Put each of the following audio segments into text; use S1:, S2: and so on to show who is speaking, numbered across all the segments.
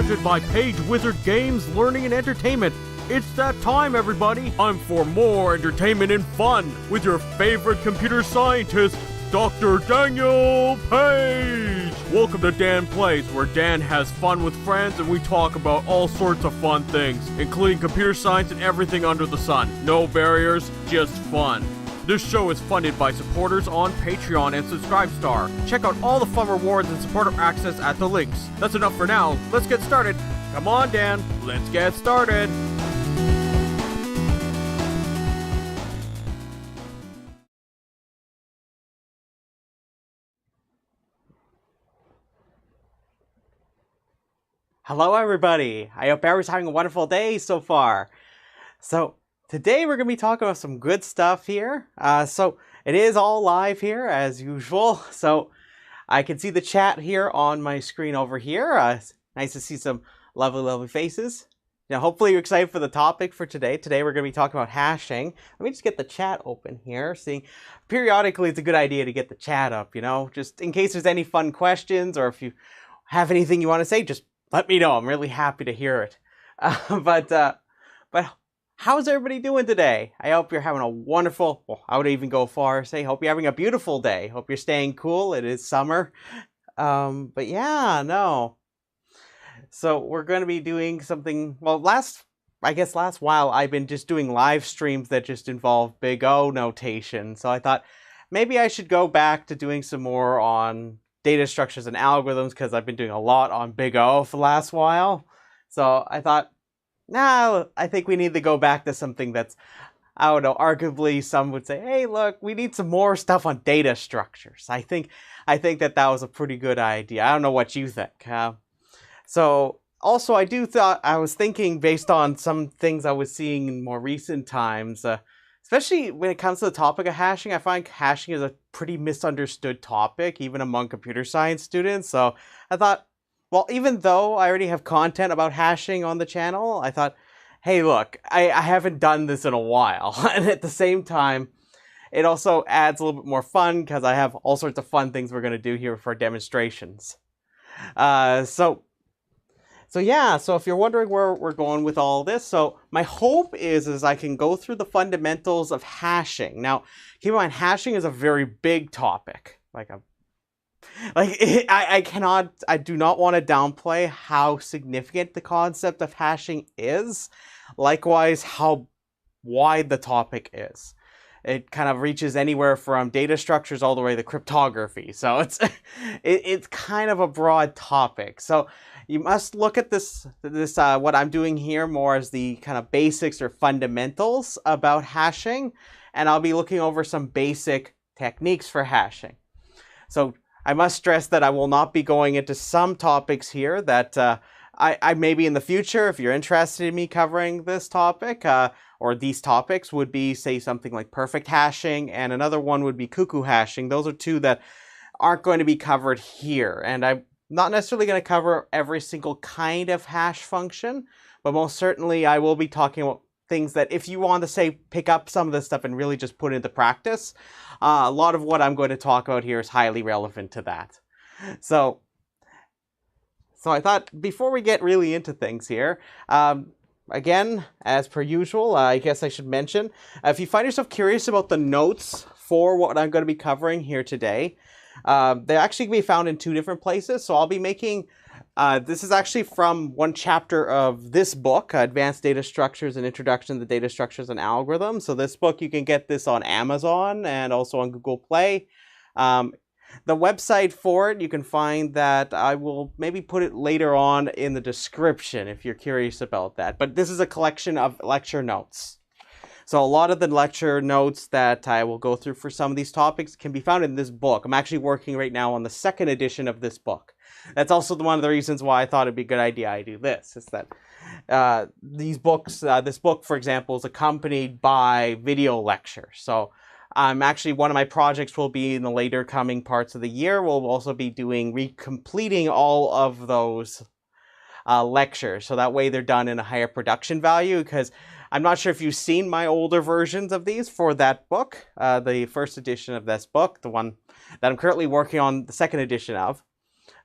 S1: presented by Page Wizard Games, Learning and Entertainment. It's that time, everybody. Time for more entertainment and fun with your favorite computer scientist, Dr. Daniel Page. Welcome to Dan Plays, where Dan has fun with friends and we talk about all sorts of fun things, including computer science and everything under the sun. No barriers, just fun. This show is funded by supporters on Patreon and Subscribestar. Check out all the fun rewards and supporter access at the links. That's enough for now. Let's get started. Come on, Dan. Let's get started.
S2: Hello everybody! I hope everyone's having a wonderful day so far. So today we're going to be talking about some good stuff here. So it is all live here as usual. So I can see the chat here on my screen over here. Nice to see some lovely faces. Now hopefully you're excited for the topic for today. Today we're going to be talking about hashing. Let me just get the chat open here. See, periodically it's a good idea to get the chat up, you know, just in case there's any fun questions or if you have anything you want to say, just let me know. I'm really happy to hear it. But how's everybody doing today? I hope you're having a wonderful, well, I would even go far say, hope you're having a beautiful day. Hope you're staying cool. It is summer. But yeah, no. So we're going to be doing something, well, last while I've been just doing live streams that just involve big O notation. So I thought maybe I should go back to doing some more on data structures and algorithms, because I've been doing a lot on big O for the last while. So I thought, I think we need to go back to something that's, I don't know, arguably some would say, hey, look, we need some more stuff on data structures. I think that was a pretty good idea. I don't know what you think. So also I was thinking based on some things I was seeing in more recent times, especially when it comes to the topic of hashing, I find hashing is a pretty misunderstood topic, even among computer science students. So I thought, well, even though I already have content about hashing on the channel, I thought, hey, look, I haven't done this in a while. And at the same time, it also adds a little bit more fun because I have all sorts of fun things we're going to do here for demonstrations. So if you're wondering where we're going with all this, so my hope is I can go through the fundamentals of hashing. Now, keep in mind, hashing is a very big topic. I do not want to downplay how significant the concept of hashing is. Likewise, how wide the topic is. It kind of reaches anywhere from data structures all the way to cryptography. So it's kind of a broad topic. So you must look at this what I'm doing here more as the kind of basics or fundamentals about hashing, and I'll be looking over some basic techniques for hashing. So I must stress that I will not be going into some topics here that I maybe in the future, if you're interested in me covering this topic, or these topics, would be, say, something like perfect hashing, and another one would be cuckoo hashing. Those are two that aren't going to be covered here, and I'm not necessarily going to cover every single kind of hash function, but most certainly I will be talking about things that if you want to, say, pick up some of this stuff and really just put it into practice, a lot of what I'm going to talk about here is highly relevant to that. So I thought before we get really into things here, again, as per usual, I guess I should mention, if you find yourself curious about the notes for what I'm going to be covering here today, they're actually going to be found in two different places. So I'll be making, this is actually from one chapter of this book, Advanced Data Structures and Introduction to Data Structures and Algorithms. So this book, you can get this on Amazon and also on Google Play. The website for it, you can find that. I will maybe put it later on in the description if you're curious about that. But this is a collection of lecture notes. So a lot of the lecture notes that I will go through for some of these topics can be found in this book. I'm actually working right now on the second edition of this book. That's also one of the reasons why I thought it'd be a good idea I do this, is that these books, this book, for example, is accompanied by video lectures. So actually, one of my projects will be in the later coming parts of the year. We'll also be completing all of those lectures. So that way they're done in a higher production value, because I'm not sure if you've seen my older versions of these for that book, the first edition of this book, the one that I'm currently working on the second edition of.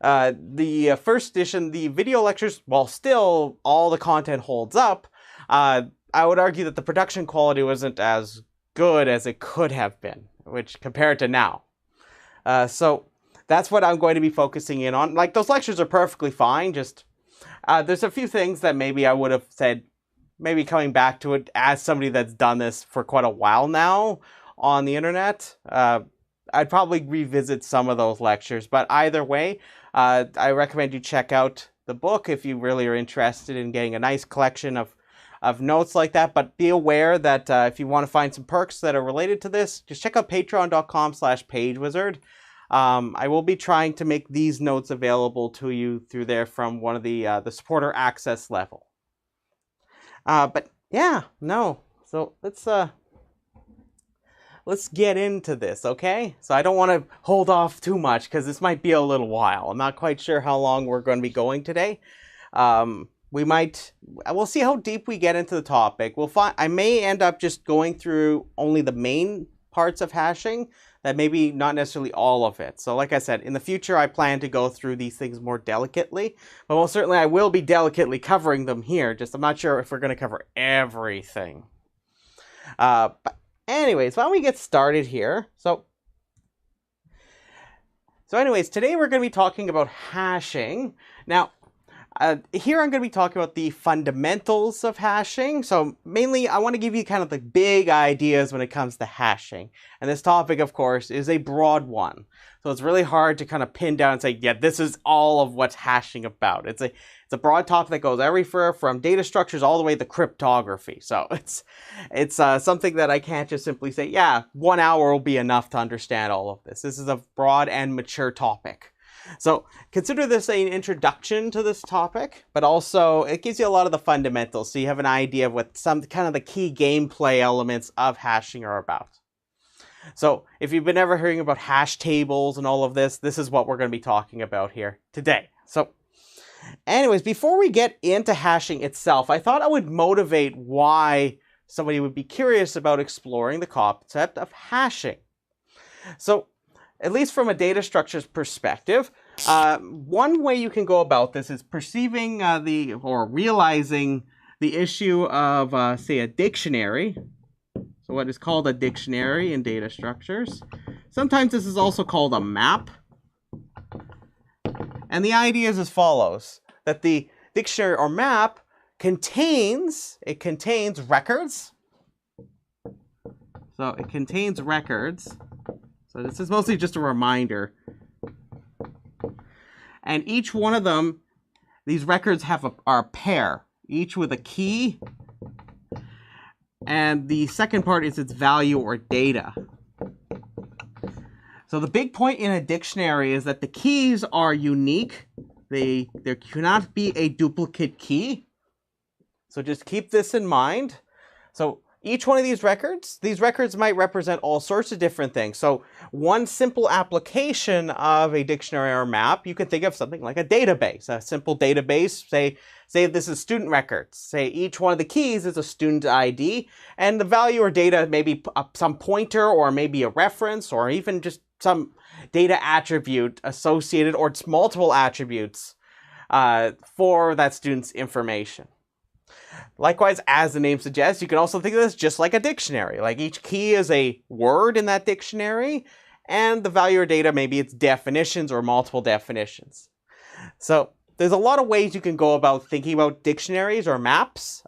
S2: The first edition, the video lectures, while still all the content holds up, I would argue that the production quality wasn't as good as it could have been, which compared to now. So that's what I'm going to be focusing in on. Like, those lectures are perfectly fine, just there's a few things that maybe I would have said, maybe coming back to it as somebody that's done this for quite a while now on the internet. I'd probably revisit some of those lectures, but either way, I recommend you check out the book if you really are interested in getting a nice collection of notes like that. But be aware that if you want to find some perks that are related to this, just check out patreon.com/pagewizard. I will be trying to make these notes available to you through there from one of the supporter access level. But yeah, no. So let's get into this, okay? So I don't want to hold off too much because this might be a little while. I'm not quite sure how long we're going to be going today. We'll see how deep we get into the topic. I may end up just going through only the main parts of hashing, that maybe not necessarily all of it. So like I said, in the future, I plan to go through these things more delicately, but most certainly I will be delicately covering them here. Just I'm not sure if we're going to cover everything. But anyways, why don't we get started here? So anyways, today we're going to be talking about hashing. Now, here I'm going to be talking about the fundamentals of hashing. So mainly I want to give you kind of the big ideas when it comes to hashing. And this topic, of course, is a broad one. So it's really hard to kind of pin down and say, yeah, this is all of what's hashing about. It's a broad topic that goes everywhere from data structures all the way to cryptography. So it's something that I can't just simply say, yeah, 1 hour will be enough to understand all of this. This is a broad and mature topic. So consider this an introduction to this topic, but also it gives you a lot of the fundamentals, so you have an idea of what some kind of the key gameplay elements of hashing are about. So if you've been ever hearing about hash tables and all of this, this is what we're going to be talking about here today. So anyways, before we get into hashing itself, I thought I would motivate why somebody would be curious about exploring the concept of hashing. So at least from a data structures perspective, one way you can go about this is perceiving or realizing the issue of, say, a dictionary. So what is called a dictionary in data structures. Sometimes this is also called a map. And the idea is as follows, that the dictionary or map contains records. So it contains records. So this is mostly just a reminder. And each one of them, these records are a pair, each with a key. And the second part is its value or data. So the big point in a dictionary is that the keys are unique. There cannot be a duplicate key. So just keep this in mind. So each one of these records might represent all sorts of different things. So one simple application of a dictionary or map, you can think of something like a database, a simple database. Say this is student records. Say each one of the keys is a student ID, and the value or data may be some pointer or maybe a reference or even just some data attribute associated, or it's multiple attributes for that student's information. Likewise, as the name suggests, you can also think of this just like a dictionary. Like each key is a word in that dictionary, and the value or data, maybe it's definitions or multiple definitions. So there's a lot of ways you can go about thinking about dictionaries or maps.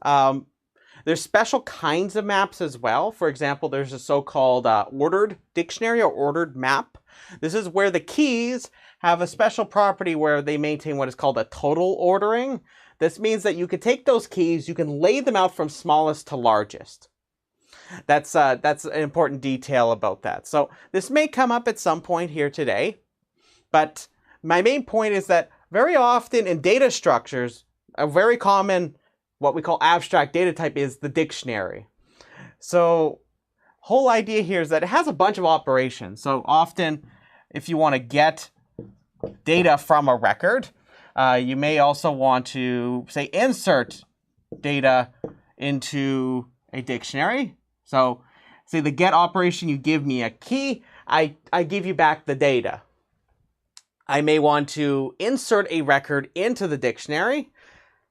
S2: There's special kinds of maps as well. For example, there's a so-called ordered dictionary or ordered map. This is where the keys have a special property where they maintain what is called a total ordering. This means that you can take those keys, you can lay them out from smallest to largest. That's an important detail about that. So this may come up at some point here today, but my main point is that very often in data structures, a very common, what we call abstract data type is the dictionary. So whole idea here is that it has a bunch of operations. So often, if you want to get data from a record, you may also want to, say, insert data into a dictionary. So, say the get operation, you give me a key, I give you back the data. I may want to insert a record into the dictionary.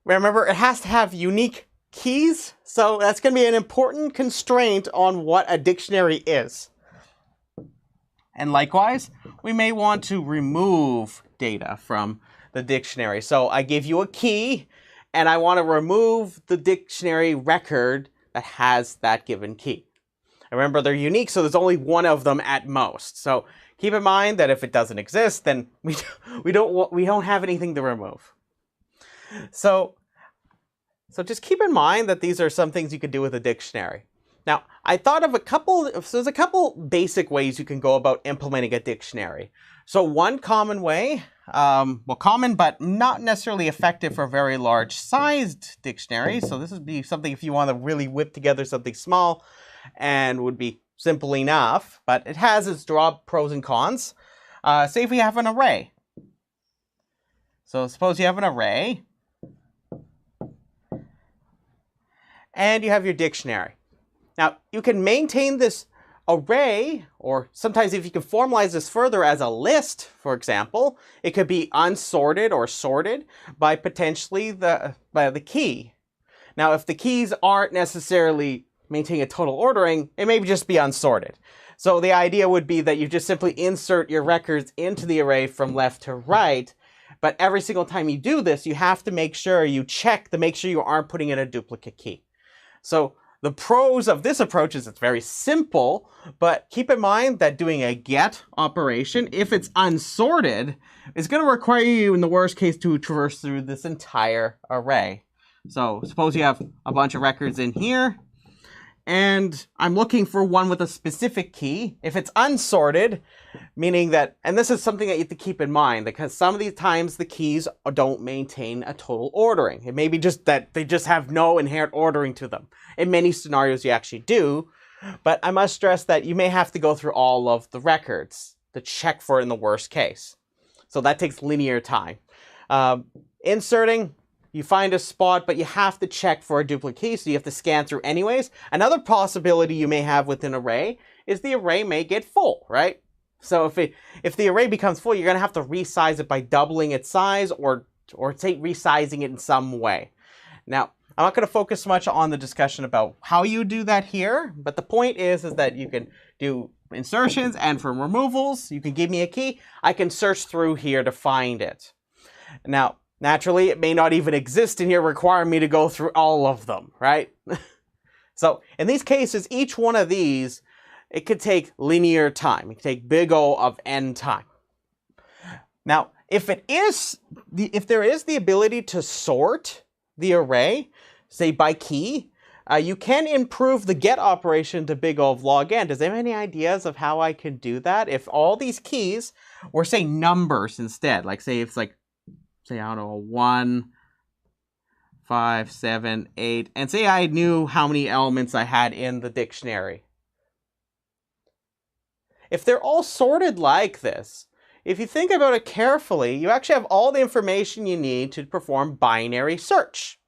S2: Remember, it has to have unique keys, so that's going to be an important constraint on what a dictionary is. And likewise, we may want to remove data from the dictionary. So I give you a key, and I want to remove the dictionary record that has that given key. Remember, they're unique, so there's only one of them at most. So keep in mind that if it doesn't exist, then we don't have anything to remove. So just keep in mind that these are some things you can do with a dictionary. Now, I thought of so there's a couple basic ways you can go about implementing a dictionary. So one common way, common but not necessarily effective for very large sized dictionaries. So this would be something if you want to really whip together something small and would be simple enough, but it has its pros and cons. Say if we have an array. So suppose you have an array and you have your dictionary. Now, you can maintain this array, or sometimes if you can formalize this further as a list, for example, it could be unsorted or sorted by potentially by the key. Now, if the keys aren't necessarily maintaining a total ordering, it may just be unsorted. So the idea would be that you just simply insert your records into the array from left to right, but every single time you do this, you have to make sure you check to make sure you aren't putting in a duplicate key. So the pros of this approach is it's very simple, but keep in mind that doing a get operation, if it's unsorted, is going to require you, in the worst case, to traverse through this entire array. So suppose you have a bunch of records in here, and I'm looking for one with a specific key. If it's unsorted, meaning that, and this is something that you have to keep in mind, because some of these times the keys don't maintain a total ordering. It may be just that they just have no inherent ordering to them. In many scenarios you actually do, but I must stress that you may have to go through all of the records to check for it in the worst case. So that takes linear time. Inserting, you find a spot, but you have to check for a duplicate key, so you have to scan through anyways. Another possibility you may have with an array is the array may get full, right? So if the array becomes full, you're going to have to resize it by doubling its size or say resizing it in some way. Now, I'm not going to focus much on the discussion about how you do that here, but the point is that you can do insertions, and for removals, you can give me a key. I can search through here to find it. Now, naturally, it may not even exist in here, requiring me to go through all of them, right? So in these cases, each one of these, it could take linear time. It could take big O of n time. Now, if there is the ability to sort the array, say by key, you can improve the get operation to big O of log n. Does anyone have any ideas of how I can do that? If all these keys were, say, numbers instead, like say it's like, say, I don't know, 1, 5, 7, 8, and say I knew how many elements I had in the dictionary. If they're all sorted like this, if you think about it carefully, you actually have all the information you need to perform binary search.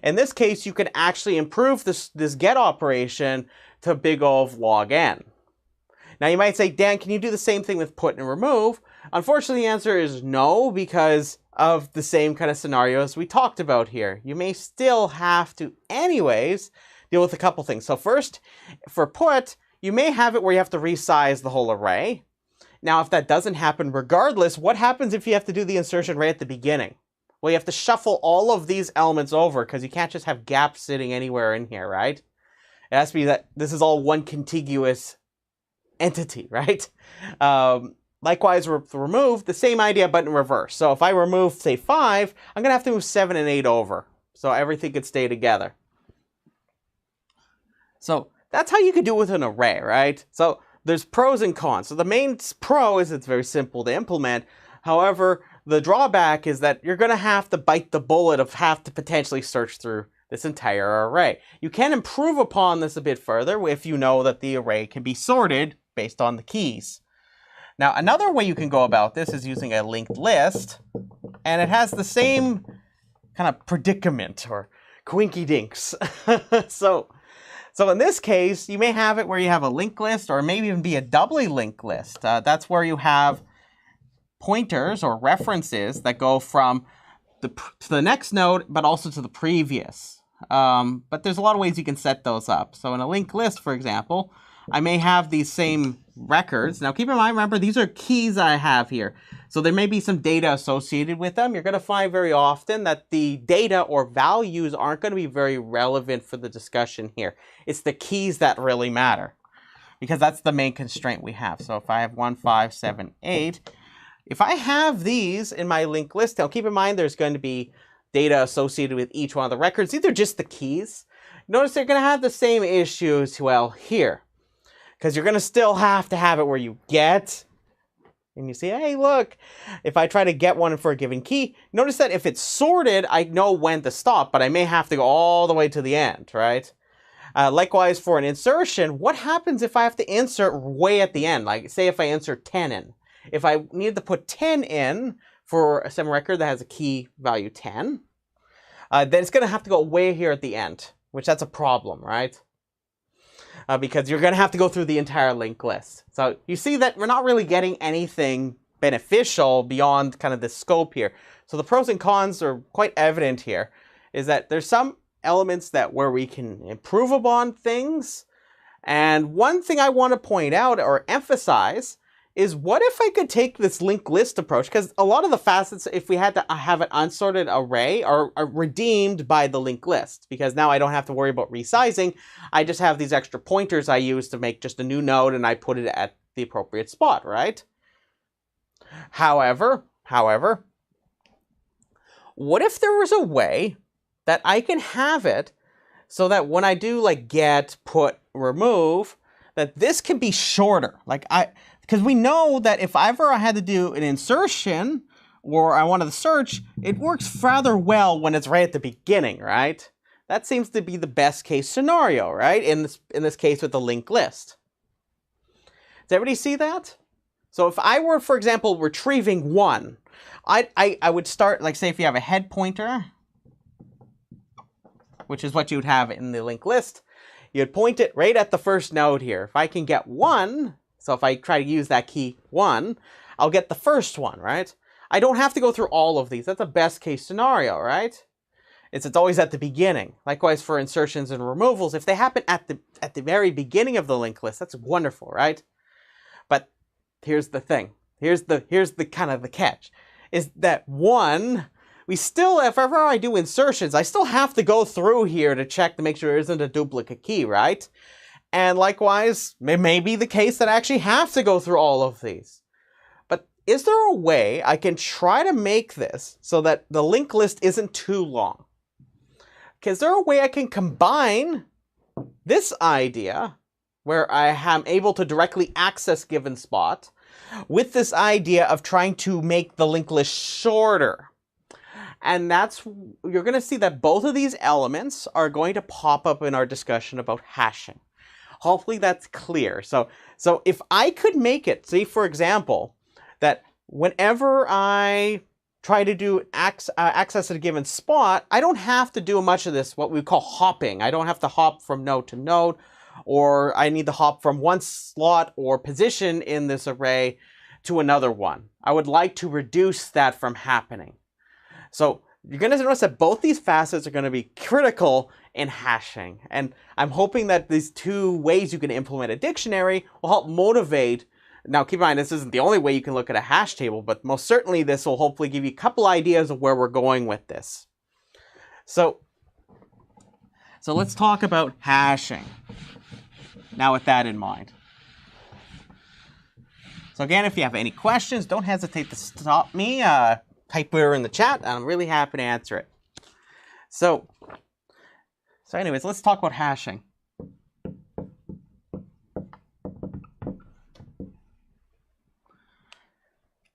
S2: In this case, you can actually improve this get operation to big O of log n. Now you might say, Dan, can you do the same thing with put and remove? Unfortunately, the answer is no, because of the same kind of scenarios we talked about here. You may still have to, anyways, deal with a couple things. So first, for put, you may have it where you have to resize the whole array. Now, if that doesn't happen, regardless, what happens if you have to do the insertion right at the beginning? Well, you have to shuffle all of these elements over, because you can't just have gaps sitting anywhere in here, right? It has to be that this is all one contiguous entity, right? Likewise, remove, the same idea, but in reverse. So if I remove, say, 5, I'm going to have to move 7 and 8 over, so everything could stay together. So that's how you could do it with an array, right? So there's pros and cons. So the main pro is it's very simple to implement. However, the drawback is that you're going to have to bite the bullet of have to potentially search through this entire array. You can improve upon this a bit further if you know that the array can be sorted based on the keys. Now, another way you can go about this is using a linked list, and it has the same kind of predicament or quinky-dinks. So in this case, you may have it where you have a linked list, or maybe even be a doubly linked list. That's where you have pointers or references that go from to the next node, but also to the previous. But there's a lot of ways you can set those up. So in a linked list, for example, I may have these same records. Now keep in mind, remember, these are keys I have here. So there may be some data associated with them. You're going to find very often that the data or values aren't going to be very relevant for the discussion here. It's the keys that really matter, because that's the main constraint we have. So if I have 1, 5, 7, 8, if I have these in my linked list, now keep in mind there's going to be data associated with each one of the records. These are just the keys. Notice they're going to have the same issue as well here, because you're going to still have to have it where you get, and you see, hey, look, if I try to get one for a given key, notice that if it's sorted, I know when to stop, but I may have to go all the way to the end, right? Likewise, for an insertion, what happens if I have to insert way at the end? Like, say if I insert 10 in. If I need to put 10 in for some record that has a key value 10, then it's going to have to go way here at the end, which that's a problem, right? Because you're going to have to go through the entire linked list. So you see that we're not really getting anything beneficial beyond kind of the scope here. So the pros and cons are quite evident here, is that there's some elements that where we can improve upon things. And one thing I want to point out or emphasize is, what if I could take this linked list approach? Because a lot of the facets, if we had to have an unsorted array, are redeemed by the linked list. Because now I don't have to worry about resizing. I just have these extra pointers I use to make just a new node, and I put it at the appropriate spot, right? However, what if there was a way that I can have it so that when I do like get, put, remove, that this can be shorter? Because we know that if ever I had to do an insertion or I wanted to search, it works rather well when it's right at the beginning, right? That seems to be the best case scenario, right? In this case with the linked list. Does everybody see that? So if I were, for example, retrieving 1, I would start, like, say if you have a head pointer, which is what you would have in the linked list, you'd point it right at the first node here. If I can get 1, so if I try to use that key 1, I'll get the first one, right? I don't have to go through all of these. That's a best case scenario, right? It's always at the beginning. Likewise for insertions and removals, if they happen at the very beginning of the linked list, that's wonderful, right? But here's the thing. Here's the kind of the catch, is that 1, we still, if ever I do insertions, I still have to go through here to check to make sure there isn't a duplicate key, right? And likewise, it may be the case that I actually have to go through all of these. But is there a way I can try to make this so that the linked list isn't too long? Is there a way I can combine this idea, where I am able to directly access given spot, with this idea of trying to make the linked list shorter? And that's, you're going to see that both of these elements are going to pop up in our discussion about hashing. Hopefully that's clear. So if I could make it, say for example, that whenever I try to do access at a given spot, I don't have to do much of this, what we call hopping. I don't have to hop from node to node, or I need to hop from one slot or position in this array to another one. I would like to reduce that from happening. So you're going to notice that both these facets are going to be critical in hashing. And I'm hoping that these two ways you can implement a dictionary will help motivate. Now keep in mind, this isn't the only way you can look at a hash table, but most certainly this will hopefully give you a couple ideas of where we're going with this. So let's talk about hashing now with that in mind. So again, if you have any questions, don't hesitate to stop me. Type it in the chat, and I'm really happy to answer it. So anyways, let's talk about hashing.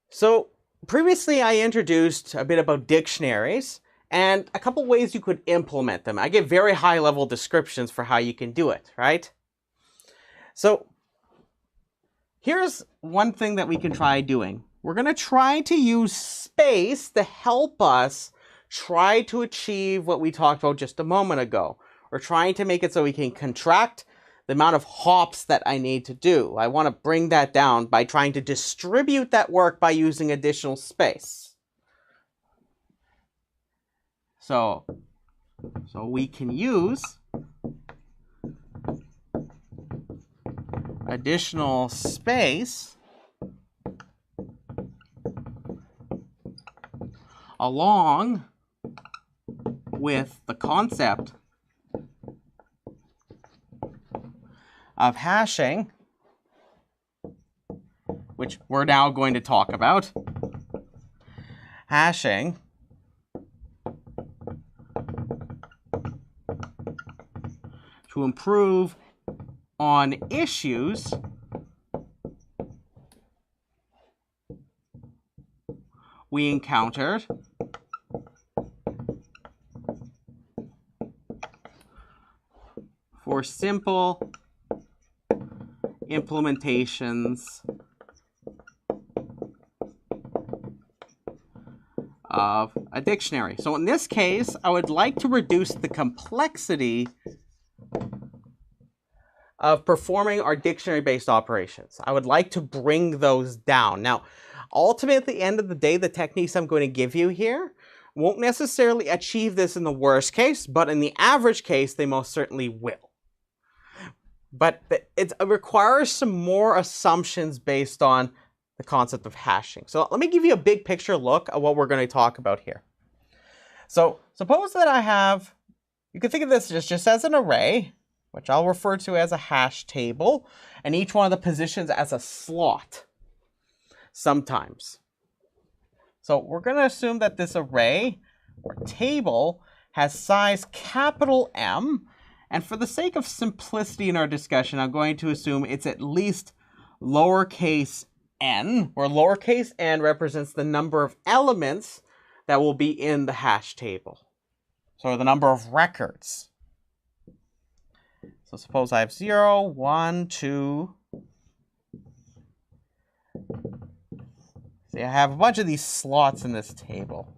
S2: So previously I introduced a bit about dictionaries and a couple ways you could implement them. I give very high level descriptions for how you can do it, right? So here's one thing that we can try doing. We're going to try to use space to help us try to achieve what we talked about just a moment ago. We're trying to make it so we can contract the amount of hops that I need to do. I want to bring that down by trying to distribute that work by using additional space. So we can use additional space along with the concept of hashing, which we're now going to talk about. Hashing to improve on issues we encountered for simple implementations of a dictionary. So in this case, I would like to reduce the complexity of performing our dictionary-based operations. I would like to bring those down. Now, ultimately, at the end of the day, the techniques I'm going to give you here won't necessarily achieve this in the worst case, but in the average case, they most certainly will. But it requires some more assumptions based on the concept of hashing. So let me give you a big picture look at what we're going to talk about here. So suppose that I have, you can think of this just as an array, which I'll refer to as a hash table, and each one of the positions as a slot sometimes. So we're going to assume that this array or table has size capital M, and for the sake of simplicity in our discussion, I'm going to assume it's at least lowercase n, where lowercase n represents the number of elements that will be in the hash table. So the number of records. So suppose I have 0, 1, 2. See, I have a bunch of these slots in this table.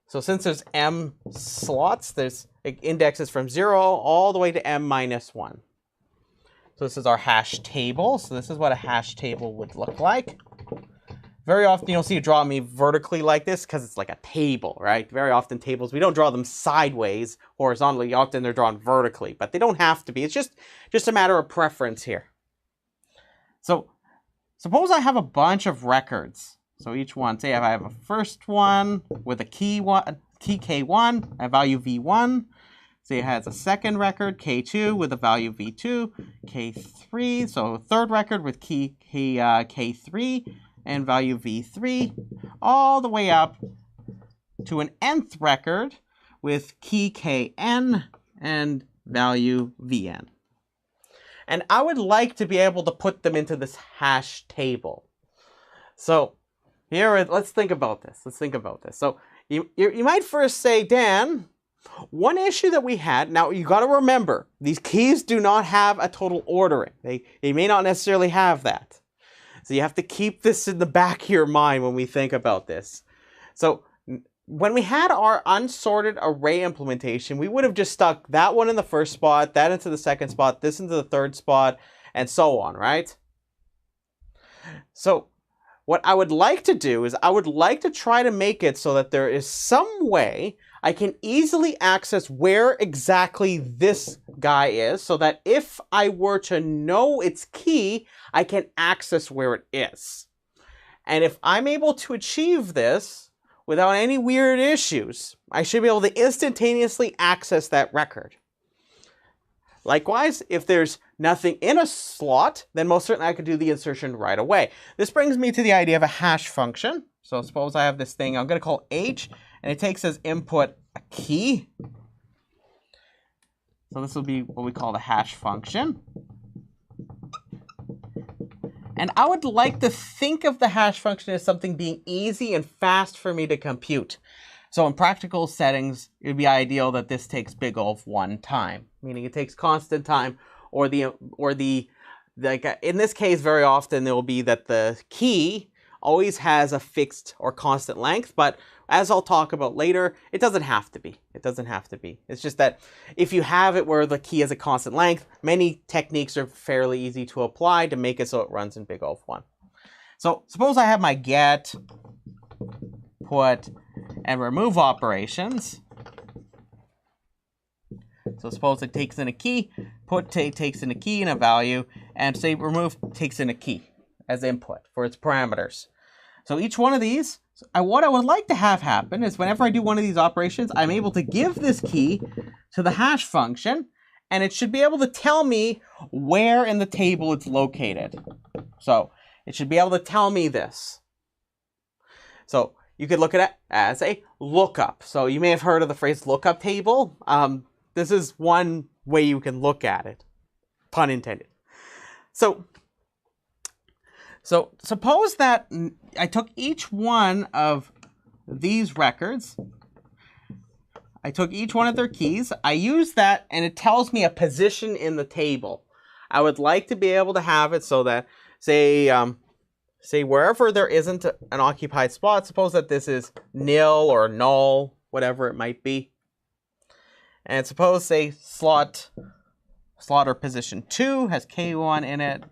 S2: So since there's m slots, there's indexes from 0 all the way to m minus 1. So this is our hash table. So this is what a hash table would look like. Very often you'll see it draw me vertically like this because it's like a table, right? Very often tables, we don't draw them sideways, horizontally. Often they're drawn vertically, but they don't have to be. It's just a matter of preference here. So suppose I have a bunch of records. So each one, say if I have a first one with a key K1, a value V1. Say it has a second record, K2, with a value V2, K3, so a third record with key K3 and value V3, all the way up to an nth record with key Kn and value Vn. And I would like to be able to put them into this hash table. So here, let's think about this. So you might first say, Dan, one issue that we had, now you got to remember, these keys do not have a total ordering. They may not necessarily have that. So you have to keep this in the back of your mind when we think about this. So when we had our unsorted array implementation, we would have just stuck that one in the first spot, that into the second spot, this into the third spot, and so on, right? So what I would like to do is I would like to try to make it so that there is some way I can easily access where exactly this guy is, so that if I were to know its key, I can access where it is. And if I'm able to achieve this without any weird issues, I should be able to instantaneously access that record. Likewise, if there's nothing in a slot, then most certainly I could do the insertion right away. This brings me to the idea of a hash function. So suppose I have this thing I'm going to call h, and it takes as input a key. So this will be what we call the hash function. And I would like to think of the hash function as something being easy and fast for me to compute. So in practical settings, it would be ideal that this takes big O of 1 time, meaning it takes constant time, or like in this case, very often it will be that the key always has a fixed or constant length, but as I'll talk about later, it doesn't have to be. It doesn't have to be. It's just that if you have it where the key has a constant length, many techniques are fairly easy to apply to make it so it runs in big O of 1. So suppose I have my get, put, and remove operations. So suppose it takes in a key, put takes in a key and a value, and say remove takes in a key as input for its parameters. So each one of these, what I would like to have happen is whenever I do one of these operations, I'm able to give this key to the hash function, and it should be able to tell me where in the table it's located. So it should be able to tell me this. So you could look at it as a lookup. So you may have heard of the phrase lookup table. This is one way you can look at it, pun intended. So suppose that I took each one of these records, I took each one of their keys, I use that, and it tells me a position in the table. I would like to be able to have it so that, say wherever there isn't an occupied spot, suppose that this is nil or null, whatever it might be. And suppose, say, slot or position 2 has K1 in it.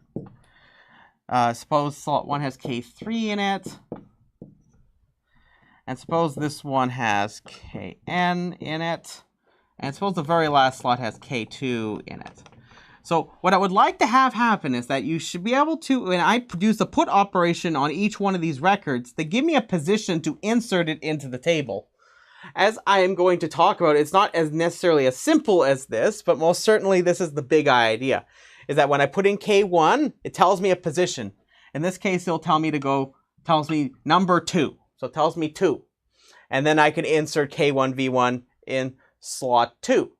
S2: Suppose slot 1 has K3 in it. And suppose this one has Kn in it. And suppose the very last slot has K2 in it. So what I would like to have happen is that you should be able to, when I produce a put operation on each one of these records, they give me a position to insert it into the table. As I am going to talk about, it's not as necessarily as simple as this, but most certainly this is the big idea, is that when I put in K1, it tells me a position. In this case, it'll tell me tells me number 2. So it tells me 2. And then I can insert K1 V1 in slot 2.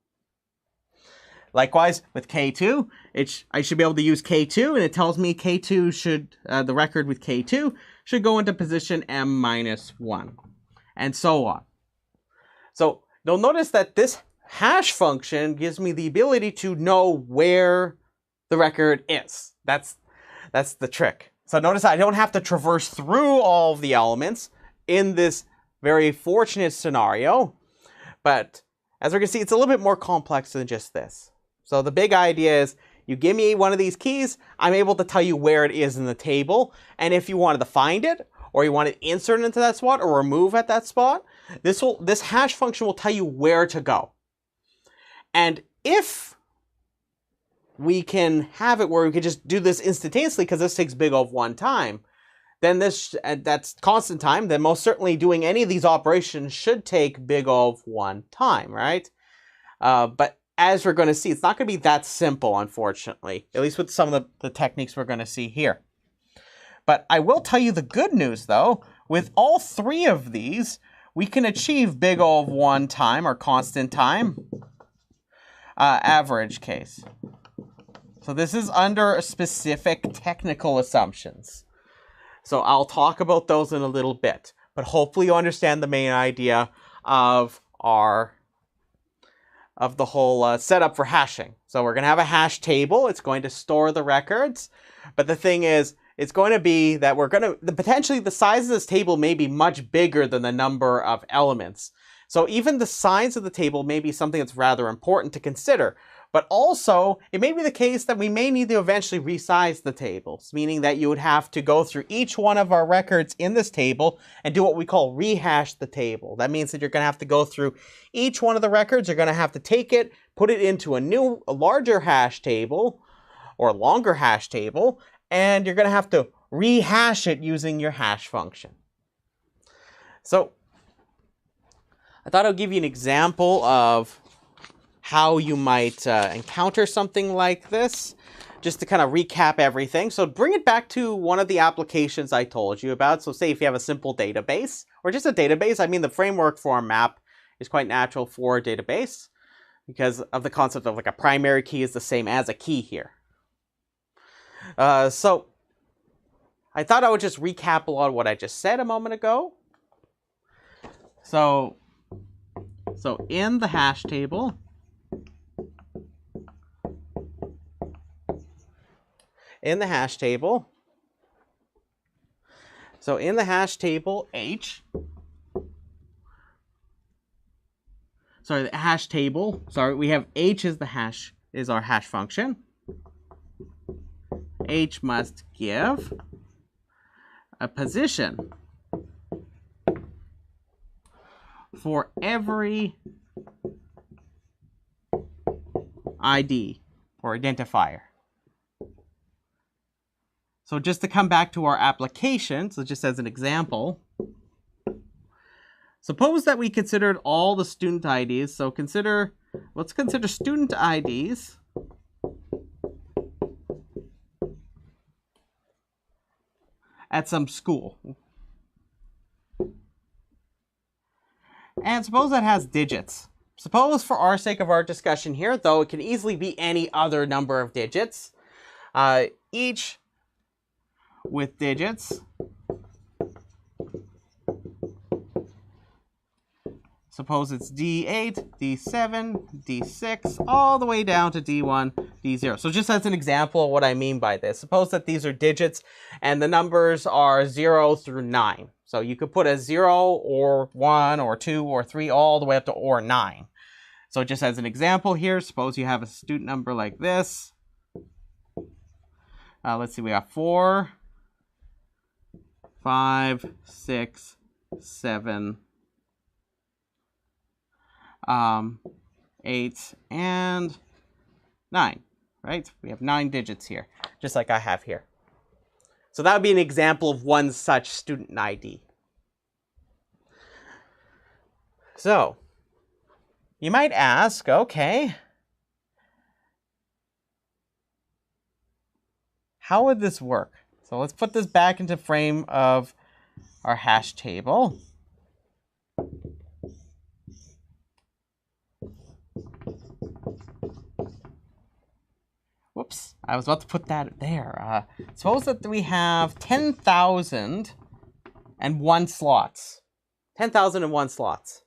S2: Likewise, with K2, I should be able to use K2, and it tells me K2 should, the record with K2 should go into position M-1, and so on. So you'll notice that this hash function gives me the ability to know where the record is. That's the trick. So notice I don't have to traverse through all of the elements in this very fortunate scenario, but as we're going to see, it's a little bit more complex than just this. So the big idea is you give me one of these keys, I'm able to tell you where it is in the table, and if you wanted to find it, or you want to insert it into that spot, or remove at that spot, this hash function will tell you where to go. And if we can have it where we can just do this instantaneously, because this takes big O of 1 time, then that's constant time, then most certainly doing any of these operations should take big O of 1 time, right? But as we're going to see, it's not going to be that simple, unfortunately, at least with some of the techniques we're going to see here. But I will tell you the good news, though. With all 3 of these, we can achieve big O of 1 time, or constant time, average case. So this is under specific technical assumptions. So I'll talk about those in a little bit. But hopefully you understand the main idea of the whole setup for hashing. So we're going to have a hash table. It's going to store the records. But the thing is, it's going to be that potentially the size of this table may be much bigger than the number of elements. So even the size of the table may be something that's rather important to consider. But also, it may be the case that we may need to eventually resize the tables, meaning that you would have to go through each one of our records in this table and do what we call rehash the table. That means that you're going to have to go through each one of the records. You're going to have to take it, put it into a larger hash table or longer hash table, and you're going to have to rehash it using your hash function. So I thought I'll give you an example of how you might encounter something like this, just to kind of recap everything. So bring it back to one of the applications I told you about. So say if you have a simple database, or just a database, I mean the framework for a map is quite natural for a database, because of the concept of like a primary key is the same as a key here. So I thought I would just recap a lot of what I just said a moment ago. So in the hash table, So in the hash table H, we have H is is our hash function. H must give a position for every ID or identifier. So just to come back to our application, so just as an example, suppose that we considered all the student IDs. So let's consider student IDs at some school. And suppose that has digits. Suppose for our sake of our discussion here, though it can easily be any other number of digits, each with digits. Suppose it's D8, D7, D6, all the way down to D1, D0. So just as an example of what I mean by this, suppose that these are digits and the numbers are 0 through 9. So you could put a 0 or 1 or 2 or 3 all the way up to or 9. So just as an example here, suppose you have a student number like this. Let's see, we have 4, 5, 6, 7, 8, and 9, right? We have 9 digits here, just like I have here. So that would be an example of one such student ID. So you might ask, okay, how would this work? So let's put this back into frame of our hash table. Whoops, I was about to put that there. Suppose that we have 10,001 slots. 10,001 slots.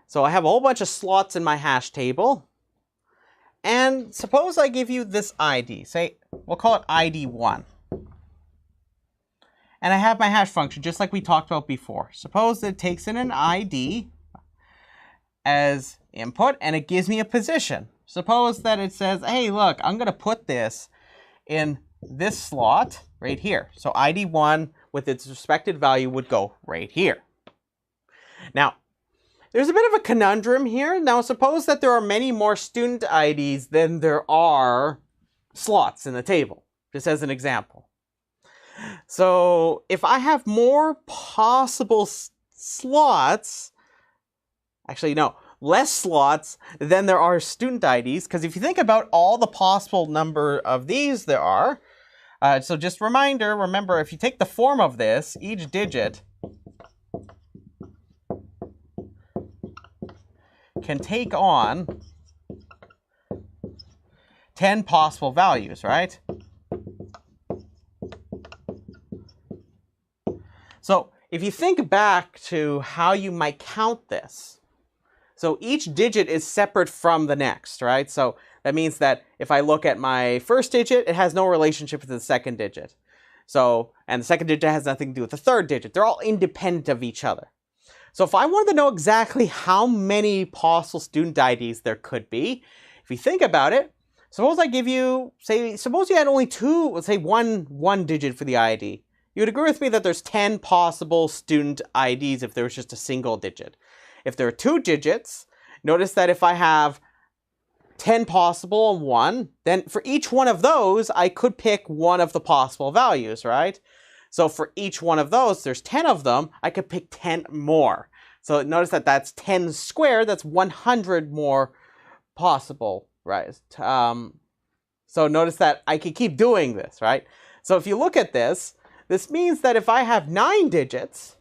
S2: So I have a whole bunch of slots in my hash table. And suppose I give you this ID. Say, we'll call it ID 1. And I have my hash function, just like we talked about before. Suppose it takes in an ID as input, and it gives me a position. Suppose that it says, hey, look, I'm going to put this in this slot right here. So ID 1 with its respective value would go right here. Now, there's a bit of a conundrum here. Now, suppose that there are many more student IDs than there are slots in the table, just as an example. So if I have more possible slots, actually, no, less slots than there are student IDs, because if you think about all the possible number of these there are, so just remember, if you take the form of this, each digit can take on 10 possible values, right? So if you think back to how you might count this, so each digit is separate from the next, right? So that means that if I look at my first digit, it has no relationship with the second digit. So, and the second digit has nothing to do with the third digit. They're all independent of each other. So if I wanted to know exactly how many possible student IDs there could be, if you think about it, suppose I give you, suppose you had only two, let's say one digit for the ID. You would agree with me that there's 10 possible student IDs if there was just a single digit. If there are 2 digits, notice that if I have 10 possible and 1, then for each one of those, I could pick one of the possible values, right? So for each one of those, there's 10 of them, I could pick 10 more. So notice that that's 10 squared, that's 100 more possible, right? So notice that I can keep doing this, right? So if you look at this, this means that if I have 9 digits,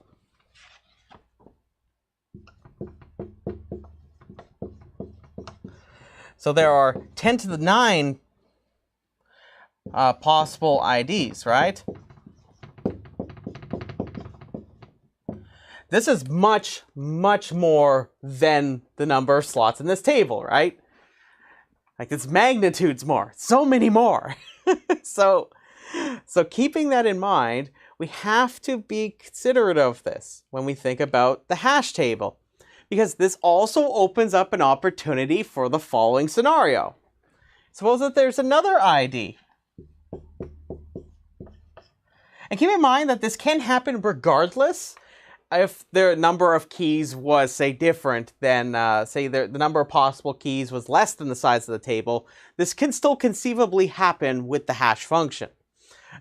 S2: so there are 10 to the 9 possible IDs, right? This is much, much more than the number of slots in this table, right? Like it's magnitudes more, so many more. So keeping that in mind, we have to be considerate of this when we think about the hash table, because this also opens up an opportunity for the following scenario. Suppose that there's another ID. And keep in mind that this can happen regardless if the number of keys was, say, different than, say, the number of possible keys was less than the size of the table. This can still conceivably happen with the hash function.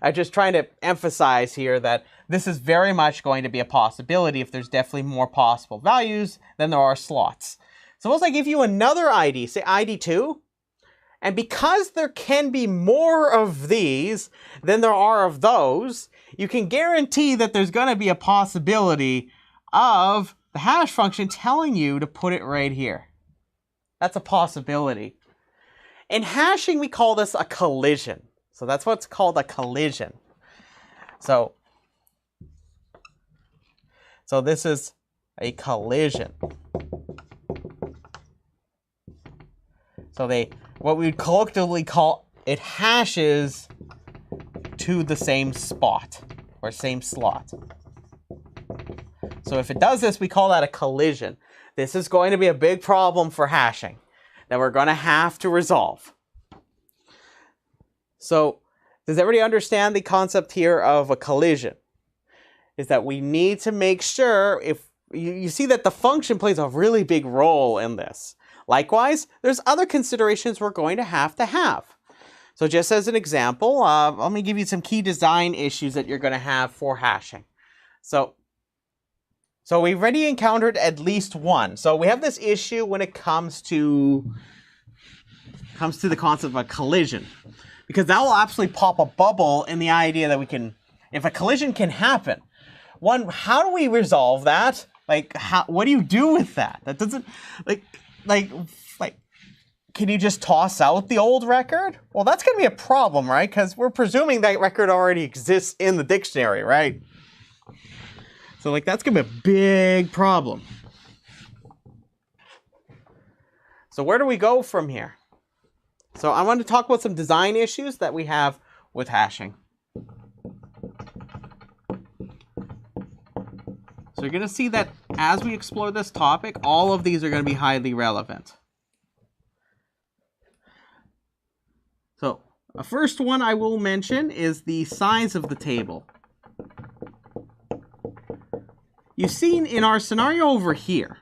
S2: I'm just trying to emphasize here that this is very much going to be a possibility if there's definitely more possible values than there are slots. Suppose I give you another ID, say ID 2, and because there can be more of these than there are of those, you can guarantee that there's going to be a possibility of the hash function telling you to put it right here. That's a possibility. In hashing, we call this a collision. So that's what's called a collision. So this is a collision. So what we would colloquially call it hashes to the same spot or same slot. So if it does this, we call that a collision. This is going to be a big problem for hashing that we're going to have to resolve. So does everybody understand the concept here of a collision? Is that we need to make sure, if you see that the function plays a really big role in this. Likewise, there's other considerations we're going to have. So just as an example, let me give you some key design issues that you're going to have for hashing. So we've already encountered at least one. So we have this issue when it comes to the concept of a collision, because that will absolutely pop a bubble in the idea that we can, if a collision can happen, one, how do we resolve that? Like, what do you do with that? That doesn't, like, can you just toss out the old record? Well, that's going to be a problem, right? Because we're presuming that record already exists in the dictionary, right? So, like, that's going to be a big problem. So where do we go from here? So I want to talk about some design issues that we have with hashing. So you're going to see that as we explore this topic, all of these are going to be highly relevant. So the first one I will mention is the size of the table. You've seen in our scenario over here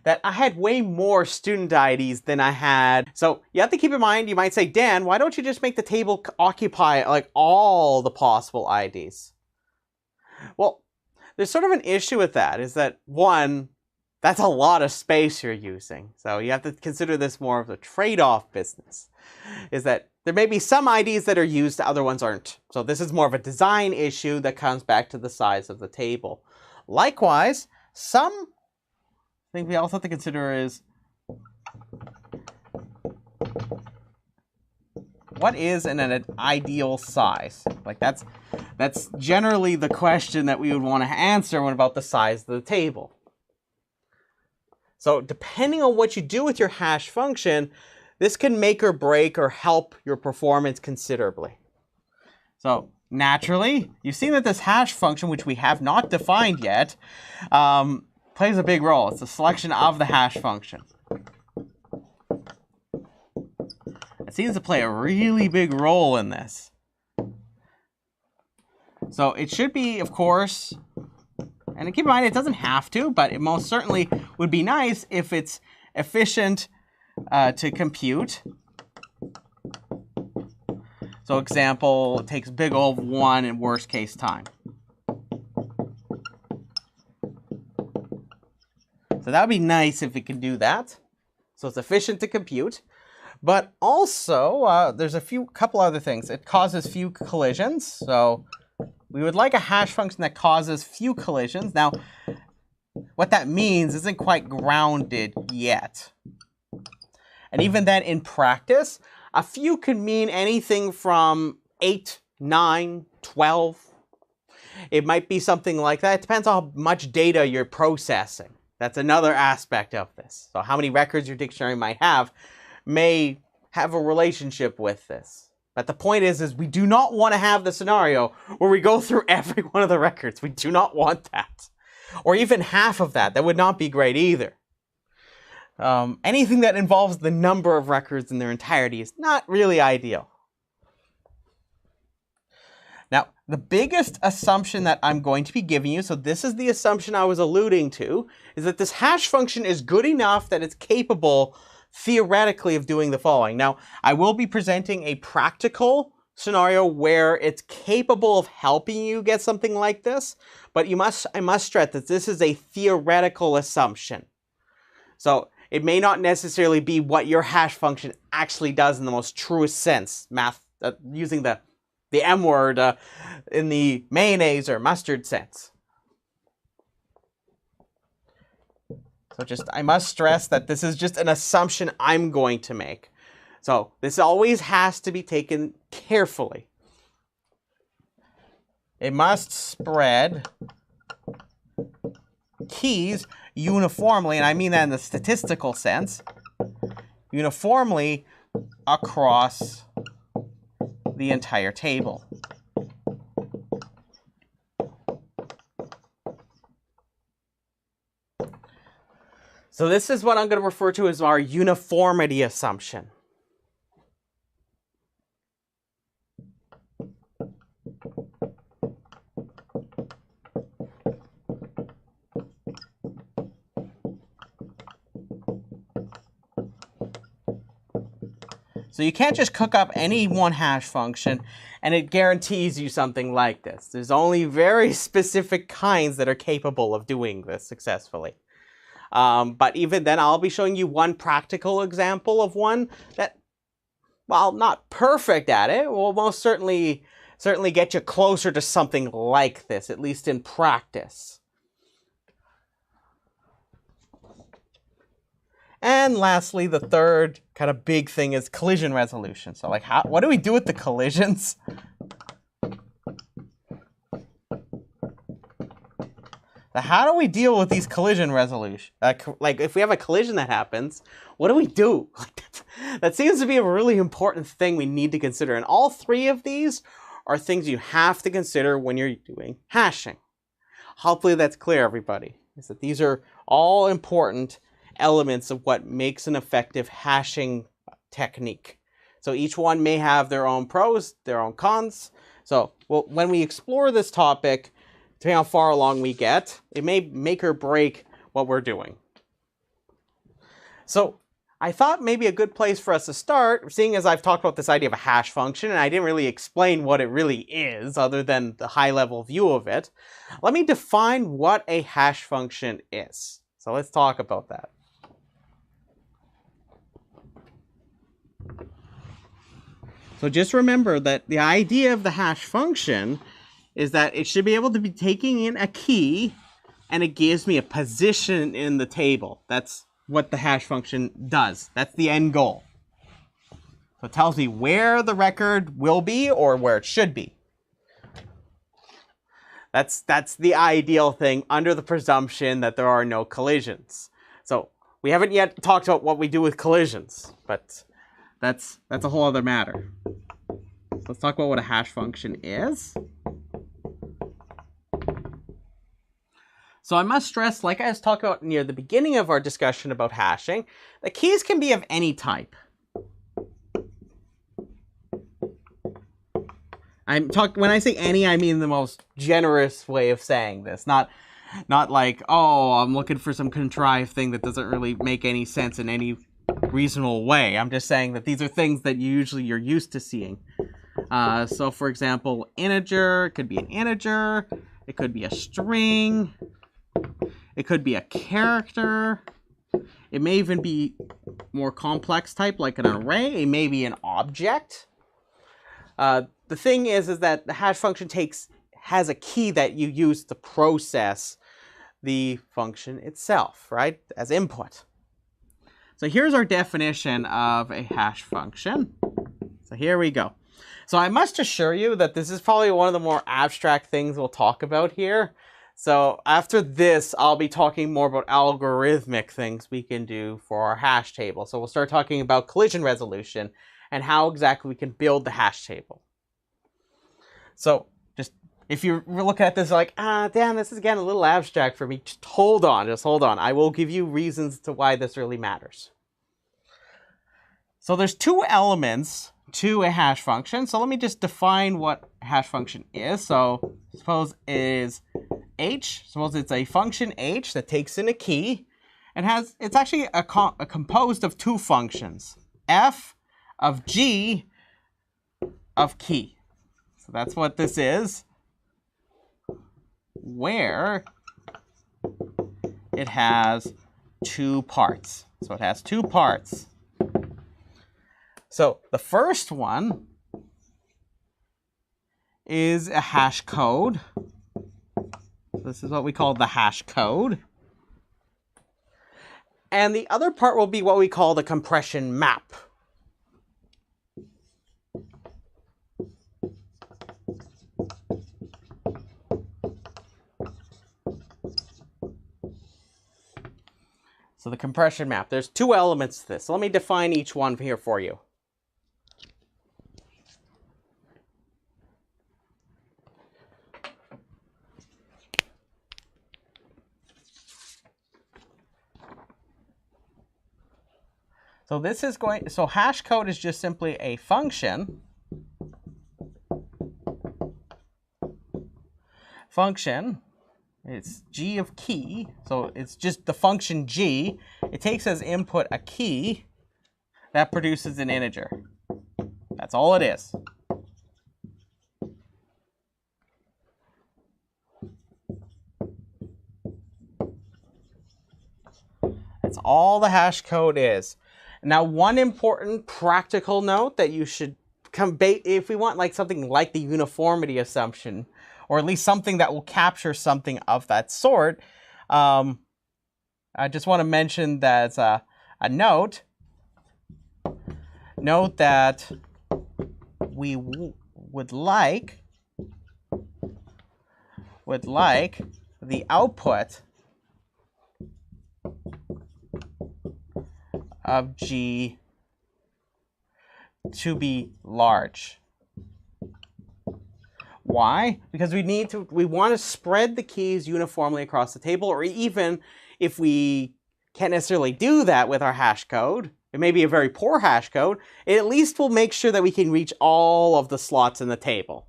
S2: that I had way more student IDs than I had. So you have to keep in mind, you might say, Dan, why don't you just make the table occupy like all the possible IDs? Well, there's sort of an issue with that, is that one, that's a lot of space you're using. So you have to consider this more of a trade-off business, is that there may be some IDs that are used, other ones aren't. So this is more of a design issue that comes back to the size of the table. Likewise, some thing we also have to consider is, what is an ideal size? Like that's generally the question that we would want to answer when about the size of the table. So depending on what you do with your hash function, this can make or break or help your performance considerably. So naturally, you've seen that this hash function, which we have not defined yet, plays a big role. It's the selection of the hash function. It seems to play a really big role in this. So it should be, of course, and keep in mind it doesn't have to, but it most certainly would be nice if it's efficient to compute. So example, it takes big O of 1 in worst case time. So that would be nice if it can do that. So it's efficient to compute. But also, there's couple other things. It causes few collisions. So we would like a hash function that causes few collisions. Now, what that means isn't quite grounded yet. And even then, in practice, a few can mean anything from 8, 9, 12. It might be something like that. It depends on how much data you're processing. That's another aspect of this. So how many records your dictionary might have may have a relationship with this. But the point is we do not want to have the scenario where we go through every one of the records. We do not want that. Or even half of that. That would not be great either. Anything that involves the number of records in their entirety is not really ideal. Now, the biggest assumption that I'm going to be giving you, so this is the assumption I was alluding to, is that this hash function is good enough that it's capable, theoretically, of doing the following. Now, I will be presenting a practical scenario where it's capable of helping you get something like this, but I must stress that this is a theoretical assumption. So it may not necessarily be what your hash function actually does in the most truest sense, using the M word in the mayonnaise or mustard sense. So I must stress that this is just an assumption I'm going to make. So this always has to be taken carefully. It must spread keys uniformly, and I mean that in the statistical sense, uniformly across the entire table. So this is what I'm going to refer to as our uniformity assumption. So you can't just cook up any one hash function and it guarantees you something like this. There's only very specific kinds that are capable of doing this successfully. But even then, I'll be showing you one practical example of one that, while not perfect at it, will most certainly get you closer to something like this, at least in practice. And lastly, the third kind of big thing is collision resolution. So like, what do we do with the collisions? How do we deal with these collision resolution? Like if we have a collision that happens, what do we do? That seems to be a really important thing we need to consider. And all three of these are things you have to consider when you're doing hashing. Hopefully that's clear, everybody. Is that these are all important elements of what makes an effective hashing technique. So each one may have their own pros, their own cons. So when we explore this topic, depending on how far along we get, it may make or break what we're doing. So I thought maybe a good place for us to start, seeing as I've talked about this idea of a hash function, and I didn't really explain what it really is, other than the high-level view of it, let me define what a hash function is. So let's talk about that. So just remember that the idea of the hash function is that it should be able to be taking in a key and it gives me a position in the table. That's what the hash function does. That's the end goal. So it tells me where the record will be or where it should be. That's the ideal thing under the presumption that there are no collisions. So we haven't yet talked about what we do with collisions, but that's a whole other matter. So let's talk about what a hash function is. So I must stress, like I was talking about near the beginning of our discussion about hashing, that keys can be of any type. When I say any, I mean the most generous way of saying this. Not like, oh, I'm looking for some contrived thing that doesn't really make any sense in any reasonable way. I'm just saying that these are things that you're used to seeing. So for example, integer, it could be an integer, it could be a string, it could be a character, it may even be more complex type like an array, it may be an object. The thing is that the hash function has a key that you use to process the function itself, right, as input. So here's our definition of a hash function. So here we go. So I must assure you that this is probably one of the more abstract things we'll talk about here. So after this, I'll be talking more about algorithmic things we can do for our hash table. So we'll start talking about collision resolution and how exactly we can build the hash table. So just if you're looking at this like, damn, this is again a little abstract for me, just hold on. I will give you reasons to why this really matters. So there's two elements to a hash function. So let me just define what a hash function is. So suppose it's a function h that takes in a key and it's actually composed of two functions, f of g of key. So that's what this is, where it has two parts. So it has two parts. So the first one is a hash code. This is what we call the hash code. And the other part will be what we call the compression map. So the compression map, there's two elements to this. So let me define each one here for you. So hash code is just simply a function. It's g of key, so it's just the function g. It takes as input a key that produces an integer. That's all it is. That's all the hash code is. Now, one important practical note that you should if we want like something like the uniformity assumption, or at least something that will capture something of that sort, I just want to mention that a note that we would like the output of G to be large. Why? Because we want to spread the keys uniformly across the table, or even if we can't necessarily do that with our hash code, it may be a very poor hash code, it at least will make sure that we can reach all of the slots in the table.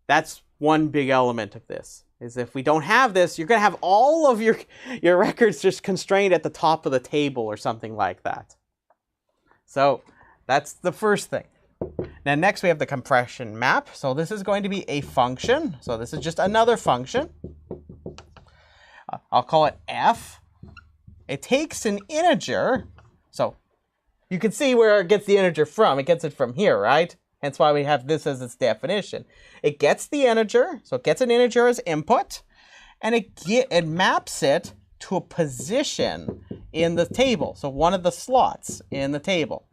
S2: That's one big element of this, is if we don't have this, you're going to have all of your records just constrained at the top of the table or something like that. So that's the first thing. Now next we have the compression map. So this is going to be a function. So this is just another function. I'll call it f. It takes an integer. So you can see where it gets the integer from. It gets it from here, right? Hence why we have this as its definition. It gets the integer, so it gets an integer as input, and it maps it to a position in the table, so one of the slots in the table.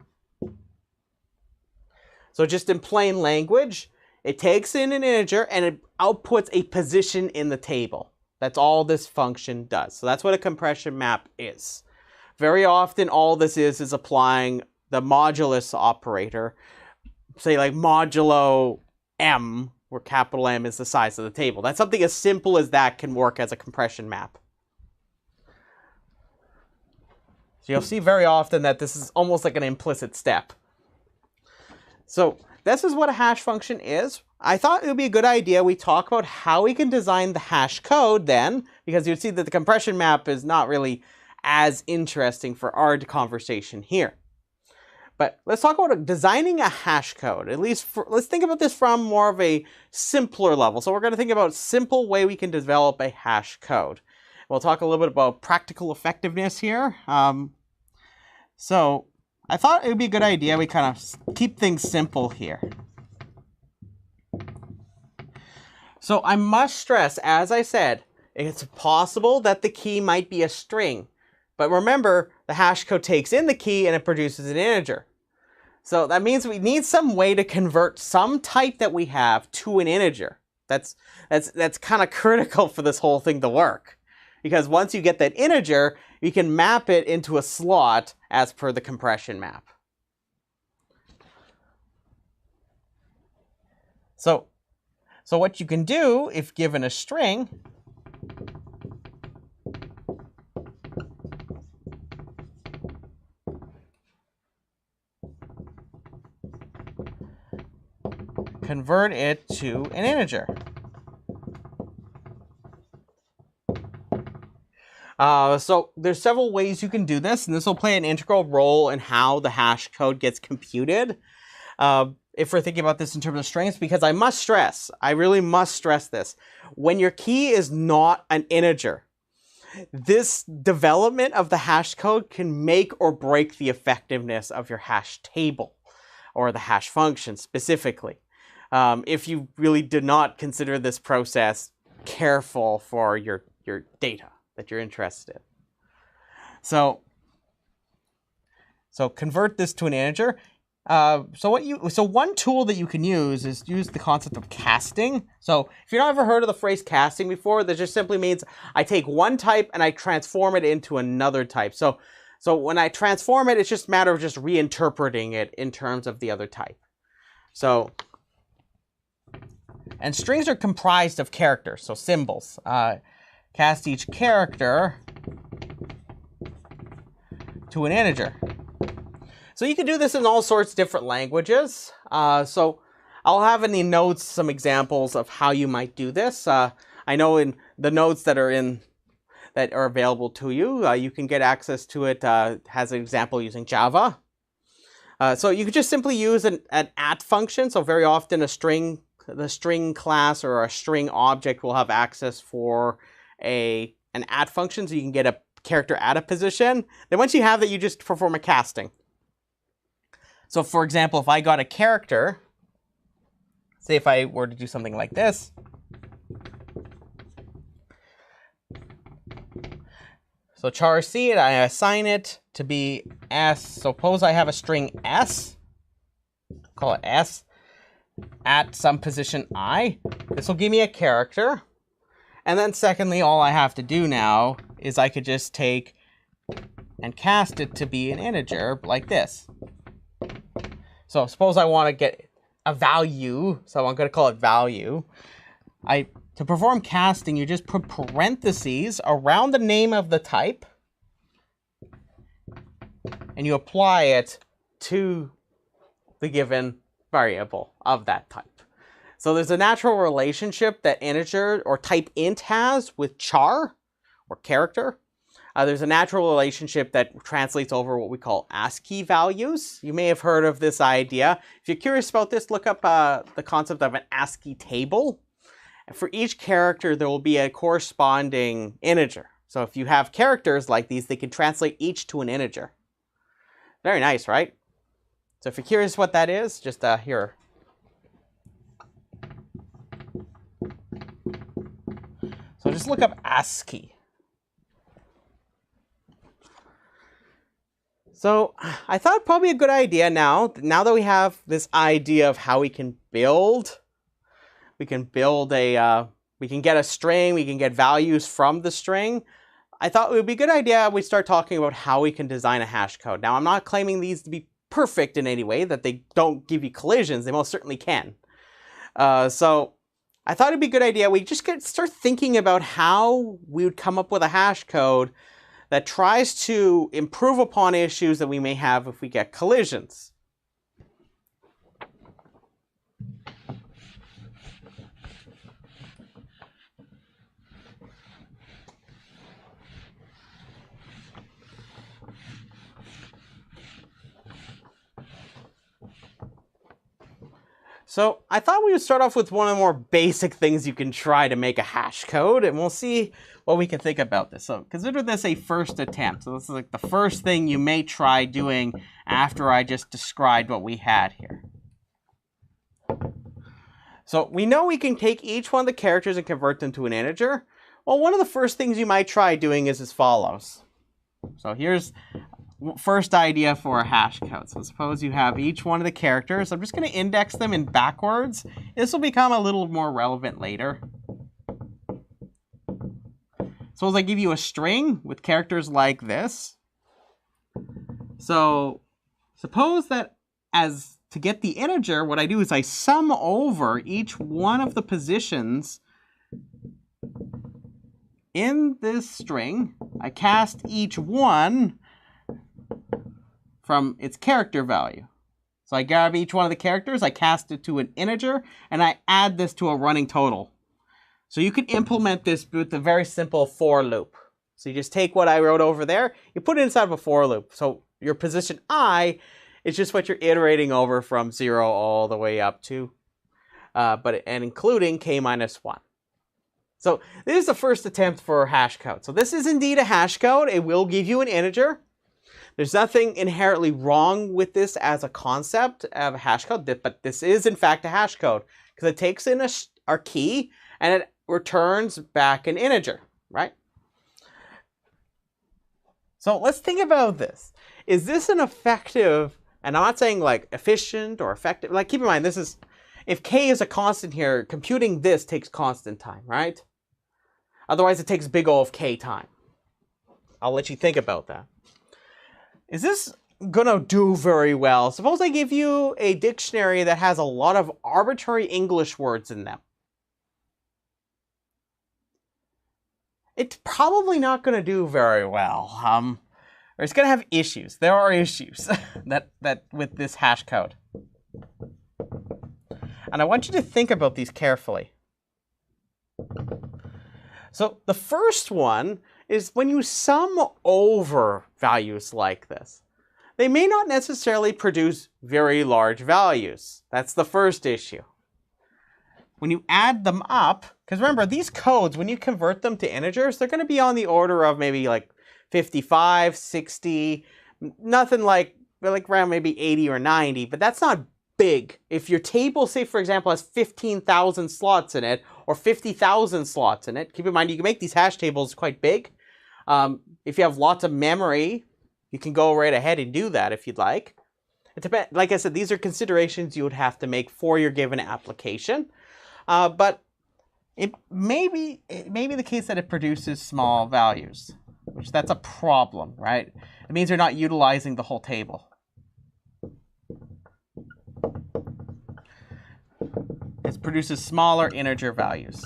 S2: So just in plain language, it takes in an integer and it outputs a position in the table. That's all this function does. So that's what a compression map is. Very often all this is applying the modulus operator, say like modulo m, where capital M is the size of the table. That's something as simple as that can work as a compression map. So you'll see very often that this is almost like an implicit step. So this is what a hash function is. I thought it would be a good idea we talk about how we can design the hash code then, because you'd see that the compression map is not really as interesting for our conversation here. But let's talk about designing a hash code. At least let's think about this from more of a simpler level. So we're going to think about a simple way we can develop a hash code. We'll talk a little bit about practical effectiveness here. So I thought it would be a good idea we kind of keep things simple here. So I must stress, as I said, it's possible that the key might be a string. But remember, the hash code takes in the key and it produces an integer. So that means we need some way to convert some type that we have to an integer. That's kind of critical for this whole thing to work. Because once you get that integer, you can map it into a slot as per the compression map. So what you can do if given a string, convert it to an integer. So there's several ways you can do this, and this will play an integral role in how the hash code gets computed. If we're thinking about this in terms of strings, because I really must stress this. When your key is not an integer, this development of the hash code can make or break the effectiveness of your hash table or the hash function specifically. If you really did not consider this process careful for your data that you're interested in. So convert this to an integer. So one tool that you can use is use the concept of casting. So if you've not ever heard of the phrase casting before, that just simply means I take one type and I transform it into another type. So when I transform it, it's just a matter of just reinterpreting it in terms of the other type. And strings are comprised of characters, so symbols. Cast each character to an integer. So you can do this in all sorts of different languages. So I'll have in the notes some examples of how you might do this. I know in the notes that are available to you, you can get access to it. Has an example using Java. So you could just simply use an at function. So very often the string class or a string object will have access for an at function, so you can get a character at a position. Then once you have that, you just perform a casting. So for example, if I got a character, say if I were to do something like this, so char seed, I assign it to be s. Suppose I have a string s, call it s, at some position I. This will give me a character. And then secondly, all I have to do now is I could just take and cast it to be an integer like this. So suppose I want to get a value, so I'm going to call it value. To perform casting, you just put parentheses around the name of the type, and you apply it to the given variable of that type. So there's a natural relationship that integer or type int has with char or character. There's a natural relationship that translates over what we call ASCII values. You may have heard of this idea. If you're curious about this, look up the concept of an ASCII table. And for each character, there will be a corresponding integer. So if you have characters like these, they can translate each to an integer. Very nice, right? So if you're curious what that is, just here. So just look up ASCII. So I thought probably a good idea now that we have this idea of how we can build. We can get a string, we can get values from the string. I thought it would be a good idea we start talking about how we can design a hash code. Now, I'm not claiming these to be perfect in any way, that they don't give you collisions. They most certainly can. So I thought it'd be a good idea we just start thinking about how we would come up with a hash code that tries to improve upon issues that we may have if we get collisions. So I thought we would start off with one of the more basic things you can try to make a hash code, and we'll see what we can think about this. So consider this a first attempt. So this is like the first thing you may try doing after I just described what we had here. So we know we can take each one of the characters and convert them to an integer. Well, one of the first things you might try doing is as follows. So here's first idea for a hash code. So suppose you have each one of the characters. I'm just going to index them in backwards. This will become a little more relevant later. Suppose I give you a string with characters like this. So suppose that as to get the integer, what I do is I sum over each one of the positions in this string. I cast each one from its character value. So I grab each one of the characters, I cast it to an integer, and I add this to a running total. So you can implement this with a very simple for loop. So you just take what I wrote over there, you put it inside of a for loop. So your position I is just what you're iterating over from 0 all the way up to, and including k minus 1. So this is the first attempt for hash code. So this is indeed a hash code. It will give you an integer. There's nothing inherently wrong with this as a concept of a hash code, but this is in fact a hash code because it takes in our key and it returns back an integer, right? So let's think about this. Is this an effective, and I'm not saying like efficient or effective, like keep in mind this is, if k is a constant here, computing this takes constant time, right? Otherwise it takes big O of k time. I'll let you think about that. Is this gonna do very well? Suppose I give you a dictionary that has a lot of arbitrary English words in them. It's probably not gonna do very well. Or it's gonna have issues. There are issues that with this hash code. And I want you to think about these carefully. So the first one is when you sum over values like this, they may not necessarily produce very large values. That's the first issue. When you add them up, because remember, these codes, when you convert them to integers, they're going to be on the order of maybe like 55, 60, nothing like around maybe 80 or 90, but that's not big. If your table, say for example, has 15,000 slots in it, or 50,000 slots in it, keep in mind you can make these hash tables quite big. If you have lots of memory, you can go right ahead and do that if you'd like. It depends. Like I said, these are considerations you would have to make for your given application. But it may be the case that it produces small values, which that's a problem, right? It means you're not utilizing the whole table. It produces smaller integer values.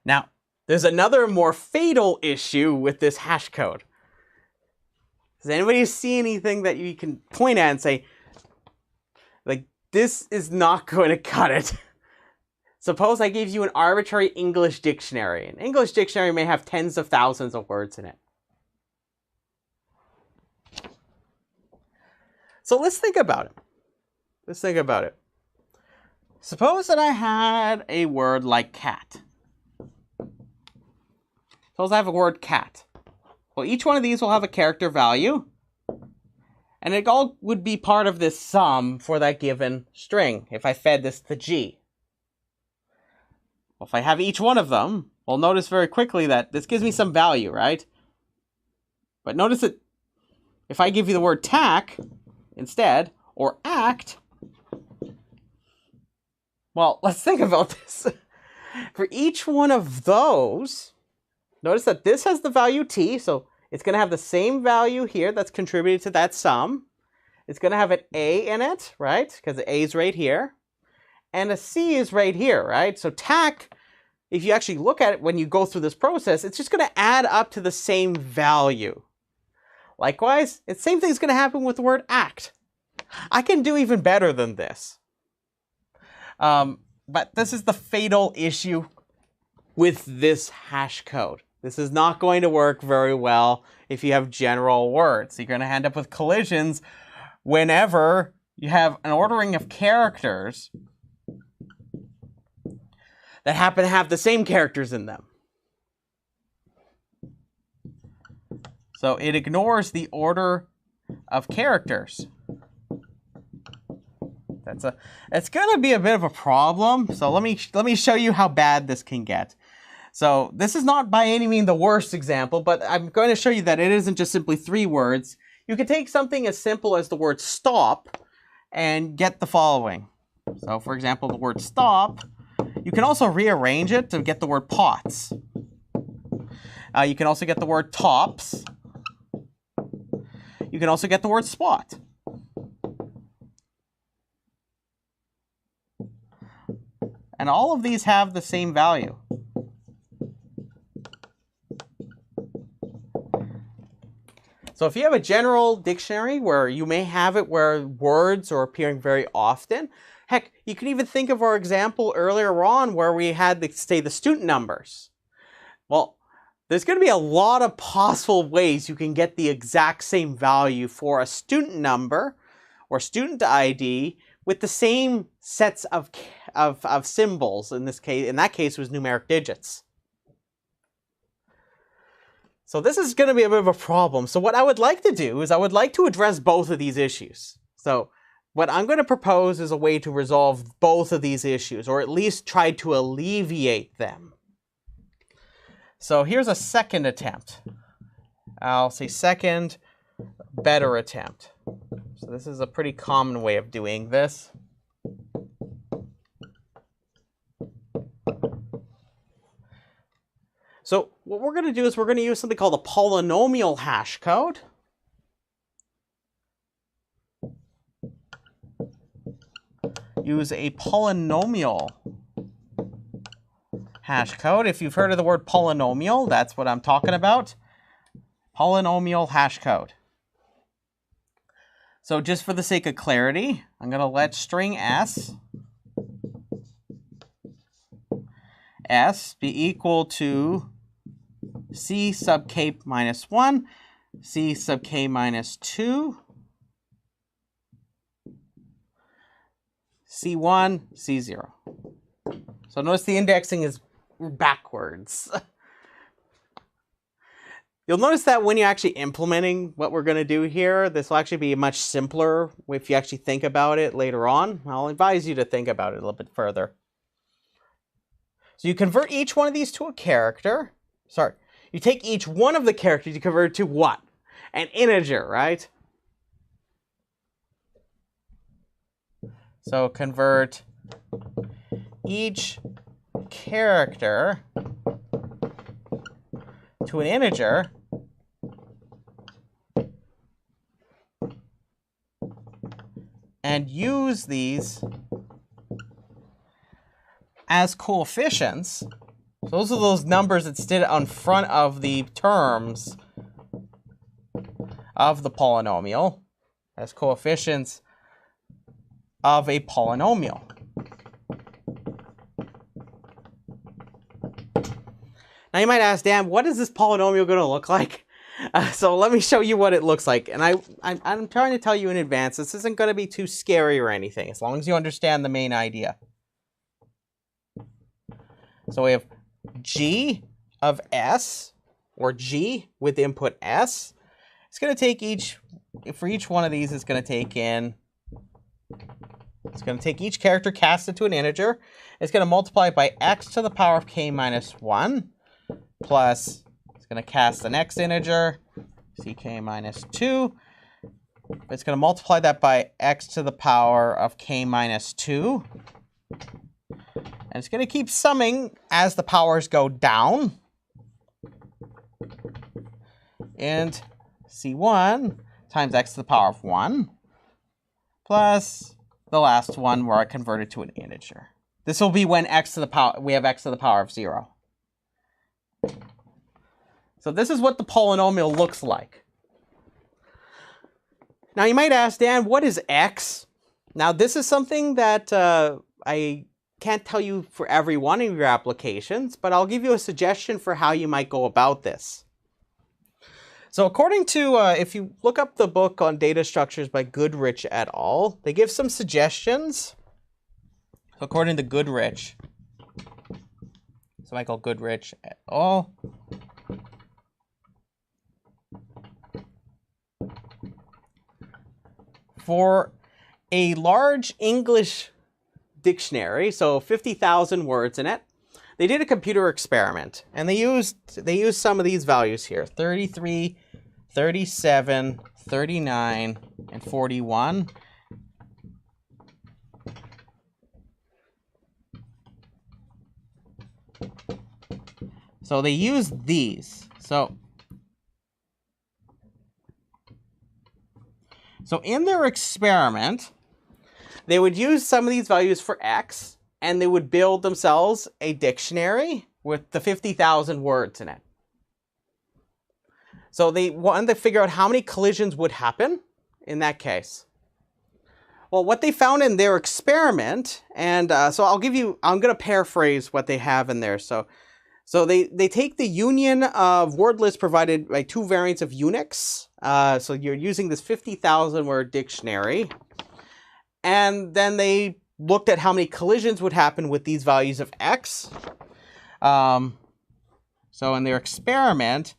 S2: Now, there's another more fatal issue with this hash code. Does anybody see anything that you can point at and say, like, this is not going to cut it? Suppose I gave you an arbitrary English dictionary. An English dictionary may have tens of thousands of words in it. So let's think about it. Let's think about it. Suppose that I had a word like cat. Suppose I have a word cat. Well, each one of these will have a character value, and it all would be part of this sum for that given string if I fed this to G. Well, if I have each one of them, we'll notice very quickly that this gives me some value, right? But notice that if I give you the word tack instead, or act, well, let's think about this. For each one of those, notice that this has the value t, so it's going to have the same value here that's contributed to that sum. It's going to have an a in it, right? Because the a is right here. And a c is right here, right? So tack, if you actually look at it when you go through this process, it's just going to add up to the same value. Likewise, the same thing is going to happen with the word act. I can do even better than this. But this is the fatal issue with this hash code. This is not going to work very well if you have general words. You're going to end up with collisions whenever you have an ordering of characters that happen to have the same characters in them. So it ignores the order of characters. It's going to be a bit of a problem. So let me show you how bad this can get. So this is not by any means the worst example, but I'm going to show you that it isn't just simply 3 words. You could take something as simple as the word stop and get the following. So for example, the word stop, you can also rearrange it to get the word pots. You can also get the word tops. You can also get the word spot. And all of these have the same value. So if you have a general dictionary where you may have it where words are appearing very often, heck, you can even think of our example earlier on where we had, say, the student numbers. Well, there's going to be a lot of possible ways you can get the exact same value for a student number or student ID with the same sets of symbols. In that case, it was numeric digits. So this is going to be a bit of a problem. So what I would like to do is I would like to address both of these issues. So what I'm going to propose is a way to resolve both of these issues, or at least try to alleviate them. So here's a second attempt. I'll say second, better attempt. So this is a pretty common way of doing this. So what we're going to do is we're going to use something called a polynomial hash code. Use a polynomial hash code. If you've heard of the word polynomial, that's what I'm talking about. Polynomial hash code. So just for the sake of clarity, I'm going to let string s be equal to c sub k minus 1, c sub k minus 2, c1, c0. So notice the indexing is backwards. You'll notice that when you're actually implementing what we're going to do here, this will actually be much simpler if you actually think about it later on. I'll advise you to think about it a little bit further. So you convert each one of these to a character. Sorry, you take each one of the characters, you convert it to what? An integer, right? So convert each character to an integer. And use these as coefficients. So those are those numbers that sit on front of the terms of the polynomial as coefficients of a polynomial. Now you might ask, Dan, what is this polynomial going to look like? So let me show you what it looks like. And I'm trying to tell you in advance, this isn't going to be too scary or anything, as long as you understand the main idea. So we have g of s, or g with input s. It's going to take for each one of these, it's going to take each character, cast it to an integer. It's going to multiply it by x to the power of k minus 1, plus it's going to cast the next integer, ck minus 2. It's going to multiply that by x to the power of k minus 2. And it's going to keep summing as the powers go down. And c1 times x to the power of 1 plus the last one where I convert it to an integer. This will be when we have x to the power of 0. So this is what the polynomial looks like. Now you might ask, Dan, what is x? Now this is something that I can't tell you for every one of your applications, but I'll give you a suggestion for how you might go about this. So according to, if you look up the book on data structures by Goodrich et al., they give some suggestions. So according to Goodrich, so Michael Goodrich et al., for a large English dictionary, so 50,000 words in it, they did a computer experiment, and they used some of these values here: 33, 37, 39, and 41. So they used these. So in their experiment, they would use some of these values for x, and they would build themselves a dictionary with the 50,000 words in it. So they wanted to figure out how many collisions would happen in that case. Well, what they found in their experiment, and so I'm going to paraphrase what they have in there. So they take the union of word lists provided by two variants of Unix. So you're using this 50,000 word dictionary. And then they looked at how many collisions would happen with these values of x. So in their experiment,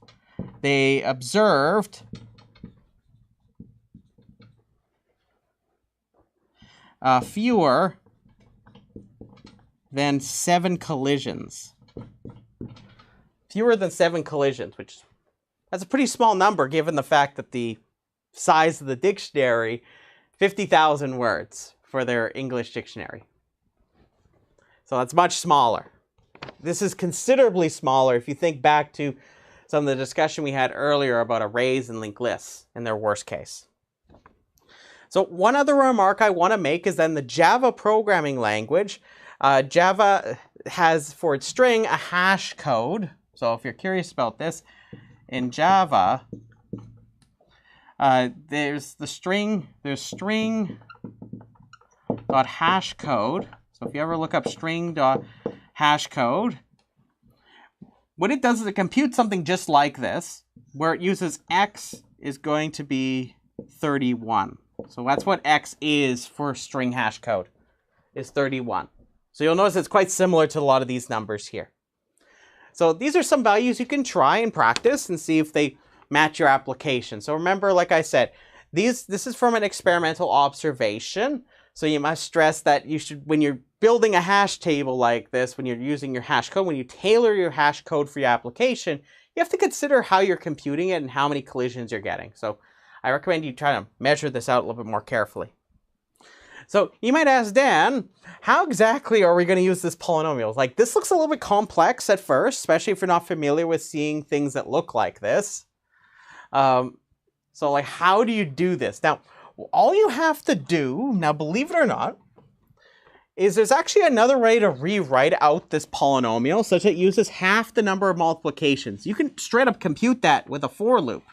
S2: they observed fewer than 7 collisions. Fewer than 7 collisions, which that's a pretty small number given the fact that the size of the dictionary, 50,000 words for their English dictionary. So that's much smaller. This is considerably smaller if you think back to some of the discussion we had earlier about arrays and linked lists in their worst case. So one other remark I want to make is that in the Java programming language, Java has for its string a hash code. So if you're curious about this, in Java, there's string dot hash code. So if you ever look up string dot hash code, what it does is it computes something just like this, where it uses x is going to be 31. So that's what x is for string hash code, is 31. So you'll notice it's quite similar to a lot of these numbers here. So these are some values you can try and practice and see if they match your application. So remember, like I said, this is from an experimental observation. So you must stress that you should, when you're building a hash table like this, when you're using your hash code, when you tailor your hash code for your application, you have to consider how you're computing it and how many collisions you're getting. So I recommend you try to measure this out a little bit more carefully. So you might ask, Dan, how exactly are we going to use this polynomial? Like, this looks a little bit complex at first, especially if you're not familiar with seeing things that look like this. So like, how do you do this? Now, all you have to do, now believe it or not, is there's actually another way to rewrite out this polynomial such that it uses half the number of multiplications. You can straight up compute that with a for loop.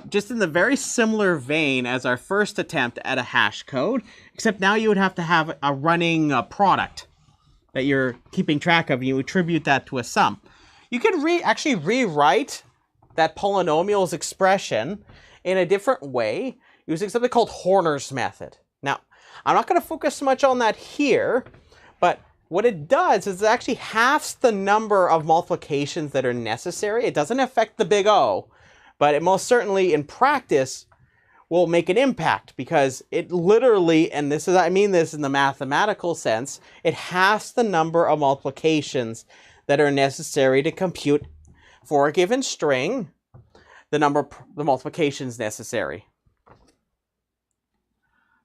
S2: Just in the very similar vein as our first attempt at a hash code, except now you would have to have a running product that you're keeping track of. You attribute that to a sum. You could actually rewrite that polynomial's expression in a different way using something called Horner's method. Now, I'm not going to focus so much on that here, but what it does is it actually halves the number of multiplications that are necessary. It doesn't affect the big O, but it most certainly in practice will make an impact because it literally, and this is, I mean this in the mathematical sense, it halves the number of multiplications that are necessary to compute for a given string the multiplications necessary.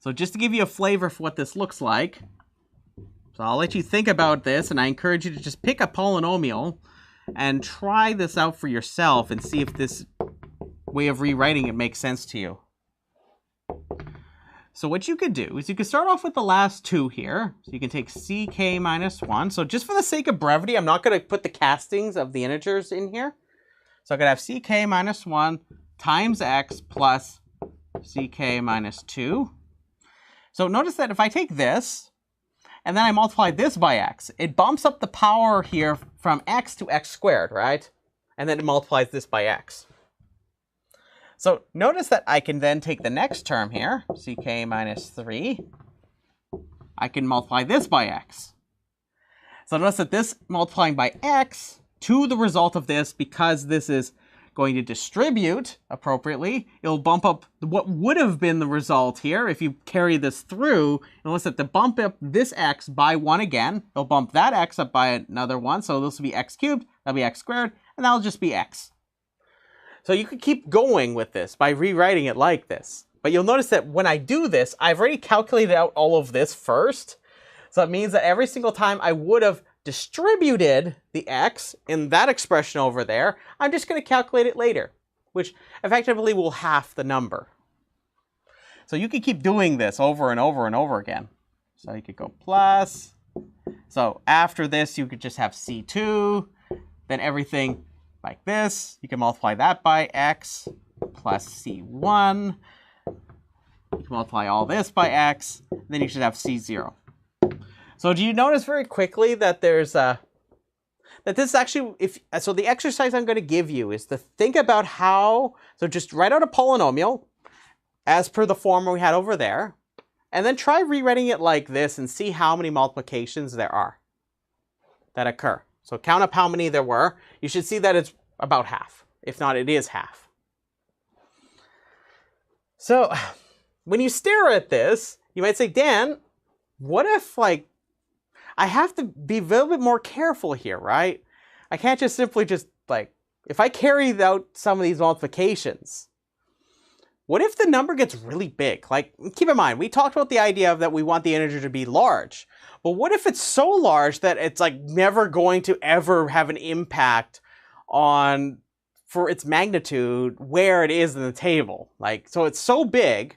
S2: So just to give you a flavor for what this looks like, so I'll let you think about this, and I encourage you to just pick a polynomial and try this out for yourself and see if this way of rewriting it makes sense to you. So what you could do is you could start off with the last two here. So you can take ck minus 1. So just for the sake of brevity, I'm not going to put the castings of the integers in here. So I'm going to have ck minus 1 times x plus ck minus 2. So notice that if I take this, and then I multiply this by x, it bumps up the power here from x to x squared, right? And then it multiplies this by x. So notice that I can then take the next term here, ck minus 3. I can multiply this by x. So notice that this multiplying by x to the result of this, because this is going to distribute appropriately, it'll bump up what would have been the result here if you carry this through. Notice that to bump up this x by 1 again, it'll bump that x up by another 1. So this will be x cubed, that'll be x squared, and that'll just be x. So you could keep going with this by rewriting it like this. But you'll notice that when I do this, I've already calculated out all of this first. So it means that every single time I would have distributed the x in that expression over there, I'm just going to calculate it later, which effectively will half the number. So you can keep doing this over and over and over again. So you could go plus So after this, you could just have C2, then everything like this. You can multiply that by x plus C1. You can multiply all this by x, then you should have C0. So do you notice very quickly that there's that this is actually, so the exercise I'm going to give you is to think about how, so just write out a polynomial as per the form we had over there, and then try rewriting it like this and see how many multiplications there are that occur. So count up how many there were. You should see that it's about half. If not, it is half. So when you stare at this, you might say, Dan, what if, like, I have to be a little bit more careful here, right? I can't just simply like, if I carry out some of these multiplications, what if the number gets really big? Like, keep in mind, we talked about the idea of that we want the integer to be large. But what if it's so large that it's like never going to ever have an impact on, for its magnitude, where it is in the table? Like, so it's so big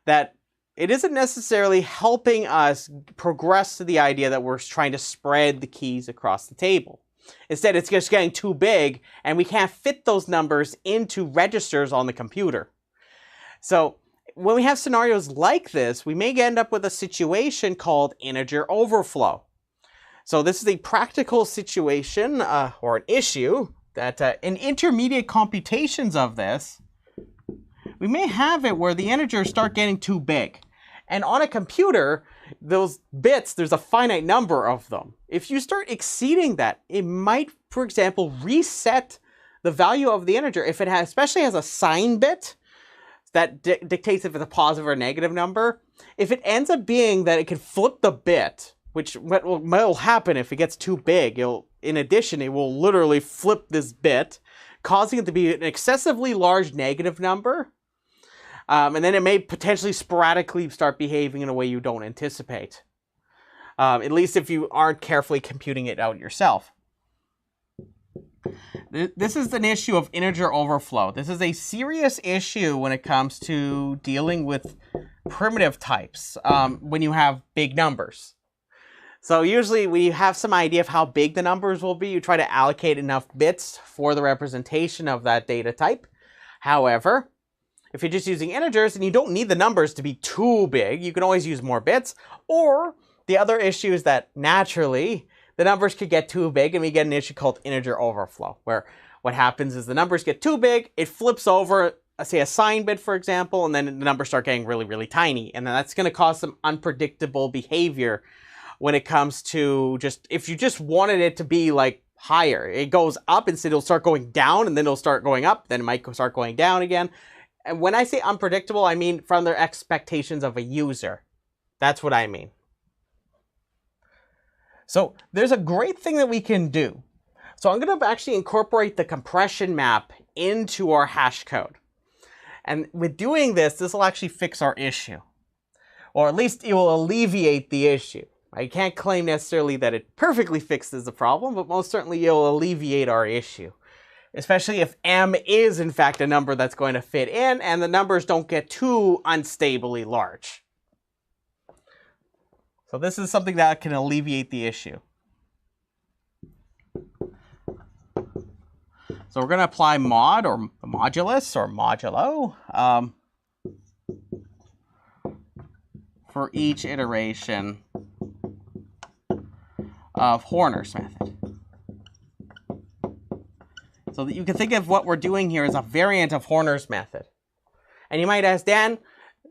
S2: that it isn't necessarily helping us progress to the idea that we're trying to spread the keys across the table. Instead, it's just getting too big, and we can't fit those numbers into registers on the computer. So when we have scenarios like this, we may end up with a situation called integer overflow. So this is a practical situation or an issue that in intermediate computations of this, we may have it where the integers start getting too big. And on a computer, those bits, there's a finite number of them. If you start exceeding that, it might, for example, reset the value of the integer. If it has, especially has a sign bit that dictates if it's a positive or a negative number, if it ends up being that it can flip the bit, which will happen if it gets too big, in addition, it will literally flip this bit, causing it to be an excessively large negative number. And then it may potentially sporadically start behaving in a way you don't anticipate. At least if you aren't carefully computing it out yourself. This is an issue of integer overflow. This is a serious issue when it comes to dealing with primitive types when you have big numbers. So usually we have some idea of how big the numbers will be. You try to allocate enough bits for the representation of that data type. However, if you're just using integers and you don't need the numbers to be too big, you can always use more bits. Or the other issue is that naturally the numbers could get too big and we get an issue called integer overflow, where what happens is the numbers get too big, it flips over, say a sign bit, for example, and then the numbers start getting really, really tiny. And then that's going to cause some unpredictable behavior when it comes to just, if you just wanted it to be like higher, it goes up, instead it'll start going down, and then it'll start going up, then it might start going down again. And when I say unpredictable, I mean from their expectations of a user. That's what I mean. So there's a great thing that we can do. So I'm going to actually incorporate the compression map into our hash code. And with doing this, this will actually fix our issue. Or at least it will alleviate the issue. I can't claim necessarily that it perfectly fixes the problem, but most certainly it will alleviate our issue. Especially if m is in fact a number that's going to fit in and the numbers don't get too unstably large. So this is something that can alleviate the issue. So we're going to apply mod or modulus or modulo for each iteration of Horner's method. So that you can think of what we're doing here as a variant of Horner's method. And you might ask, Dan,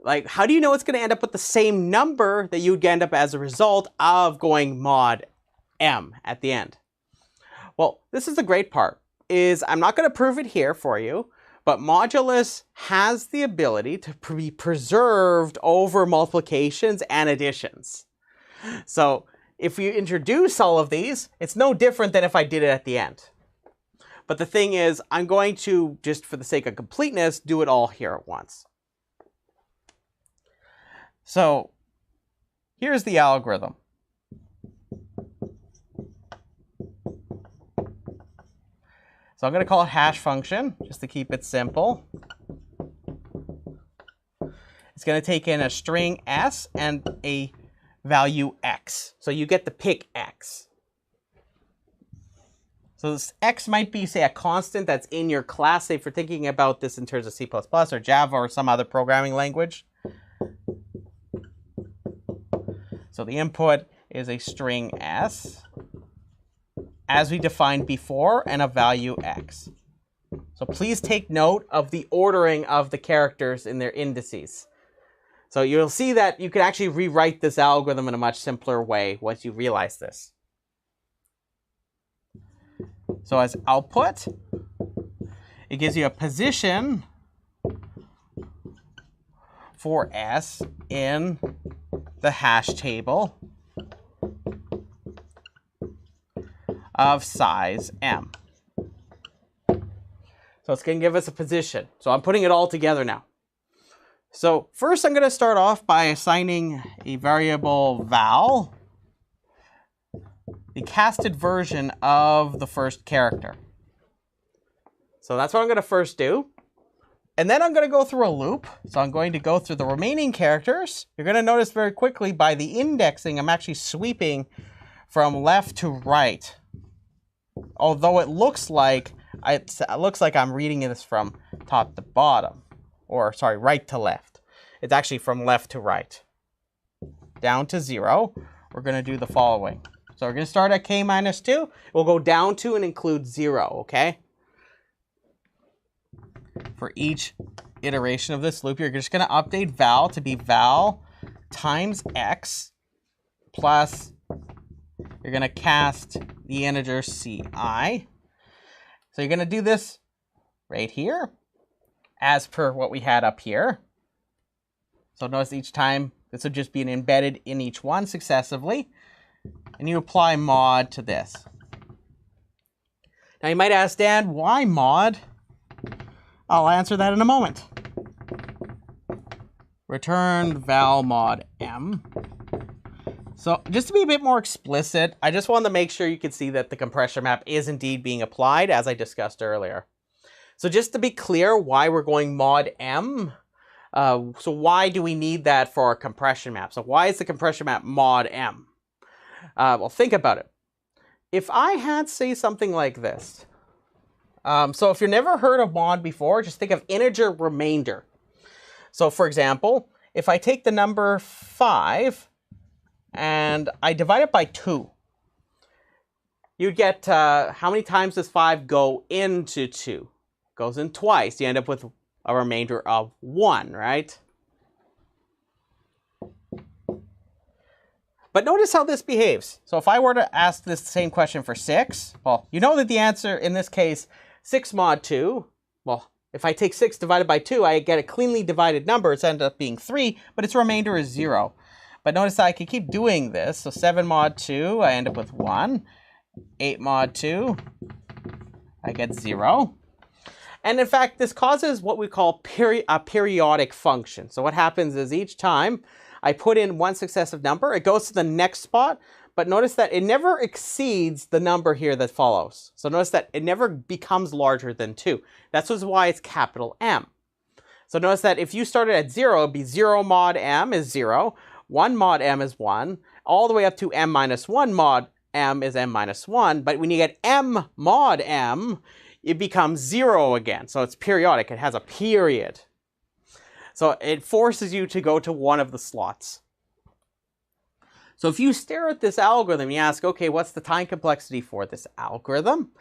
S2: like, how do you know it's going to end up with the same number that you would end up as a result of going mod m at the end? Well, this is the great part, is I'm not going to prove it here for you, but modulus has the ability to be preserved over multiplications and additions. So if you introduce all of these, it's no different than if I did it at the end. But the thing is, I'm going to, just for the sake of completeness, do it all here at once. So here's the algorithm. So I'm going to call it hash function, just to keep it simple. It's going to take in a string s and a value x. So you get to pick x. So this x might be, say, a constant that's in your class. Say, if you're thinking about this in terms of C++ or Java or some other programming language. So the input is a string s, as we defined before, and a value x. So please take note of the ordering of the characters in their indices. So you'll see that you can actually rewrite this algorithm in a much simpler way once you realize this. So as output, it gives you a position for s in the hash table of size m. So it's going to give us a position. So I'm putting it all together now. So first I'm going to start off by assigning a variable val, the casted version of the first character. So that's what I'm going to first do. And then I'm going to go through a loop. So I'm going to go through the remaining characters. You're going to notice very quickly by the indexing, I'm actually sweeping from left to right. Although it looks like I'm reading this from top to bottom. Or sorry, right to left. It's actually from left to right. Down to 0, we're going to do the following. So we're going to start at k minus 2. We'll go down to and include 0, okay? For each iteration of this loop, you're just going to update val to be val times x plus, you're going to cast the integer ci. So you're going to do this right here, as per what we had up here. So notice each time, this would just be an embedded in each one successively. And you apply mod to this. Now you might ask, Dan, why mod? I'll answer that in a moment. Return val mod m. So just to be a bit more explicit, I just wanted to make sure you can see that the compression map is indeed being applied, as I discussed earlier. So just to be clear why we're going mod m, so why do we need that for our compression map? So why is the compression map mod m? Well, think about it. If I had, say, something like this. So if you've never heard of mod before, just think of integer remainder. So for example, if I take the number 5 and I divide it by 2, you'd get, how many times does 5 go into 2? Goes in twice. You end up with a remainder of 1, right? But notice how this behaves. So if I were to ask this same question for 6, well, you know that the answer in this case, 6 mod 2, well, if I take 6 divided by 2, I get a cleanly divided number. It's ended up being 3, but its remainder is 0. But notice that I can keep doing this. So 7 mod 2, I end up with 1. 8 mod 2, I get 0. And in fact, this causes what we call a periodic function. So what happens is each time I put in one successive number, it goes to the next spot, but notice that it never exceeds the number here that follows. So notice that it never becomes larger than 2. That's why it's capital M. So notice that if you started at 0, it'd be 0 mod M is 0, 1 mod M is 1, all the way up to M minus 1 mod M is M minus 1. But when you get M mod M, it becomes 0 again. So it's periodic. It has a period. So it forces you to go to one of the slots. So if you stare at this algorithm, you ask, okay, what's the time complexity for this algorithm?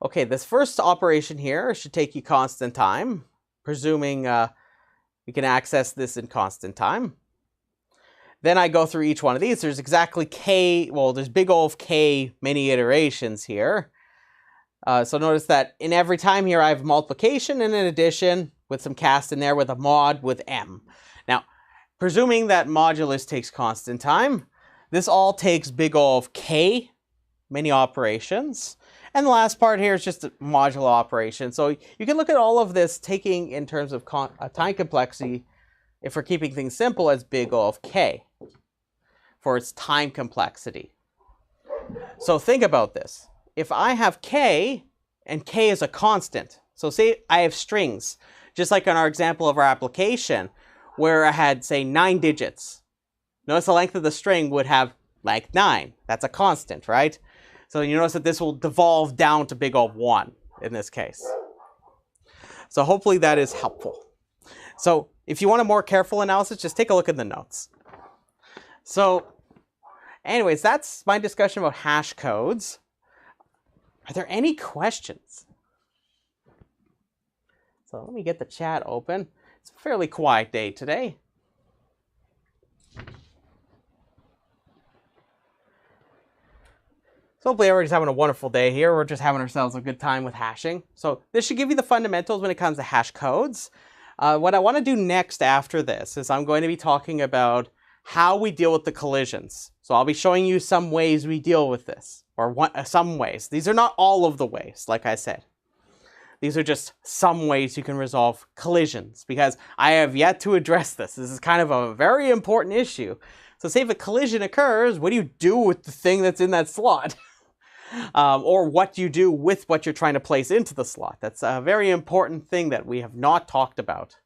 S2: Okay, this first operation here should take you constant time, presuming you can access this in constant time. Then I go through each one of these. There's exactly k, well, there's big O of k many iterations here. So notice that in every time here I have multiplication and an addition with some cast in there with a mod with m. Now, presuming that modulus takes constant time, this all takes big O of k many operations. And the last part here is just a modular operation. So you can look at all of this taking in terms of time complexity, if we're keeping things simple, as big O of k for its time complexity. So think about this. If I have k, and k is a constant, so say I have strings, just like in our example of our application, where I had, say, 9 digits. Notice the length of the string would have length 9. That's a constant, right? So you notice that this will devolve down to big O of 1 in this case. So hopefully that is helpful. So if you want a more careful analysis, just take a look at the notes. So anyways, that's my discussion about hash codes. Are there any questions? So let me get the chat open. It's a fairly quiet day today. So hopefully everybody's having a wonderful day here. We're just having ourselves a good time with hashing. So this should give you the fundamentals when it comes to hash codes. What I want to do next after this is I'm going to be talking about how we deal with the collisions. So I'll be showing you some ways we deal with this, or some ways. These are not all of the ways, like I said. These are just some ways you can resolve collisions, because I have yet to address this. This is kind of a very important issue. So say if a collision occurs, what do you do with the thing that's in that slot? Or what do you do with what you're trying to place into the slot? That's a very important thing that we have not talked about.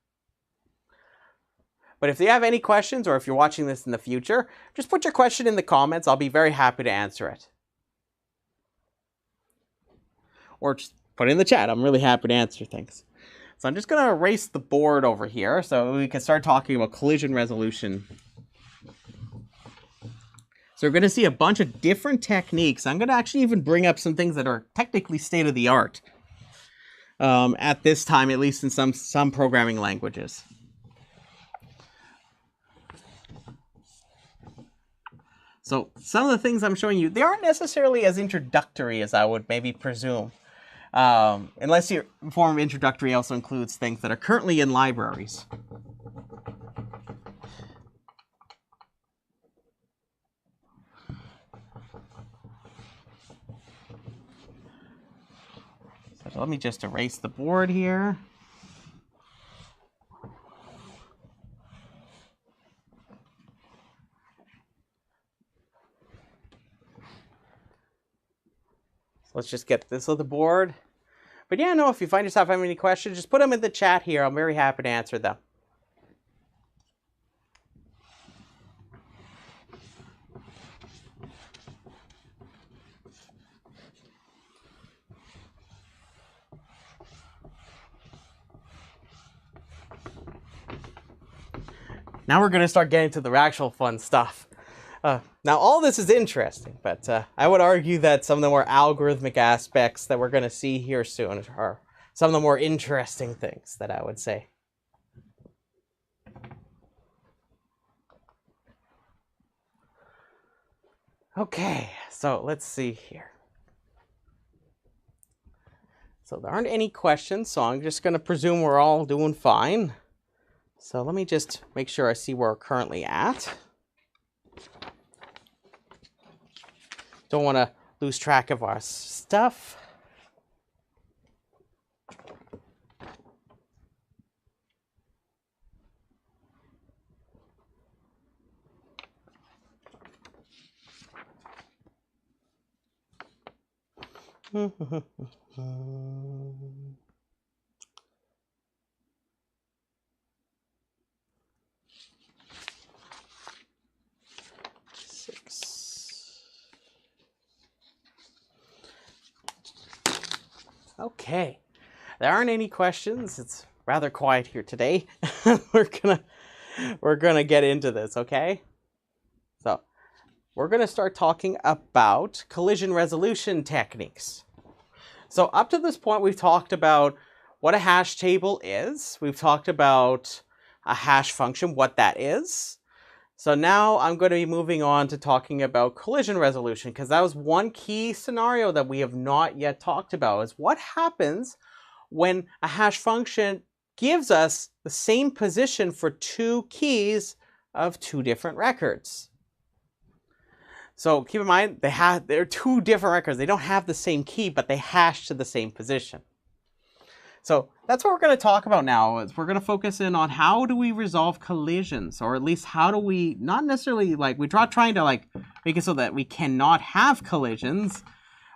S2: But if you have any questions, or if you're watching this in the future, just put your question in the comments. I'll be very happy to answer it. Or just put it in the chat. I'm really happy to answer things. So I'm just going to erase the board over here so we can start talking about collision resolution. So we're going to see a bunch of different techniques. I'm going to actually even bring up some things that are technically state-of-the-art at this time, at least in some programming languages. So some of the things I'm showing you, they aren't necessarily as introductory as I would maybe presume. Unless your form of introductory also includes things that are currently in libraries. So let me just erase the board here. Let's just get this on the board. But yeah, no, if you find yourself having any questions, just put them in the chat here. I'm very happy to answer them. Now we're going to start getting to the actual fun stuff. Now, all this is interesting, but I would argue that some of the more algorithmic aspects that we're going to see here soon are some of the more interesting things that I would say. Okay, so let's see here. So there aren't any questions, so I'm just going to presume we're all doing fine. So let me just make sure I see where we're currently at. Don't want to lose track of our stuff. Okay, there aren't any questions. It's rather quiet here today. we're gonna get into this, okay? So we're gonna start talking about collision resolution techniques. So up to this point, we've talked about what a hash table is. We've talked about a hash function, what that is. So now I'm going to be moving on to talking about collision resolution, because that was one key scenario that we have not yet talked about, is what happens when a hash function gives us the same position for two keys of two different records. So keep in mind, they're two different records. They don't have the same key, but they hash to the same position. So that's what we're going to talk about now. Is we're going to focus in on how do we resolve collisions, or at least how do we not necessarily we're not trying to make it so that we cannot have collisions.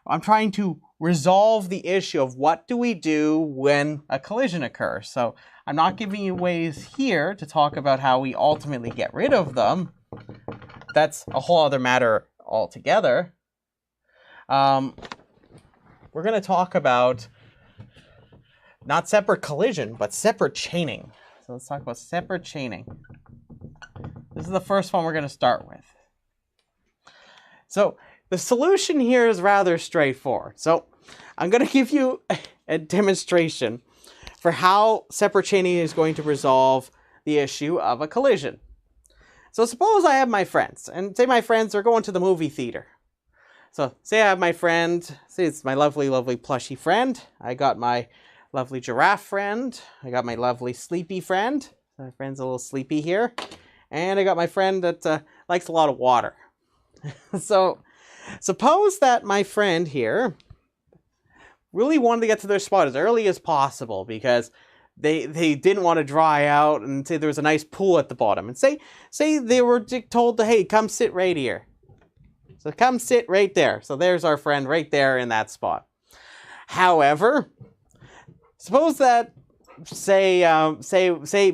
S2: I'm trying to resolve the issue of what do we do when a collision occurs. So I'm not giving you ways here to talk about how we ultimately get rid of them, that's a whole other matter altogether. We're going to talk about not separate collision, but separate chaining. So let's talk about separate chaining. This is the first one we're going to start with. So the solution here is rather straightforward. So I'm going to give you a demonstration for how separate chaining is going to resolve the issue of a collision. So suppose I have my friends, and say my friends are going to the movie theater. So say I have my friend, say it's my lovely, lovely plushy friend. I got my lovely giraffe friend. I got my lovely sleepy friend. My friend's a little sleepy here. And I got my friend that likes a lot of water. So suppose that my friend here really wanted to get to their spot as early as possible because they didn't want to dry out, and say there was a nice pool at the bottom. And say they were told to, hey, come sit right here. So come sit right there. So there's our friend right there in that spot. However, suppose that, say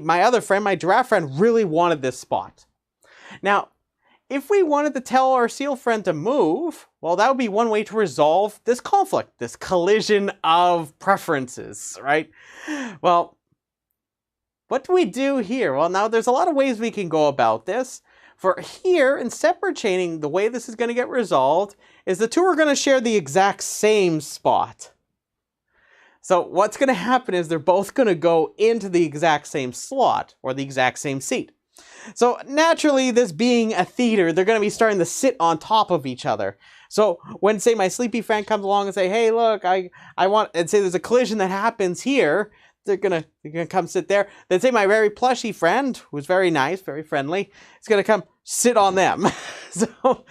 S2: my other friend, my giraffe friend, really wanted this spot. Now, if we wanted to tell our seal friend to move, well, that would be one way to resolve this conflict, this collision of preferences, right? Well, what do we do here? Well, now there's a lot of ways we can go about this. For here, in separate chaining, the way this is going to get resolved is the two are going to share the exact same spot. So what's going to happen is they're both going to go into the exact same slot, or the exact same seat. So naturally, this being a theater, they're going to be starting to sit on top of each other. So when, say, my sleepy friend comes along and say, hey, look, I want, and say there's a collision that happens here, they're gonna come sit there. Then say my very plushy friend, who's very nice, very friendly, is gonna come sit on them. So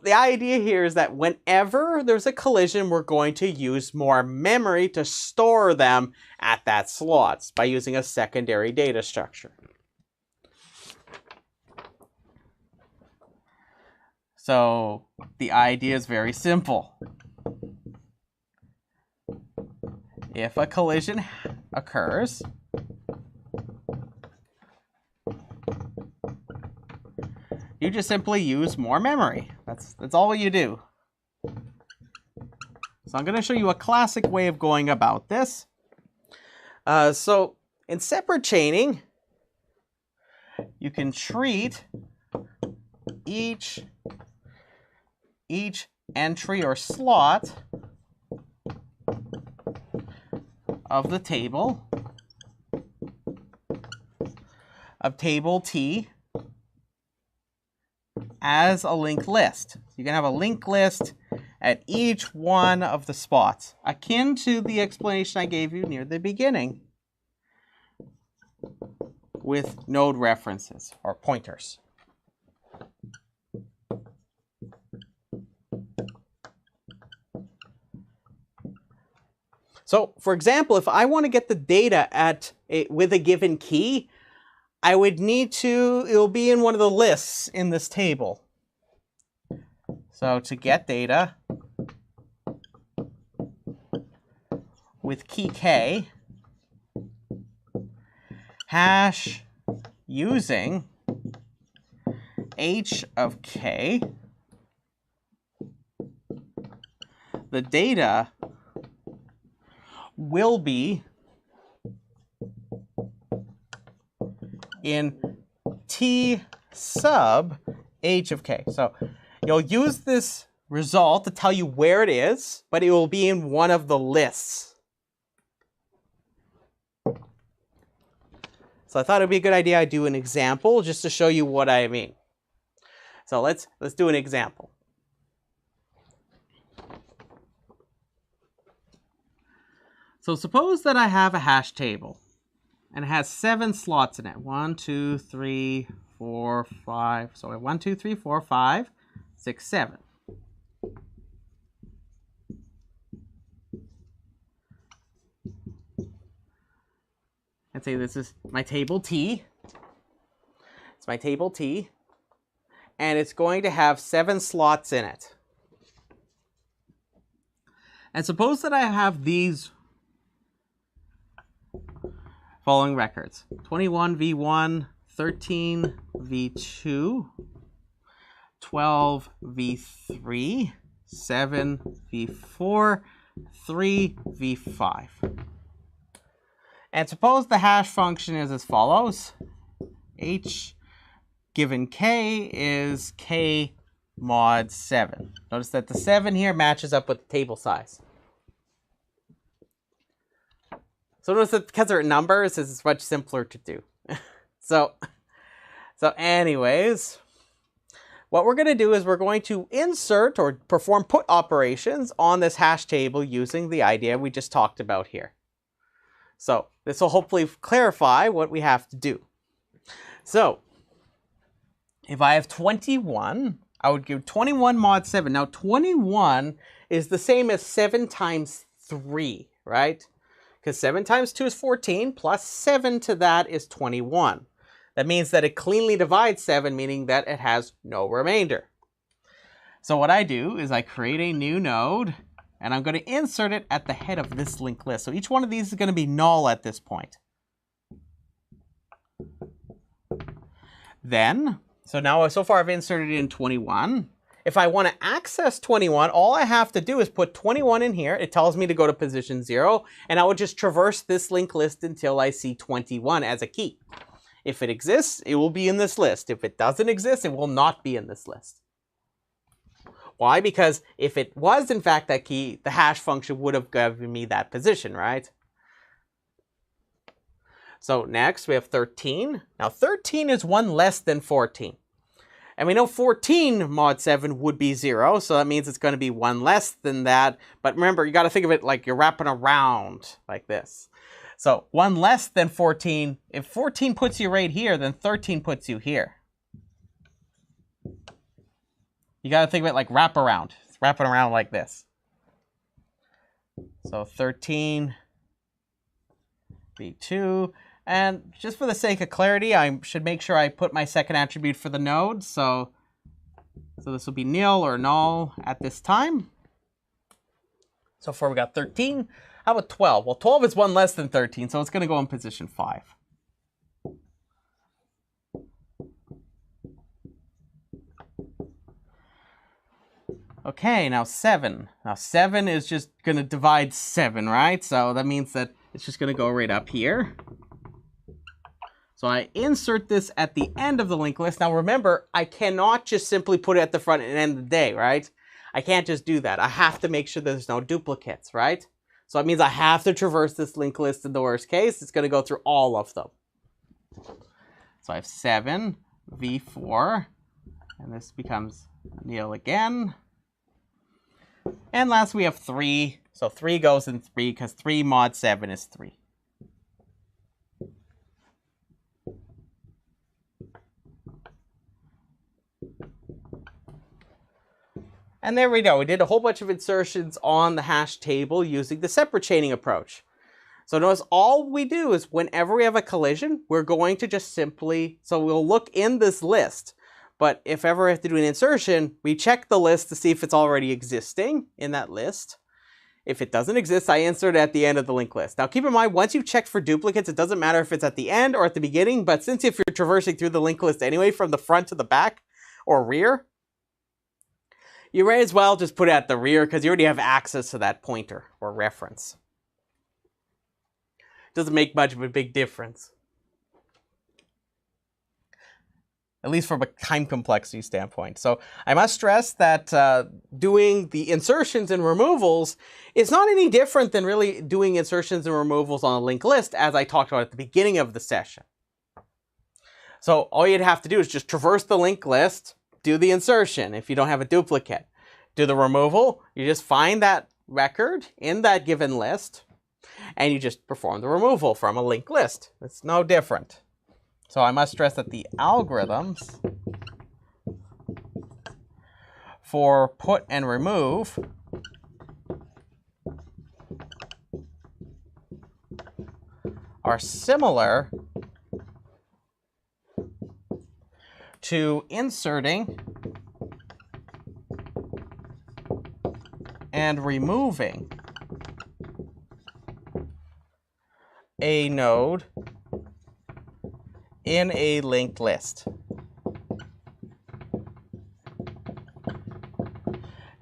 S2: the idea here is that whenever there's a collision, we're going to use more memory to store them at that slot by using a secondary data structure. So the idea is very simple. If a collision occurs, you just simply use more memory. That's all you do. So I'm going to show you a classic way of going about this. So in separate chaining, you can treat each entry or slot of the table, of table T, as a linked list. You can have a linked list at each one of the spots, akin to the explanation I gave you near the beginning with node references or pointers. So, for example, if I want to get the data with a given key, I would need to, it'll be in one of the lists in this table. So to get data with key K, hash using H of K, the data will be in T sub H of K. So you'll use this result to tell you where it is, but it will be in one of the lists. So I thought it'd be a good idea I do an example just to show you what I mean. So let's do an example. So suppose that I have a hash table and it has 7 slots in it. 1, 2, 3, 4, 5. So I have 1, 2, 3, 4, 5, 6, 7. Let's say this is my table T. It's my table T. And it's going to have 7 slots in it. And suppose that I have these following records: 21 v1, 13 v2, 12 v3, 7 v4, 3 v5. And suppose the hash function is as follows. H given k is k mod 7. Notice that the 7 here matches up with the table size. So notice that because they're numbers, this is much simpler to do. So anyways, what we're going to do is we're going to insert or perform put operations on this hash table using the idea we just talked about here. So this will hopefully clarify what we have to do. So if I have 21, I would give 21 mod 7. Now 21 is the same as 7 times 3, right? Because 7 times 2 is 14, plus 7 to that is 21. That means that it cleanly divides 7, meaning that it has no remainder. So what I do is I create a new node, and I'm going to insert it at the head of this linked list. So each one of these is going to be null at this point. Then, so far I've inserted in 21. If I want to access 21, all I have to do is put 21 in here. It tells me to go to position 0, and I would just traverse this linked list until I see 21 as a key. If it exists, it will be in this list. If it doesn't exist, it will not be in this list. Why? Because if it was in fact that key, the hash function would have given me that position, right? So next we have 13. Now 13 is 1 less than 14. And we know 14 mod 7 would be 0, so that means it's going to be 1 less than that. But remember, you got to think of it like you're wrapping around like this. So 1 less than 14, if 14 puts you right here, then 13 puts you here. You got to think of it like wrap around. It's wrapping around like this. So 13 v2. And just for the sake of clarity, I should make sure I put my second attribute for the node. So this will be nil or null at this time. So far we got 13. How about 12? Well, 12 is 1 less than 13, so it's going to go in position 5. Okay, now 7. Now 7 is just going to divide 7, right? So that means that it's just going to go right up here. So I insert this at the end of the linked list. Now remember, I cannot just simply put it at the front and end the day, right? I can't just do that. I have to make sure there's no duplicates, right? So that means I have to traverse this linked list in the worst case. It's going to go through all of them. So I have 7, v4, and this becomes nil again. And last we have 3. So 3 goes in 3 because 3 mod 7 is 3. And there we go. We did a whole bunch of insertions on the hash table using the separate chaining approach. So notice all we do is whenever we have a collision, we're going to just simply, so we'll look in this list. But if ever we have to do an insertion, we check the list to see if it's already existing in that list. If it doesn't exist, I insert it at the end of the linked list. Now keep in mind, once you've checked for duplicates, it doesn't matter if it's at the end or at the beginning. But since if you're traversing through the linked list anyway, from the front to the back or rear, you may as well just put it at the rear because you already have access to that pointer or reference. Doesn't make much of a big difference. At least from a time complexity standpoint. So I must stress that doing the insertions and removals is not any different than really doing insertions and removals on a linked list, as I talked about at the beginning of the session. So all you'd have to do is just traverse the linked list, do the insertion if you don't have a duplicate. Do the removal, you just find that record in that given list, and you just perform the removal from a linked list. It's no different. So I must stress that the algorithms for put and remove are similar to inserting and removing a node in a linked list.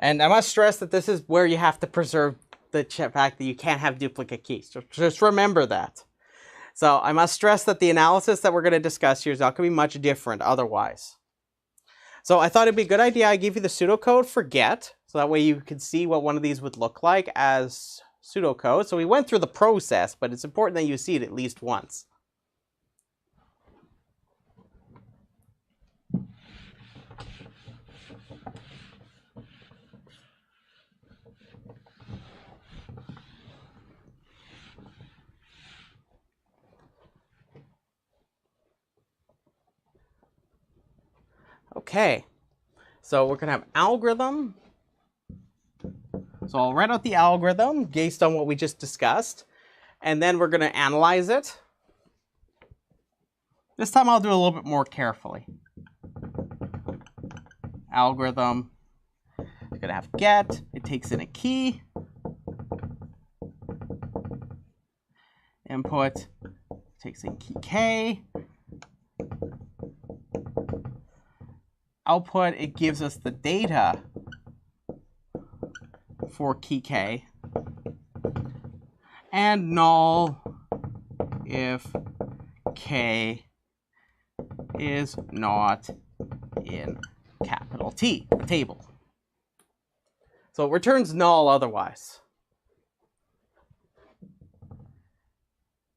S2: And I must stress that this is where you have to preserve the fact that you can't have duplicate keys. Just remember that. So I must stress that the analysis that we're going to discuss here is not going to be much different otherwise. So I thought it'd be a good idea I give you the pseudocode for get, so that way you can see what one of these would look like as pseudocode. So we went through the process, but it's important that you see it at least once. Okay, so we're going to have algorithm. So I'll write out the algorithm based on what we just discussed, and then we're going to analyze it. This time I'll do it a little bit more carefully. Algorithm, it's going to have get, it takes in a key, input, takes in key k, output, it gives us the data for key k, and null if k is not in capital T, the table. So it returns null otherwise.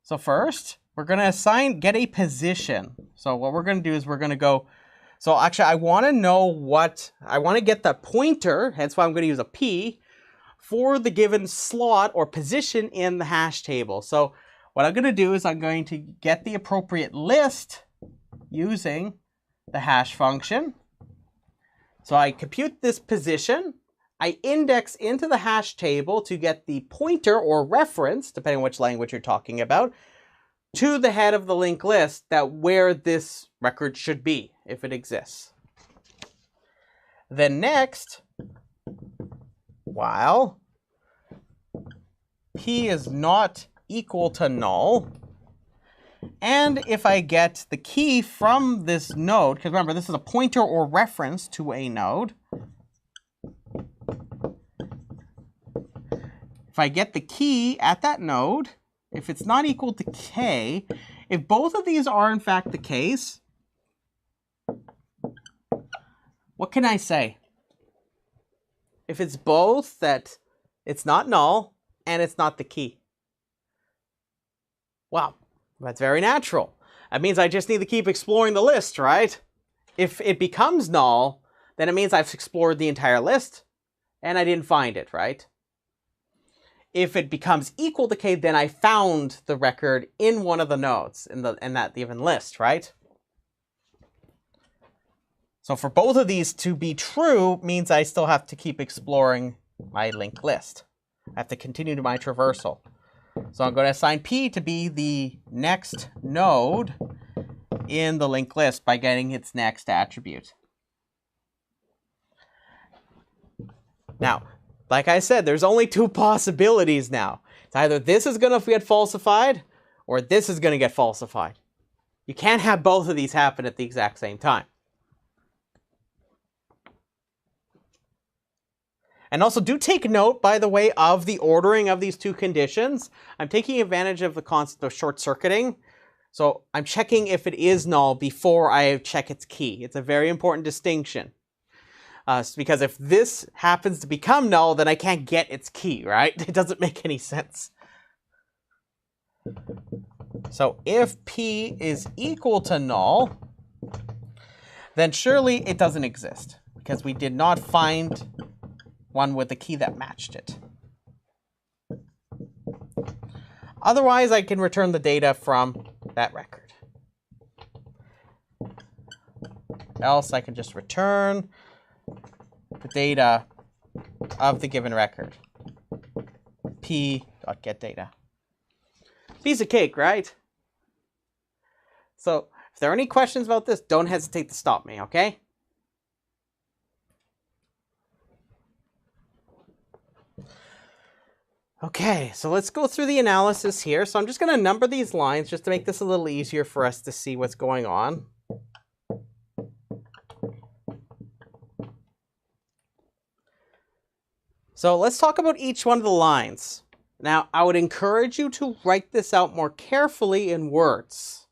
S2: So first, we're going to get a position. So what we're going to do is we're going to go, so actually I want to know I want to get the pointer, hence why I'm going to use a P, for the given slot or position in the hash table. So what I'm going to do is I'm going to get the appropriate list using the hash function. So I compute this position, I index into the hash table to get the pointer or reference, depending on which language you're talking about, to the head of the linked list that where this record should be, if it exists. Then next, while p is not equal to null, and if I get the key from this node, because remember this is a pointer or reference to a node, if I get the key at that node, if it's not equal to k, if both of these are in fact the case, what can I say? If it's both, that it's not null and it's not the key. Well, that's very natural. That means I just need to keep exploring the list, right? If it becomes null, then it means I've explored the entire list and I didn't find it, right? If it becomes equal to k, then I found the record in one of the nodes in that given list, right? So for both of these to be true means I still have to keep exploring my linked list. I have to continue to my traversal. So I'm going to assign P to be the next node in the linked list by getting its next attribute. Now, like I said, there's only two possibilities now. It's either this is going to get falsified or this is going to get falsified. You can't have both of these happen at the exact same time. And also do take note, by the way, of the ordering of these two conditions. I'm taking advantage of the concept of short circuiting. So I'm checking if it is null before I check its key. It's a very important distinction. Because if this happens to become null, then I can't get its key, right? It doesn't make any sense. So if P is equal to null, then surely it doesn't exist, because we did not find one with a key that matched it. Otherwise, I can return the data from that record. Else, I can just return the data of the given record. P.getData. Piece of cake, right? So, if there are any questions about this, don't hesitate to stop me, okay? Okay, so let's go through the analysis here. So I'm just going to number these lines just to make this a little easier for us to see what's going on. So let's talk about each one of the lines. Now, I would encourage you to write this out more carefully in words.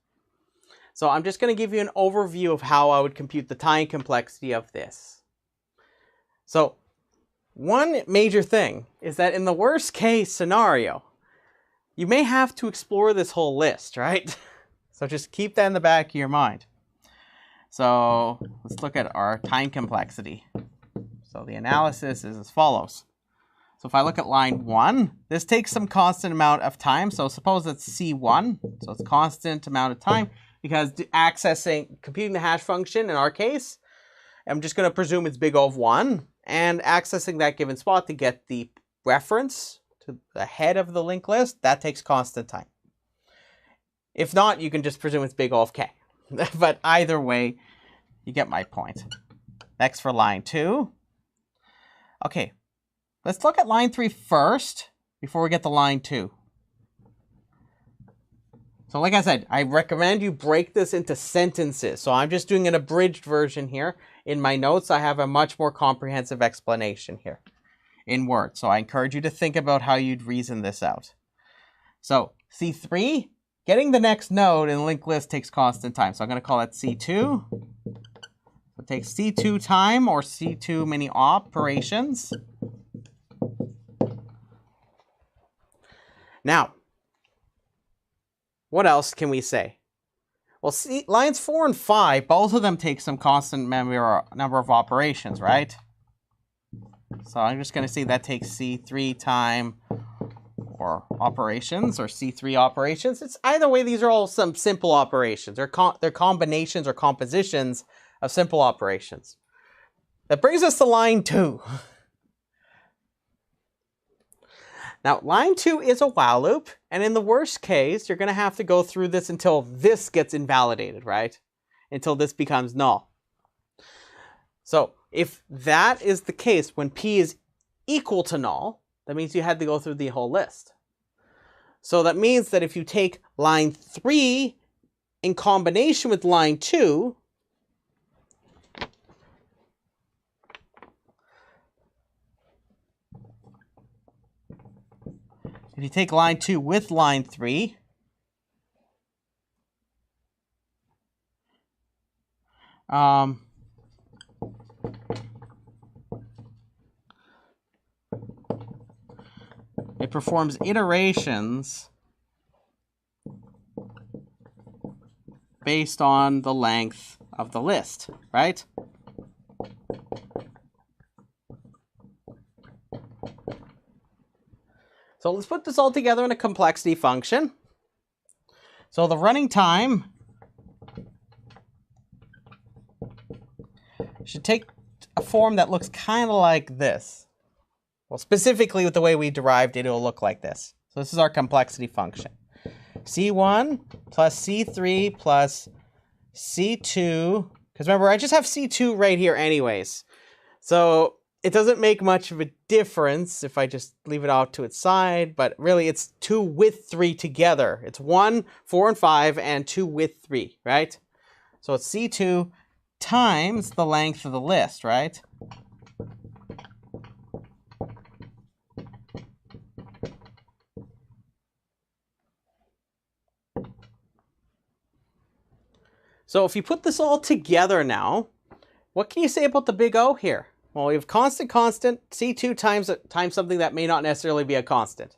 S2: So I'm just going to give you an overview of how I would compute the time complexity of this. So one major thing is that in the worst case scenario, you may have to explore this whole list, right? So just keep that in the back of your mind. So let's look at our time complexity. So the analysis is as follows. So if I look at line 1, this takes some constant amount of time. So suppose it's C1, so it's constant amount of time, because computing the hash function in our case, I'm just going to presume it's big O of 1, and accessing that given spot to get the reference to the head of the linked list, that takes constant time. If not, you can just presume it's big O of k. But either way, you get my point. Next for line 2. Okay, let's look at line 3 first before we get to line 2. So like I said, I recommend you break this into sentences. So I'm just doing an abridged version here. In my notes, I have a much more comprehensive explanation here in words. So I encourage you to think about how you'd reason this out. So C3, getting the next node in the linked list takes constant time. So I'm going to call it C2. It takes C2 time, or C2 many operations. Now, what else can we say? Well, see, lines 4 and 5, both of them take some constant memory or number of operations, right? So I'm just going to say that takes C3 time or operations, or C3 operations. It's either way, these are all some simple operations. They're combinations or compositions of simple operations. That brings us to line 2. Now, line 2 is a while loop, and in the worst case, you're going to have to go through this until this gets invalidated, right? Until this becomes null. So if that is the case, when p is equal to null, that means you had to go through the whole list. So that means that if you take line 3 in combination with line 2, if you take line 2 with line 3, it performs iterations based on the length of the list, right? So let's put this all together in a complexity function. So the running time should take a form that looks kind of like this. Well, specifically with the way we derived it, it'll look like this. So this is our complexity function. C1 plus C3 plus C2. Because remember, I just have C2 right here anyways. So it doesn't make much of a difference if I just leave it out to its side. But really, it's 2 with 3 together. It's 1, 4, and 5, and 2 with 3, right? So it's C2 times the length of the list, right? So if you put this all together now, what can you say about the big O here? Well, we have constant, C2 times something that may not necessarily be a constant.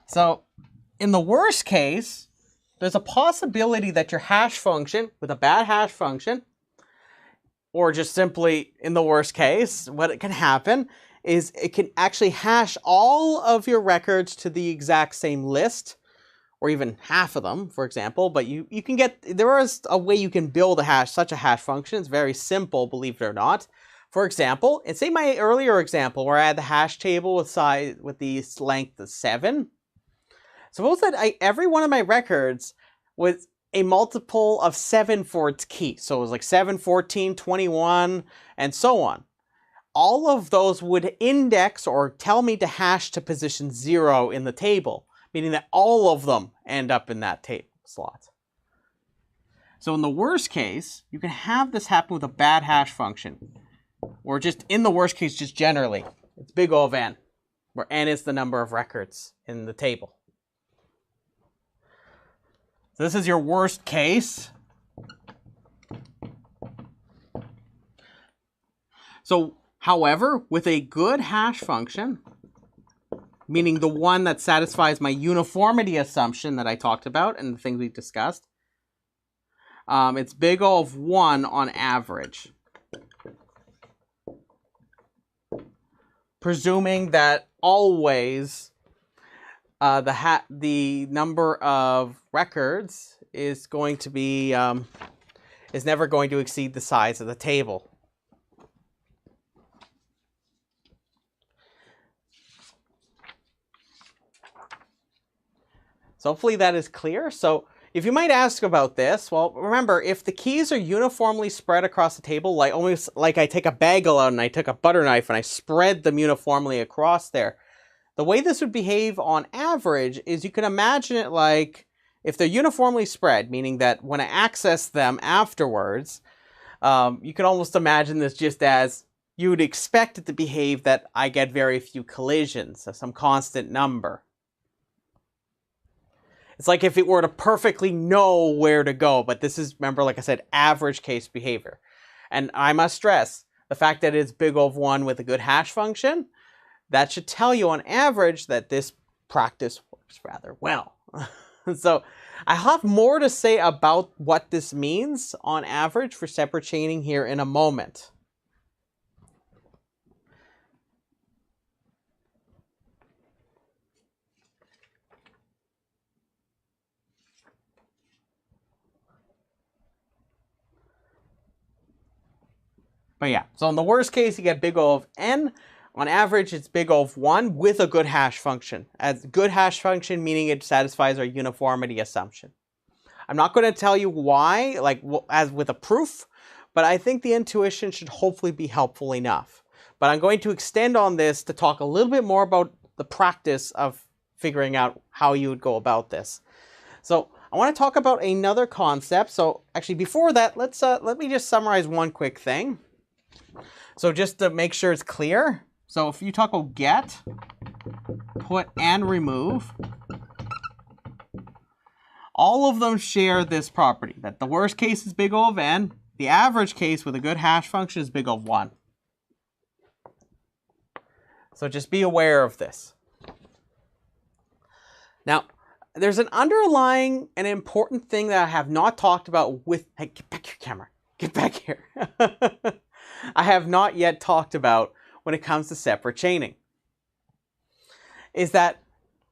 S2: So in the worst case, there's a possibility that your hash function, with a bad hash function, or just simply in the worst case, what it can happen is it can actually hash all of your records to the exact same list, or even half of them, for example. But you can get, there is a way you can build such a hash function. It's very simple, believe it or not. For example, and say my earlier example where I had the hash table with the length of 7. Suppose that every one of my records was a multiple of 7 for its key. So it was like 7, 14, 21, and so on. All of those would index or tell me to hash to position 0 in the table, meaning that all of them end up in that table slot. So in the worst case, you can have this happen with a bad hash function. Or just in the worst case, just generally. big O of n, where n is the number of records in the table. So this is your worst case. So, however, with a good hash function, meaning the one that satisfies my uniformity assumption that I talked about and the things we discussed, it's big O of 1 on average. Presuming that always the number of records is going to be is never going to exceed the size of the table. So hopefully that is clear. So if you might ask about this, well, remember, if the keys are uniformly spread across the table, like almost like I take a bagel out and I took a butter knife and I spread them uniformly across there, the way this would behave on average is you can imagine it like if they're uniformly spread, meaning that when I access them afterwards, you can almost imagine this just as you would expect it to behave that I get very few collisions, so some constant number. It's like if it were to perfectly know where to go, but this is, remember, like I said, average case behavior. And I must stress, the fact that it's big O of 1 with a good hash function, that should tell you on average that this practice works rather well. So I have more to say about what this means on average for separate chaining here in a moment. But yeah, so in the worst case, you get big O of n. On average, it's big O of 1 with a good hash function. As good hash function, meaning it satisfies our uniformity assumption. I'm not going to tell you why, like as with a proof, but I think the intuition should hopefully be helpful enough. But I'm going to extend on this to talk a little bit more about the practice of figuring out how you would go about this. So I want to talk about another concept. So actually, before that, let me just summarize one quick thing. So just to make sure it's clear, so if you talk about get, put, and remove, all of them share this property, that the worst case is big O of n, the average case with a good hash function is big O of 1. So just be aware of this. Now, there's an underlying and important thing that I have not talked about with, hey, get back here, camera, get back here. I have not yet talked about when it comes to separate chaining, is that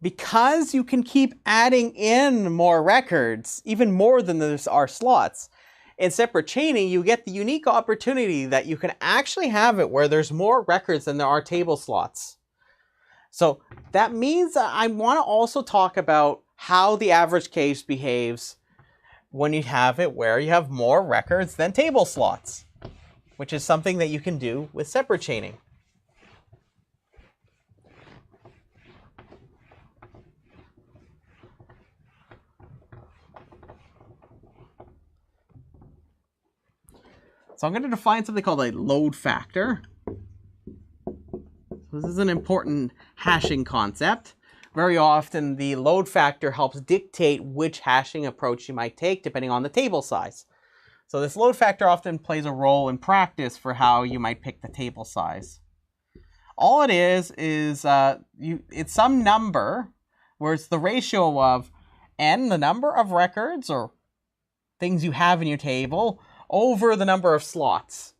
S2: because you can keep adding in more records, even more than there are slots, in separate chaining, you get the unique opportunity that you can actually have it where there's more records than there are table slots. So that means that I want to also talk about how the average case behaves when you have it where you have more records than table slots, which is something that you can do with separate chaining. So I'm going to define something called a load factor. This is an important hashing concept. Very often the load factor helps dictate which hashing approach you might take depending on the table size. So this load factor often plays a role in practice for how you might pick the table size. All it is it's some number where it's the ratio of n, the number of records or things you have in your table, over the number of slots.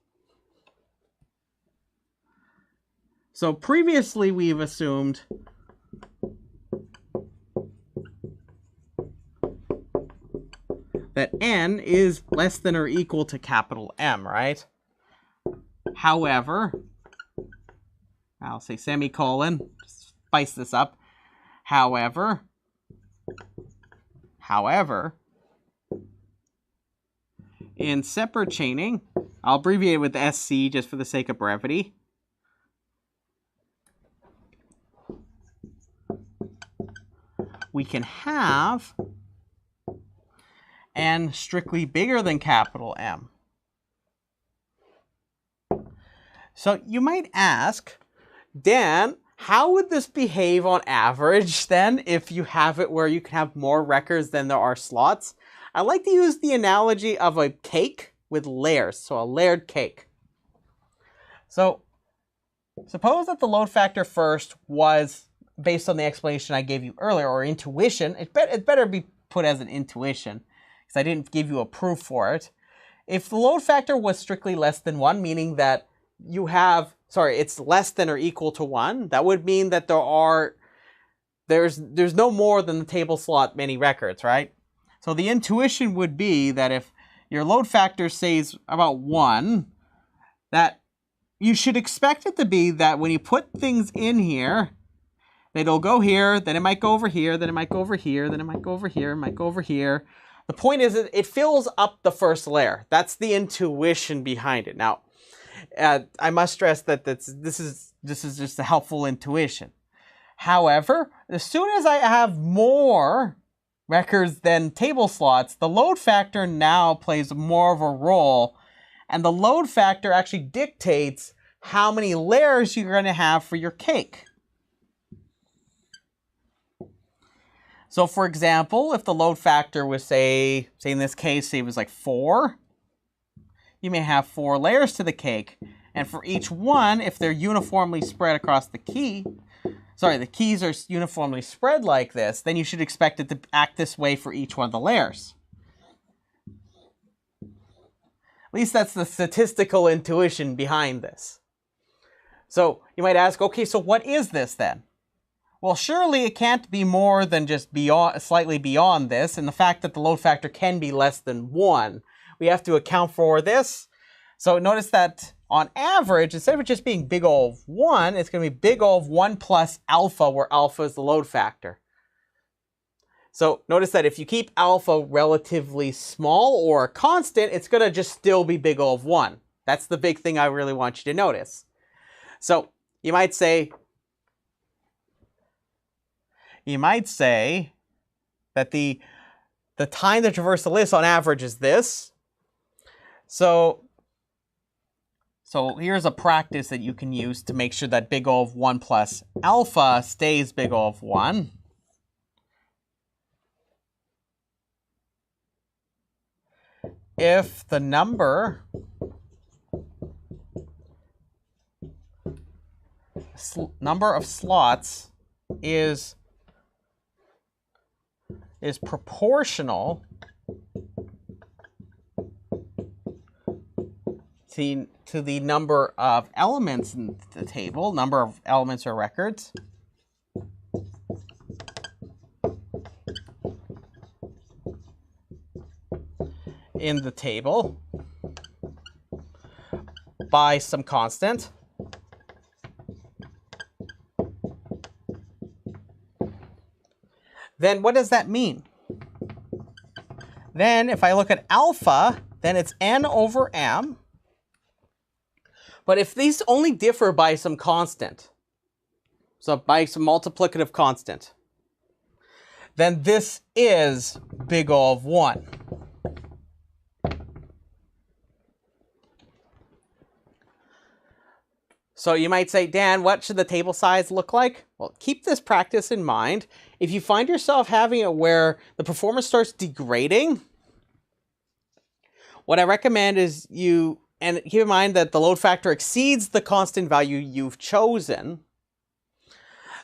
S2: So previously we've assumed that n is less than or equal to capital M, right? However, I'll say semicolon, spice this up. However, in separate chaining, I'll abbreviate it with SC just for the sake of brevity. We can have n strictly bigger than capital M. So you might ask, Dan, how would this behave on average then if you have it where you can have more records than there are slots? I like to use the analogy of a cake with layers, so a layered cake. So suppose that the load factor first was based on the explanation I gave you earlier, or intuition. It better be put as an intuition, because I didn't give you a proof for it. If the load factor was strictly less than 1, meaning that you have, it's less than or equal to 1, that would mean that there's no more than the table slot many records, right? So the intuition would be that if your load factor says about 1, that you should expect it to be that when you put things in here, it'll go here, then it might go over here, then it might go over here, then it might go over here, it might go over here. The point is it fills up the first layer. That's the intuition behind it. Now, I must stress that this is just a helpful intuition. However, as soon as I have more records than table slots, the load factor now plays more of a role, and the load factor actually dictates how many layers you're going to have for your cake. So for example, if the load factor was say in this case, it was like 4, you may have 4 layers to the cake. And for each one, if they're uniformly spread across the keys are uniformly spread like this, then you should expect it to act this way for each one of the layers. At least that's the statistical intuition behind this. So you might ask, okay, so what is this then? Well, surely it can't be more than just slightly beyond this, and the fact that the load factor can be less than 1. We have to account for this. So notice that on average, instead of just being big O of 1, it's going to be big O of 1 plus alpha, where alpha is the load factor. So notice that if you keep alpha relatively small or constant, it's going to just still be big O of 1. That's the big thing I really want you to notice. So you might say that the time to traverse the list on average is this. So here's a practice that you can use to make sure that big O of 1 plus alpha stays big O of 1. If the number of slots is proportional to the number of elements in the table, number of elements or records, in the table by some constant, then what does that mean? Then if I look at alpha, then it's n over m. But if these only differ by some constant, so by some multiplicative constant, then this is big O of 1. So you might say, Dan, what should the table size look like? Well, keep this practice in mind. If you find yourself having it where the performance starts degrading, what I recommend is and keep in mind that the load factor exceeds the constant value you've chosen,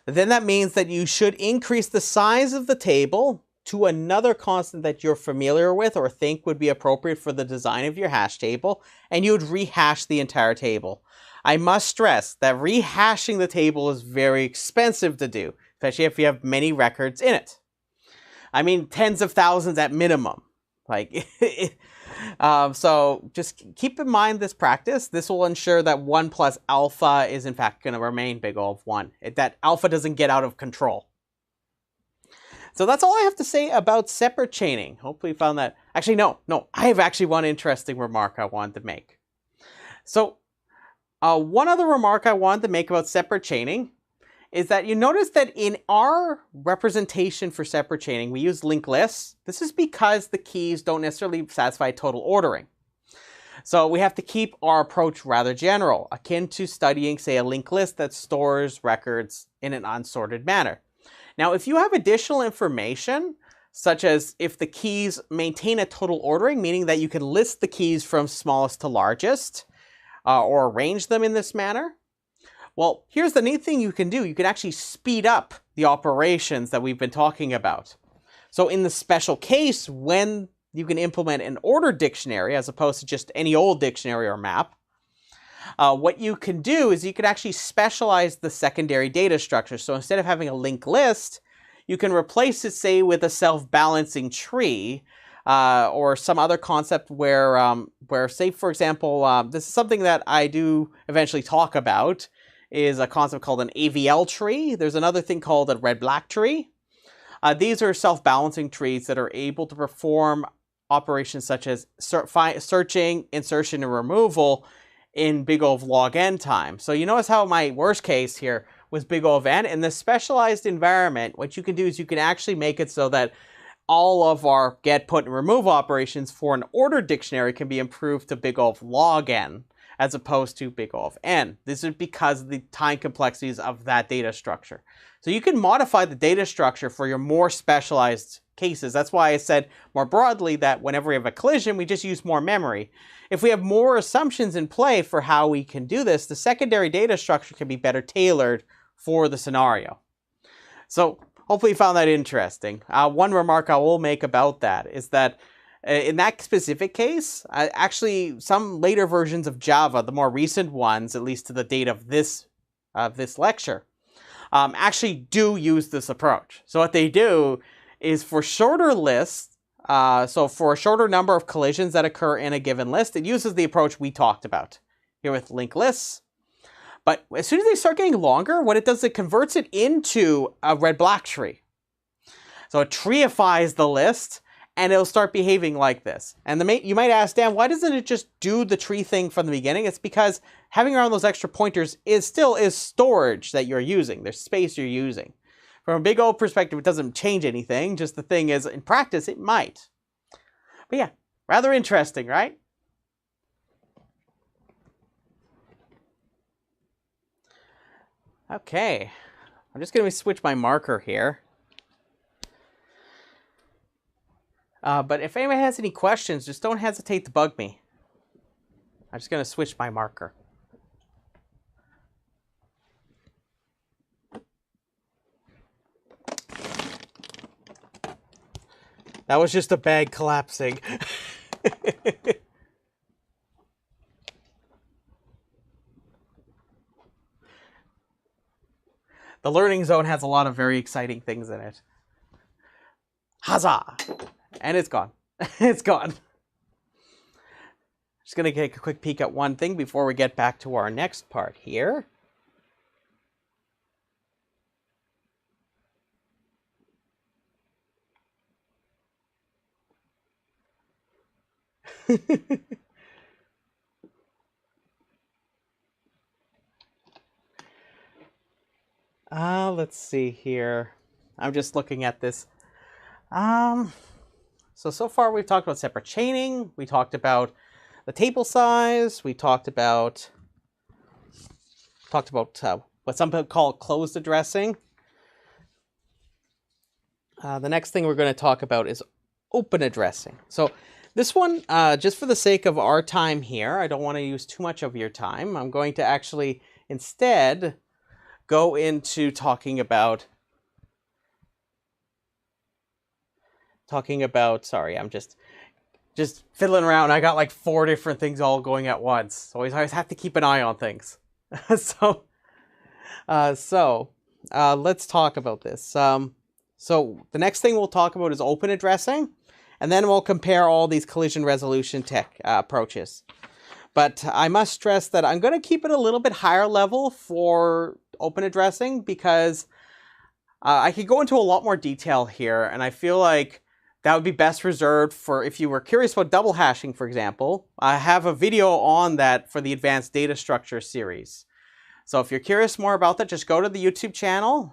S2: then that means that you should increase the size of the table to another constant that you're familiar with or think would be appropriate for the design of your hash table, and you would rehash the entire table. I must stress that rehashing the table is very expensive to do, especially if you have many records in it. I mean, tens of thousands at minimum. So just keep in mind this practice. This will ensure that 1 plus alpha is in fact going to remain big O of 1. That alpha doesn't get out of control. So that's all I have to say about separate chaining. Hopefully you found that. Actually, no. I have actually one interesting remark I wanted to make. So one other remark I wanted to make about separate chaining is that you notice that in our representation for separate chaining, we use linked lists. This is because the keys don't necessarily satisfy total ordering. So we have to keep our approach rather general, akin to studying, say, a linked list that stores records in an unsorted manner. Now, if you have additional information, such as if the keys maintain a total ordering, meaning that you can list the keys from smallest to largest, or arrange them in this manner, well, here's the neat thing you can do. You can actually speed up the operations that we've been talking about. So in the special case, when you can implement an ordered dictionary as opposed to just any old dictionary or map, what you can do is you can actually specialize the secondary data structure. So instead of having a linked list, you can replace it, say, with a self-balancing tree, or some other concept where say, for example, this is something that I do eventually talk about, is a concept called an AVL tree. There's another thing called a red-black tree. These are self-balancing trees that are able to perform operations such as searching, insertion, and removal in big O of log n time. So you notice how my worst case here was big O of n. In this specialized environment, what you can do is you can actually make it so that all of our get, put, and remove operations for an ordered dictionary can be improved to big O of log n, as opposed to big O of n. This is because of the time complexities of that data structure. So you can modify the data structure for your more specialized cases. That's why I said more broadly that whenever we have a collision, we just use more memory. If we have more assumptions in play for how we can do this, the secondary data structure can be better tailored for the scenario. So hopefully you found that interesting. One remark I will make about that is that in that specific case, actually some later versions of Java, the more recent ones, at least to the date of this lecture, actually do use this approach. So what they do is for shorter lists, so for a shorter number of collisions that occur in a given list, it uses the approach we talked about here with linked lists. But as soon as they start getting longer, what it does is it converts it into a red-black tree. So it treeifies the list, and it'll start behaving like this. And you might ask, Dan, why doesn't it just do the tree thing from the beginning? It's because having around those extra pointers still is storage that you're using. There's space you're using. From a big O perspective, it doesn't change anything. Just the thing is, in practice, it might. But yeah, rather interesting, right? Okay, I'm just going to switch my marker here. But if anyone has any questions, just don't hesitate to bug me. I'm just going to switch my marker. That was just a bag collapsing. The learning zone has a lot of very exciting things in it. Huzzah! And it's gone. It's gone. Just going to take a quick peek at one thing before we get back to our next part here. Let's see here. I'm just looking at this. So far we've talked about separate chaining. We talked about the table size. We talked about what some people call closed addressing. The next thing we're going to talk about is open addressing. So this one, just for the sake of our time here, I don't want to use too much of your time. I'm going to actually instead go into talking about, sorry, I'm just fiddling around. I got like 4 different things all going at once. So I always have to keep an eye on things. So let's talk about this. So the next thing we'll talk about is open addressing, and then we'll compare all these collision resolution tech approaches. But I must stress that I'm going to keep it a little bit higher level for open addressing because I could go into a lot more detail here, and I feel like that would be best reserved for if you were curious about double hashing, for example. I have a video on that for the Advanced Data Structure series. So if you're curious more about that, just go to the YouTube channel,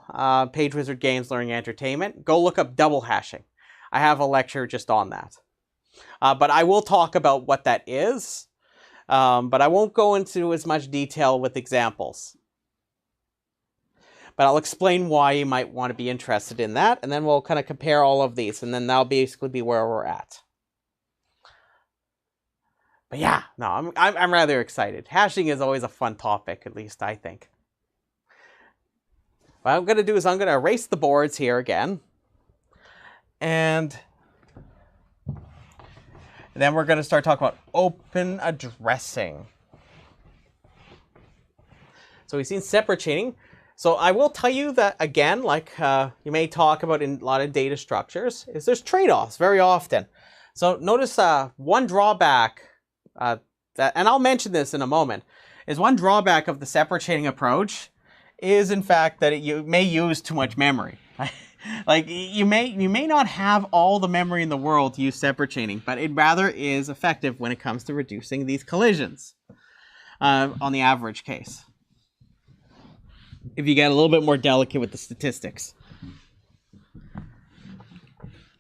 S2: Page Wizard Games Learning and Entertainment. Go look up double hashing. I have a lecture just on that. But I will talk about what that is. But I won't go into as much detail with examples. But I'll explain why you might want to be interested in that, and then we'll kind of compare all of these, and then that'll basically be where we're at. But yeah, no, I'm rather excited. Hashing is always a fun topic, at least I think. What I'm going to do is I'm going to erase the boards here again. And then we're going to start talking about open addressing. So we've seen separate chaining. So I will tell you that, again, like you may talk about in a lot of data structures, is there's trade-offs very often. So notice one drawback, and I'll mention this in a moment, is one drawback of the separate chaining approach is, in fact, that you may use too much memory. Like, you may not have all the memory in the world to use separate chaining, but it rather is effective when it comes to reducing these collisions on the average case, if you get a little bit more delicate with the statistics.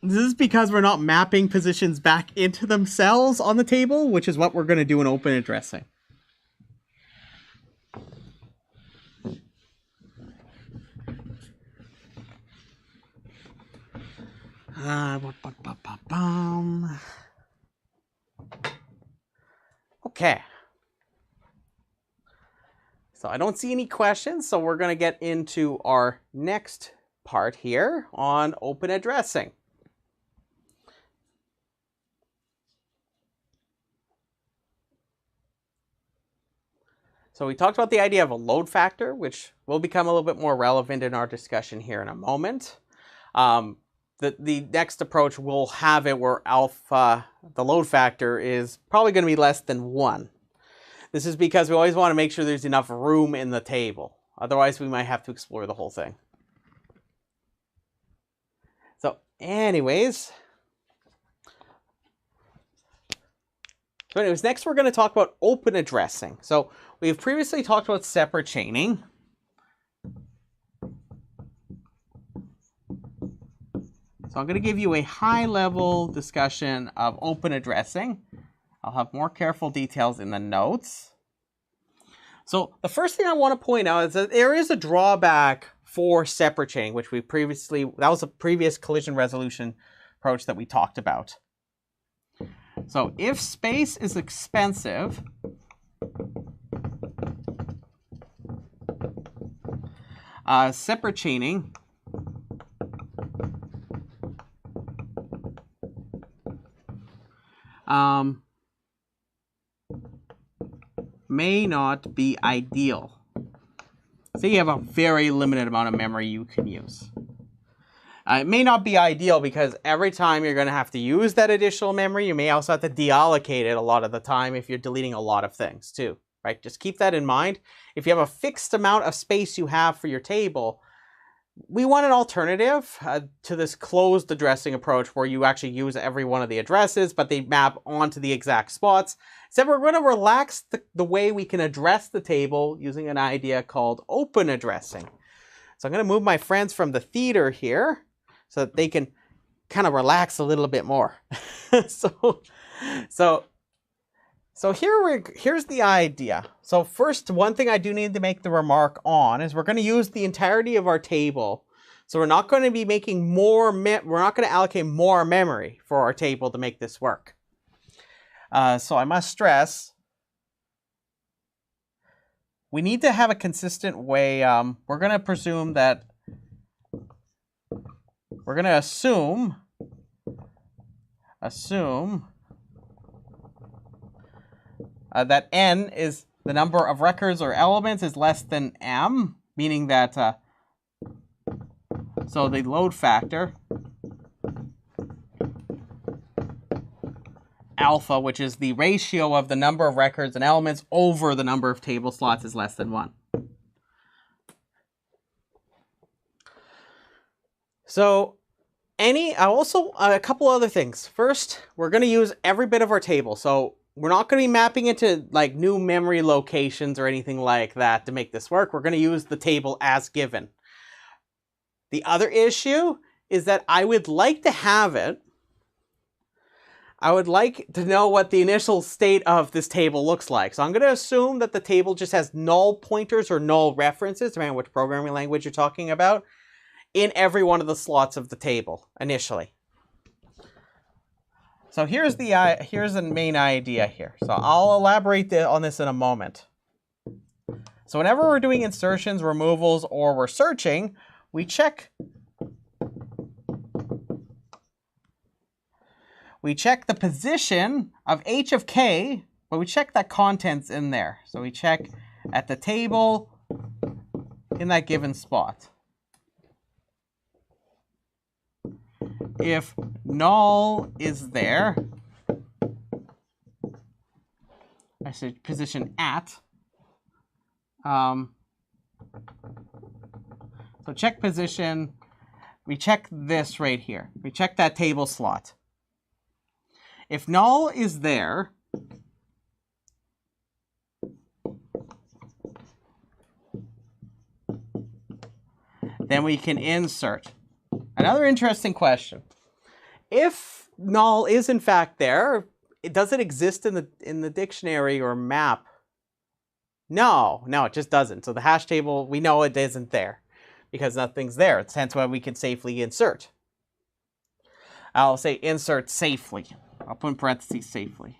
S2: This is because we're not mapping positions back into themselves on the table, which is what we're going to do in open addressing. Okay. So I don't see any questions, so we're going to get into our next part here on open addressing. So we talked about the idea of a load factor, which will become a little bit more relevant in our discussion here in a moment. The next approach will have it where alpha, the load factor, is probably going to be less than 1. This is because we always want to make sure there's enough room in the table. Otherwise, we might have to explore the whole thing. So anyways, next we're going to talk about open addressing. So we've previously talked about separate chaining. So I'm going to give you a high-level discussion of open addressing. I'll have more careful details in the notes. So the first thing I want to point out is that there is a drawback for separate chaining, which we previously, that was a previous collision resolution approach that we talked about. So if space is expensive, separate chaining may not be ideal. So you have a very limited amount of memory you can use. It may not be ideal because every time you're going to have to use that additional memory, you may also have to deallocate it a lot of the time if you're deleting a lot of things too, right? Just keep that in mind. If you have a fixed amount of space you have for your table, we want an alternative to this closed addressing approach where you actually use every one of the addresses, but they map onto the exact spots. So we're going to relax the way we can address the table using an idea called open addressing. So I'm going to move my friends from the theater here so that they can kind of relax a little bit more. So here's the idea. So first, one thing I do need to make the remark on is we're going to use the entirety of our table. So we're not going to be making more, we're not going to allocate more memory for our table to make this work. So I must stress, we need to have a consistent way. We're going to presume that, we're going to assume that n is the number of records or elements is less than m, meaning that, so the load factor, alpha, which is the ratio of the number of records and elements over the number of table slots, is less than 1. So also a couple other things. First, we're going to use every bit of our table. So we're not going to be mapping into like new memory locations or anything like that to make this work. We're going to use the table as given. The other issue is that I would like to have it I would like to know what the initial state of this table looks like. So I'm going to assume that the table just has null pointers or null references, depending on which programming language you're talking about, in every one of the slots of the table initially. So here's the main idea here. So I'll elaborate on this in a moment. So whenever we're doing insertions, removals, or we're searching, we check the position of h of k, but we check that content's in there. So we check at the table in that given spot. If null is there, I said position at. So check position, we check this right here. We check that table slot. If null is there, then we can insert. Another interesting question. If null is in fact there, does it exist in the dictionary or map? No, it just doesn't. So the hash table, we know it isn't there because nothing's there. It's hence why we can safely insert. I'll say insert safely. I'll put in parentheses safely.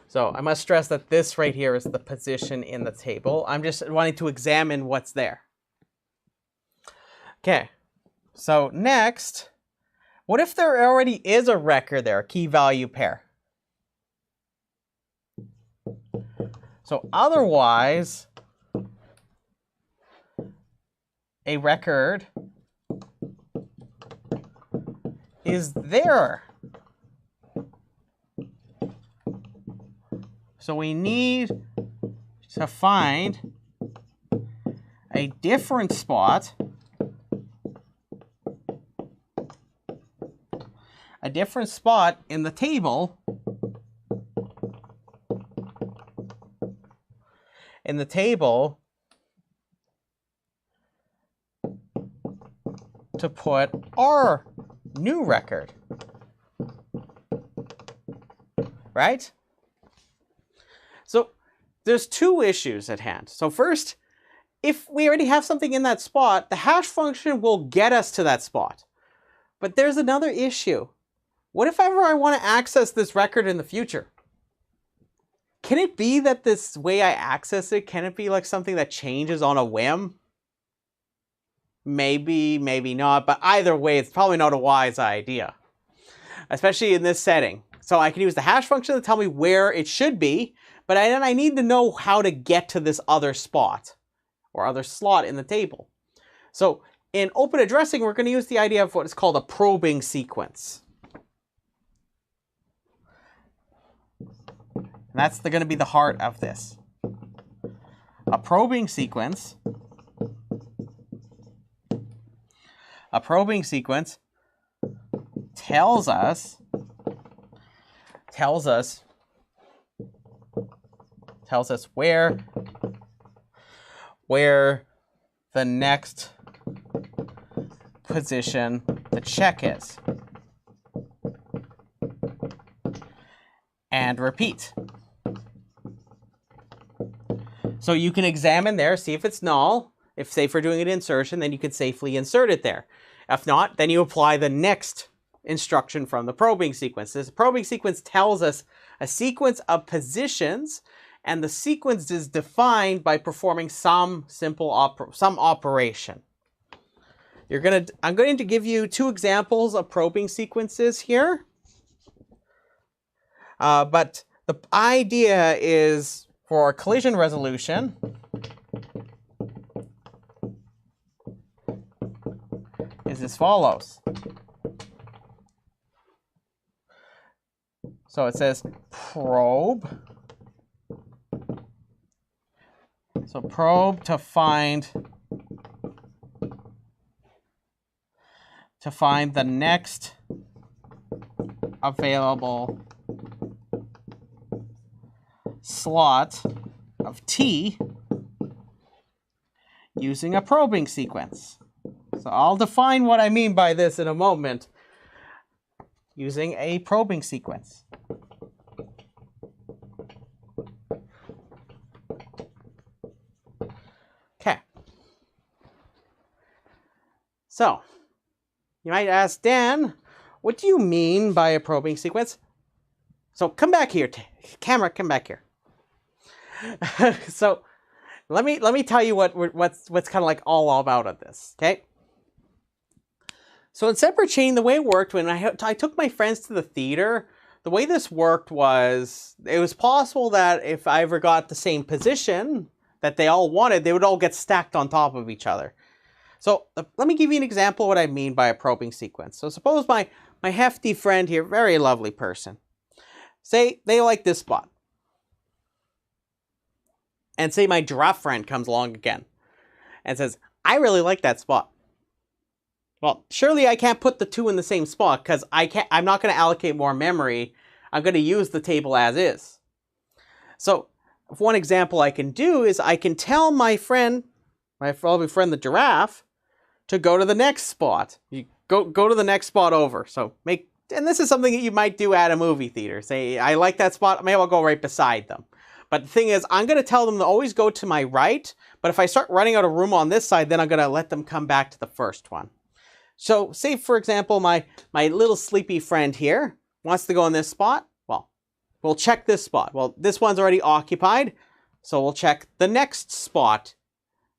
S2: So I must stress that this right here is the position in the table. I'm just wanting to examine what's there. Okay, so next, what if there already is a record there, a key value pair? So otherwise, a record is there. So we need to find a different spot, in the table, to put our new record, right? So there's two issues at hand. So first, if we already have something in that spot, the hash function will get us to that spot. But there's another issue. What if ever I want to access this record in the future? Can it be that this way I access it, can it be like something that changes on a whim? Maybe, maybe not, but either way, it's probably not a wise idea, especially in this setting. So I can use the hash function to tell me where it should be, but then I need to know how to get to this other spot or other slot in the table. So in open addressing, we're going to use the idea of what is called a probing sequence. And that's going to be the heart of this. A probing sequence. A probing sequence tells us where the next position the check is. And repeat. So you can examine there, see if it's null. If, say, for doing an insertion, then you can safely insert it there. If not, then you apply the next instruction from the probing sequence. This probing sequence tells us a sequence of positions, and the sequence is defined by performing some simple operation. I'm going to give you two examples of probing sequences here. But the idea is for collision resolution, is as follows. So it says probe. So probe to find the next available slot of T using a probing sequence. So I'll define what I mean by this in a moment. Using a probing sequence. Okay. So, you might ask, Dan, what do you mean by a probing sequence? So come back here, camera, come back here. So let me tell you what's kind of like all about of this, okay? So in separate chain, the way it worked when I took my friends to the theater, the way this worked was it was possible that if I ever got the same position that they all wanted, they would all get stacked on top of each other. So let me give you an example of what I mean by a probing sequence. So suppose my hefty friend here, very lovely person, say they like this spot. And say my giraffe friend comes along again and says, I really like that spot. Well, surely I can't put the two in the same spot because I'm not going to allocate more memory. I'm going to use the table as is. So one example I can do is I can tell my friend, my lovely friend the giraffe, to go to the next spot. You go to the next spot over. So and this is something that you might do at a movie theater. Say, I like that spot, maybe I'll go right beside them. But the thing is, I'm going to tell them to always go to my right, but if I start running out of room on this side, then I'm going to let them come back to the first one. So say, for example, my little sleepy friend here wants to go in this spot. Well, we'll check this spot. Well, this one's already occupied, so we'll check the next spot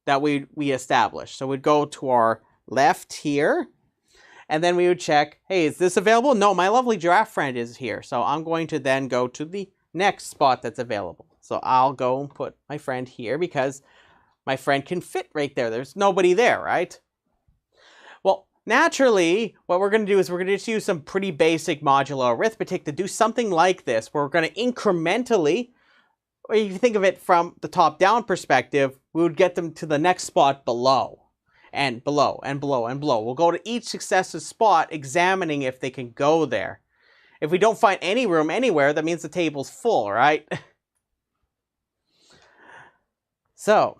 S2: that we established. So we'd go to our left here, and then we would check, hey, is this available? No, my lovely giraffe friend is here. So I'm going to then go to the next spot that's available. So I'll go and put my friend here because my friend can fit right there. There's nobody there, right? Well, naturally, what we're going to do is we're going to just use some pretty basic modular arithmetic to do something like this, where we're going to incrementally, or if you think of it from the top-down perspective, we would get them to the next spot below, and below, and below, and below. We'll go to each successive spot, examining if they can go there. If we don't find any room anywhere, that means the table's full, right? So,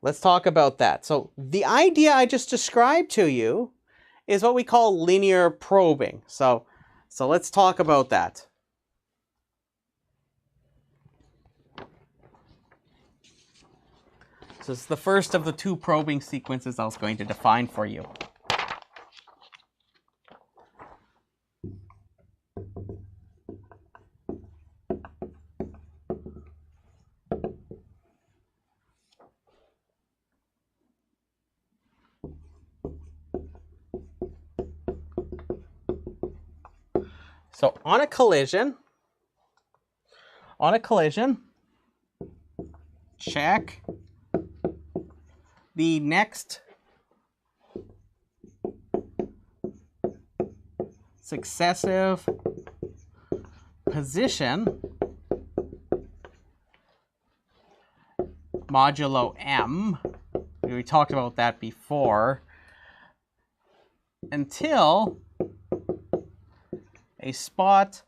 S2: let's talk about that. So, the idea I just described to you is what we call linear probing. So let's talk about that. So, it's the first of the two probing sequences I was going to define for you. So on a collision, check the next successive position modulo m. We talked about that before, until a spot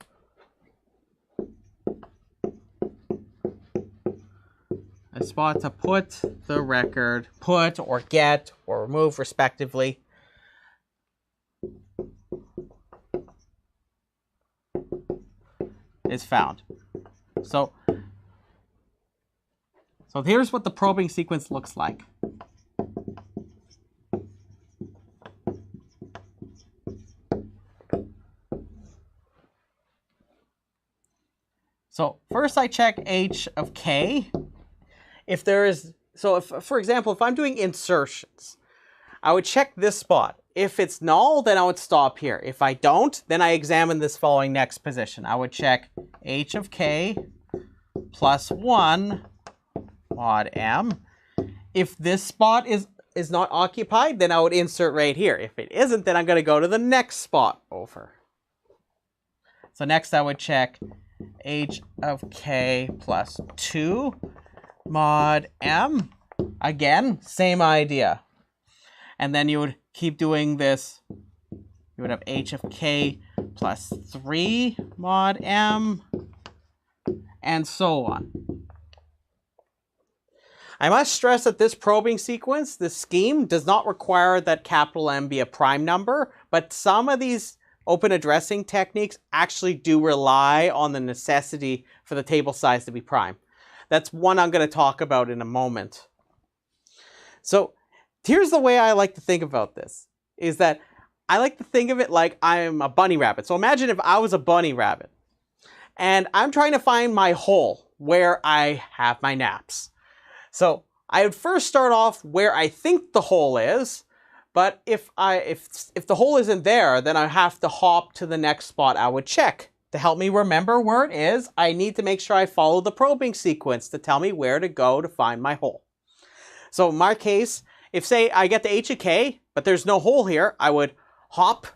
S2: to put the record, put or get or remove respectively, is found. So here's what the probing sequence looks like. So first I check h of k. If there is, for example, if I'm doing insertions, I would check this spot. If it's null, then I would stop here. If I don't, then I examine this following next position. I would check h of k plus 1 mod m. If this spot is not occupied, then I would insert right here. If it isn't, then I'm going to go to the next spot over. So next I would check h of k plus 2 mod m. Again, same idea. And then you would keep doing this. You would have h of k plus 3 mod m, and so on. I must stress that this probing sequence, this scheme, does not require that capital M be a prime number, but some of these open addressing techniques actually do rely on the necessity for the table size to be prime. That's one I'm going to talk about in a moment. So here's the way I like to think about this, is that I like to think of it like I'm a bunny rabbit. So imagine if I was a bunny rabbit and I'm trying to find my hole where I have my naps. So I would first start off where I think the hole is, but if the hole isn't there, then I have to hop to the next spot I would check. To help me remember where it is, I need to make sure I follow the probing sequence to tell me where to go to find my hole. So in my case, if say I get to H of K, but there's no hole here, I would hop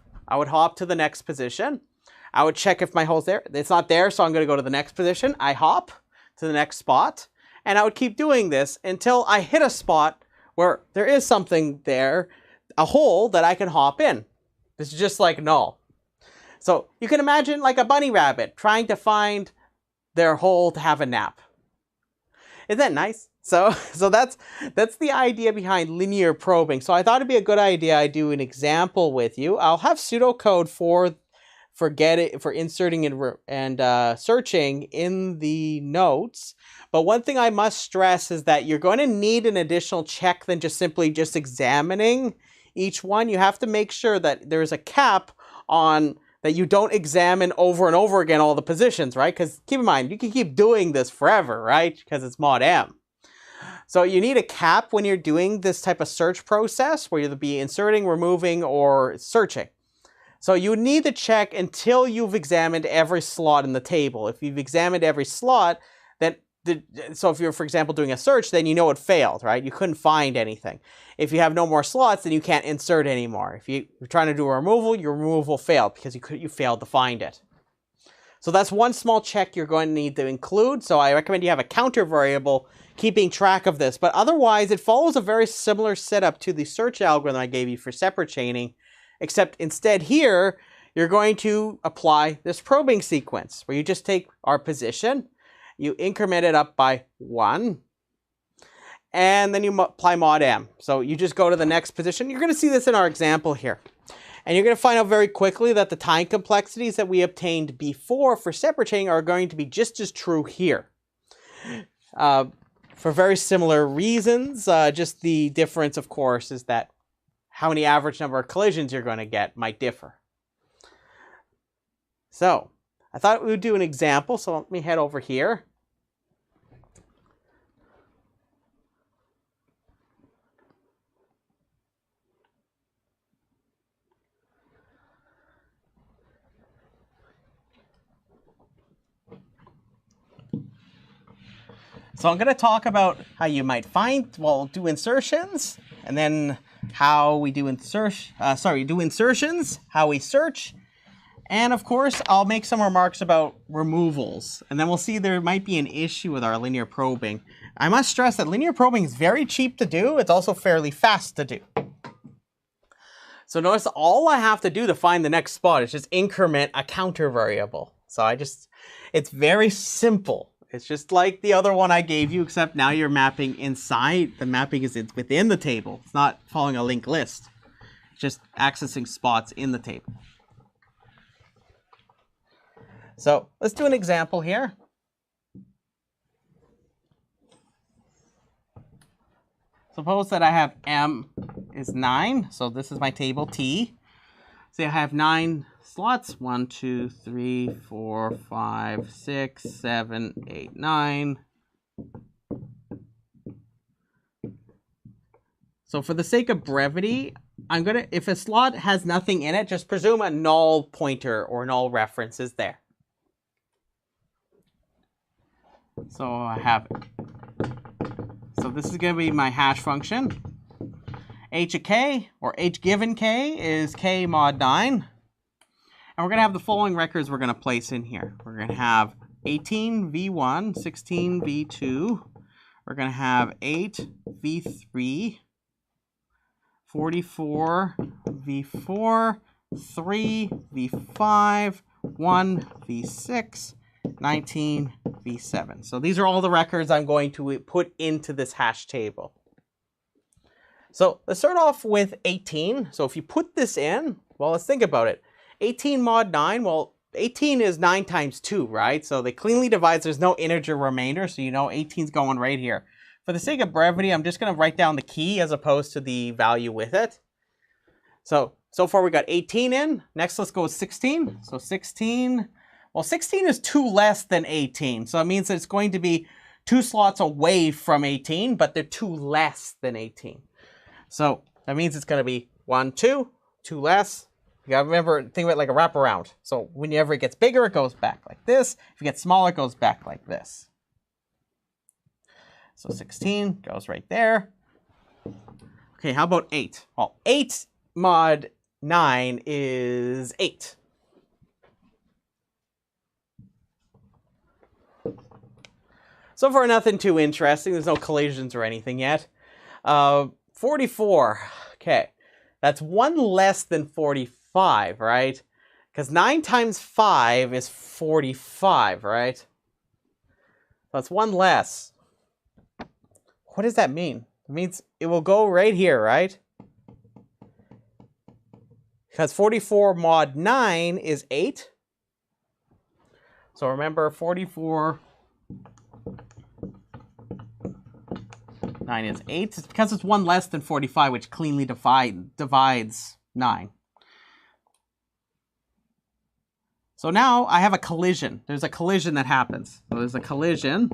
S2: to the next position. I would check if my hole's there. It's not there, so I'm going to go to the next position. I hop to the next spot, and I would keep doing this until I hit a spot where there is something there, a hole that I can hop in. This is just like null. So you can imagine like a bunny rabbit trying to find their hole to have a nap. Isn't that nice? So that's the idea behind linear probing. So I thought it'd be a good idea I do an example with you. I'll have pseudocode for inserting and searching in the notes. But one thing I must stress is that you're going to need an additional check than just simply examining each one. You have to make sure that there's a cap on that you don't examine over and over again all the positions, right? Because keep in mind, you can keep doing this forever, right? Because it's mod M. So you need a cap when you're doing this type of search process where you'll be inserting, removing, or searching. So you need to check until you've examined every slot in the table. If you've examined every slot, then so if you're, for example, doing a search, then you know it failed, right? You couldn't find anything. If you have no more slots, then you can't insert anymore. If you're trying to do a removal, your removal failed because you failed to find it. So that's one small check you're going to need to include. So I recommend you have a counter variable keeping track of this. But otherwise, it follows a very similar setup to the search algorithm I gave you for separate chaining, except instead here, you're going to apply this probing sequence where you just take our position, you increment it up by 1, and then you apply mod M. So you just go to the next position. You're going to see this in our example here. And you're going to find out very quickly that the time complexities that we obtained before for separate chaining are going to be just as true here. For very similar reasons, just the difference, of course, is that how many average number of collisions you're going to get might differ. So I thought we would do an example, so let me head over here. So I'm going to talk about how you might do insertions, and then how we do insertions, how we search, and of course, I'll make some remarks about removals, and then we'll see there might be an issue with our linear probing. I must stress that linear probing is very cheap to do. It's also fairly fast to do. So notice all I have to do to find the next spot is just increment a counter variable. So it's very simple. It's just like the other one I gave you, except now you're mapping inside. The mapping is within the table. It's not following a linked list. It's just accessing spots in the table. So let's do an example here. Suppose that I have M is 9. So this is my table T. Say I have 9 slots. 1, 2, 3, 4, 5, 6, 7, 8, 9. So for the sake of brevity, if a slot has nothing in it, just presume a null pointer or null reference is there. So so this is going to be my hash function. H of k, or h given k, is k mod 9. And we're going to have the following records we're going to place in here. We're going to have 18 v1, 16 v2. We're going to have 8 v3, 44 v4, 3 v5, 1 v6, 19 B7. So these are all the records I'm going to put into this hash table. So let's start off with 18. So if you put this in, well, let's think about it. 18 mod 9, well, 18 is 9 times 2, right? So they cleanly divides, there's no integer remainder, so you know 18's going right here. For the sake of brevity, I'm just going to write down the key as opposed to the value with it. So far we got 18 in. Next, let's go with 16. So 16, well, 16 is 2 less than 18. So it means that it's going to be 2 slots away from 18, but they're 2 less than 18. So that means it's going to be 1, 2, 2 less. You got to remember, think of it like a wraparound. So whenever it gets bigger, it goes back like this. If it gets smaller, it goes back like this. So 16 goes right there. Okay, how about 8? Well, 8 mod 9 is 8. So far, nothing too interesting. There's no collisions or anything yet. 44. Okay, that's 1 less than 45, right? Because 9 times 5 is 45, right? So that's 1 less. What does that mean? It means it will go right here, right? Because 44 mod 9 is 8. So remember, 44 9 is 8. It's because it's 1 less than 45, which cleanly divides 9. So now I have a collision. There's a collision that happens. So there's a collision.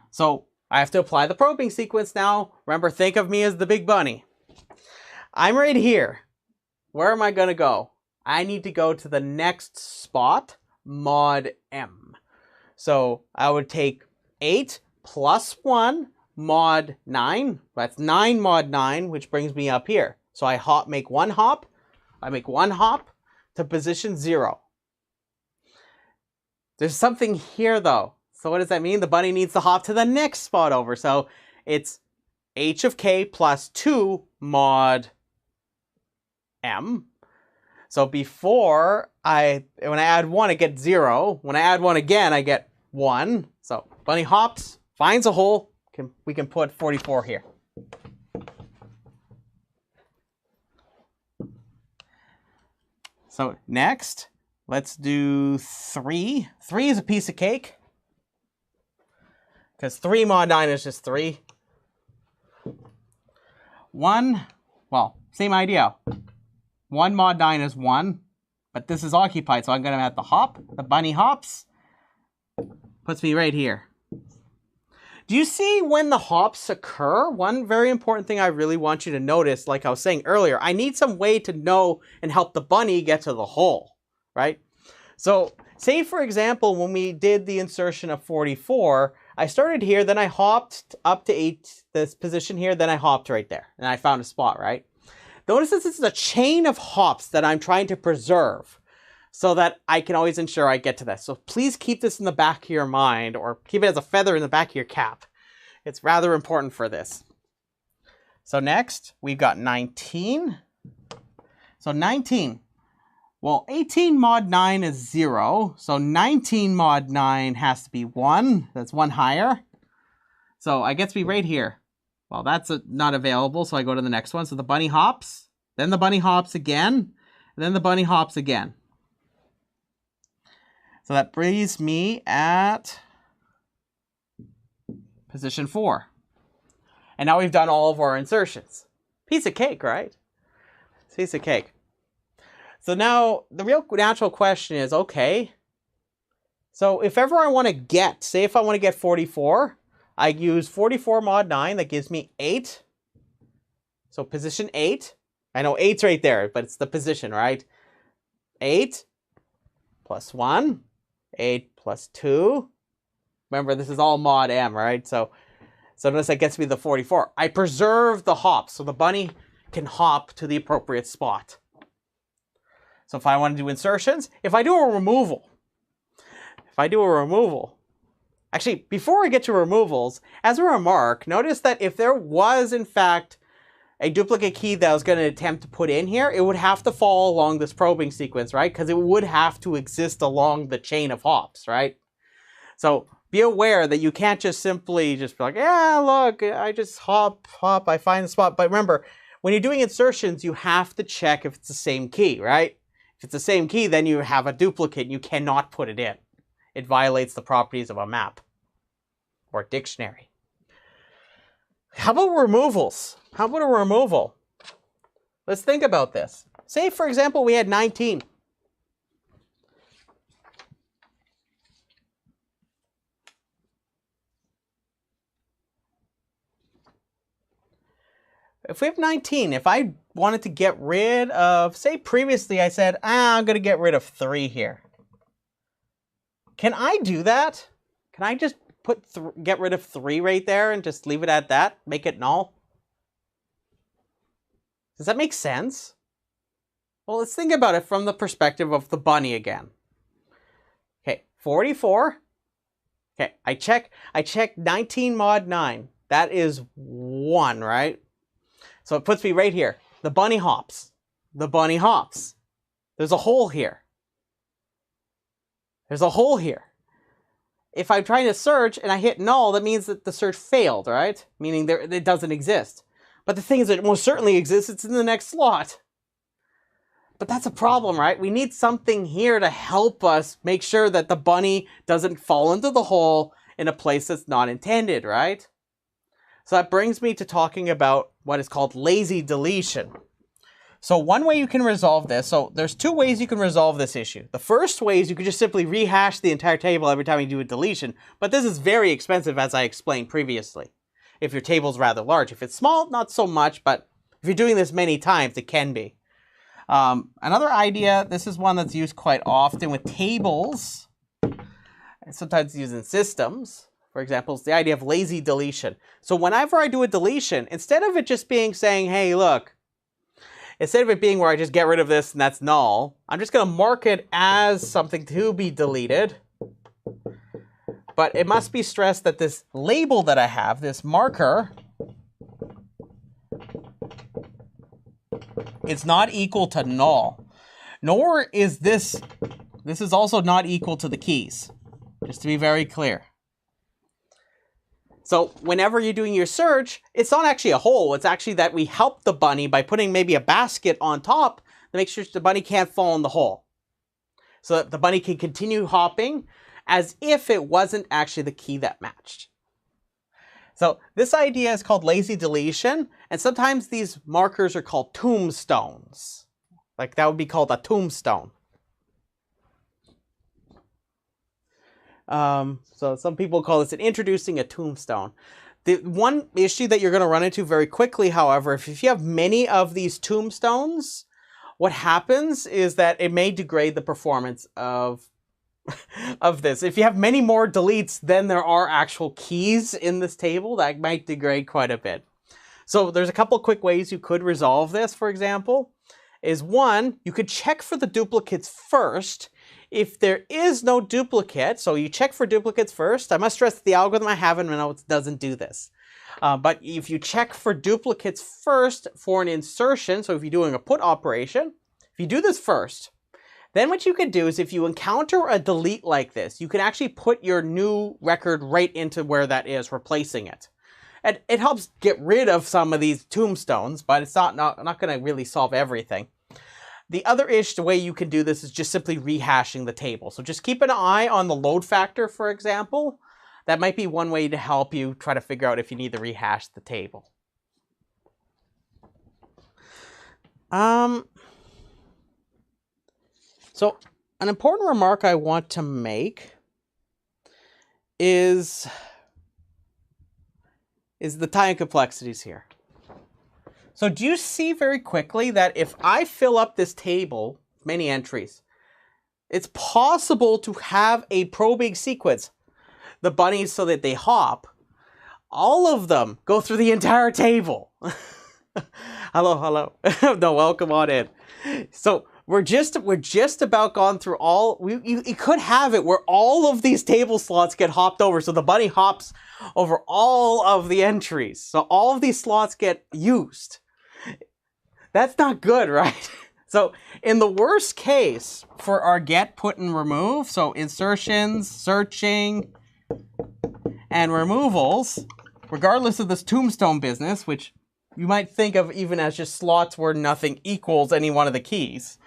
S2: So I have to apply the probing sequence now. Remember, think of me as the big bunny. I'm right here. Where am I going to go? I need to go to the next spot, mod M. So I would take 8 plus 1 mod 9. That's 9 mod 9, which brings me up here. So I make one hop. I make one hop to position 0. There's something here, though. So what does that mean? The bunny needs to hop to the next spot over. So it's h of k plus 2 mod m. So before when I add 1, I get 0. When I add 1 again, I get 1. So bunny hops, finds a hole. We can put 44 here. So next, let's do 3. 3 is a piece of cake. Because 3 mod 9 is just 3. 1, well, same idea. 1 mod 9 is 1, but this is occupied, so I'm going to have to hop. The bunny hops, puts me right here. Do you see when the hops occur? One very important thing I really want you to notice, like I was saying earlier, I need some way to know and help the bunny get to the hole, right? So say, for example, when we did the insertion of 44, I started here, then I hopped up to 8, this position here, then I hopped right there, and I found a spot, right? Notice this is a chain of hops that I'm trying to preserve so that I can always ensure I get to this. So please keep this in the back of your mind, or keep it as a feather in the back of your cap. It's rather important for this. So next, we've got 19. So 19. Well, 18 mod 9 is 0, so 19 mod 9 has to be 1. That's 1 higher. So I get to be right here. Well, that's not available, so I go to the next one. So the bunny hops, then the bunny hops again, and then the bunny hops again. So that brings me at position 4. And now we've done all of our insertions. Piece of cake, right? Piece of cake. So now the real natural question is, okay, so if ever I want to get, say if I want to get 44, I use 44 mod 9, that gives me 8. So position 8. I know 8's right there, but it's the position, right? 8 plus 1, 8 plus 2. Remember, this is all mod M, right? So notice that gets me the 44. I preserve the hop, so the bunny can hop to the appropriate spot. So if I want to do insertions, if I do a removal, actually, before I get to removals, as a remark, notice that if there was, in fact, a duplicate key that I was going to attempt to put in here, it would have to fall along this probing sequence, right? Because it would have to exist along the chain of hops, right? So be aware that you can't just simply just be like, yeah, look, I just hop, I find the spot. But remember, when you're doing insertions, you have to check if it's the same key, right? If it's the same key, then you have a duplicate and you cannot put it in. It violates the properties of a map or dictionary. How about removals? How about a removal? Let's think about this. Say, for example, we had 19. If we have 19, if I wanted to get rid of, say previously I said, I'm going to get rid of 3 here. Can I do that? Can I just get rid of 3 right there and just leave it at that? Make it null? Does that make sense? Well, let's think about it from the perspective of the bunny again. Okay, 44. Okay, I check 19 mod 9. That is 1, right? So it puts me right here. The bunny hops. The bunny hops. There's a hole here. There's a hole here. If I'm trying to search and I hit null, that means that the search failed, right? Meaning it doesn't exist. But the thing is, it most certainly exists. It's in the next slot. But that's a problem, right? We need something here to help us make sure that the bunny doesn't fall into the hole in a place that's not intended, right? So that brings me to talking about what is called lazy deletion. So one way you can resolve this, so there's 2 ways you can resolve this issue. The first way is you could just simply rehash the entire table every time you do a deletion, but this is very expensive as I explained previously. If your table's rather large. If it's small, not so much, but if you're doing this many times, it can be. Another idea, this is one that's used quite often with tables, and sometimes used in systems. For example, it's the idea of lazy deletion. So whenever I do a deletion, instead of it just being saying, hey, look, instead of it being where I just get rid of this and that's null, I'm just going to mark it as something to be deleted. But it must be stressed that this label that I have, this marker, it's not equal to null. Nor is this is also not equal to the keys, just to be very clear. So whenever you're doing your search, it's not actually a hole. It's actually that we help the bunny by putting maybe a basket on top to make sure the bunny can't fall in the hole. So that the bunny can continue hopping as if it wasn't actually the key that matched. So this idea is called lazy deletion, and sometimes these markers are called tombstones. Like that would be called a tombstone. So some people call this introducing a tombstone. The one issue that you're going to run into very quickly, however, if you have many of these tombstones, what happens is that it may degrade the performance of this. If you have many more deletes than there are actual keys in this table, that might degrade quite a bit. So there's a couple quick ways you could resolve this, for example, is one, you could check for the duplicates first. If there is no duplicate, so you check for duplicates first. I must stress that the algorithm I have in my notes doesn't do this. But if you check for duplicates first for an insertion, so if you're doing a put operation, if you do this first, then what you could do is if you encounter a delete like this, you can actually put your new record right into where that is, replacing it. And it helps get rid of some of these tombstones, but it's not going to really solve everything. The other way you can do this is just simply rehashing the table. So just keep an eye on the load factor, for example. That might be one way to help you try to figure out if you need to rehash the table. So an important remark I want to make is the time complexities here. So do you see very quickly that if I fill up this table, many entries, it's possible to have a probing sequence. The bunnies, so that they hop, all of them go through the entire table. Hello. No, welcome on in. So we're just about gone through all. You could have it where all of these table slots get hopped over. So the bunny hops over all of the entries. So all of these slots get used. That's not good, right? So in the worst case for our get, put, and remove, so insertions, searching, and removals, regardless of this tombstone business, which you might think of even as just slots where nothing equals any one of the keys.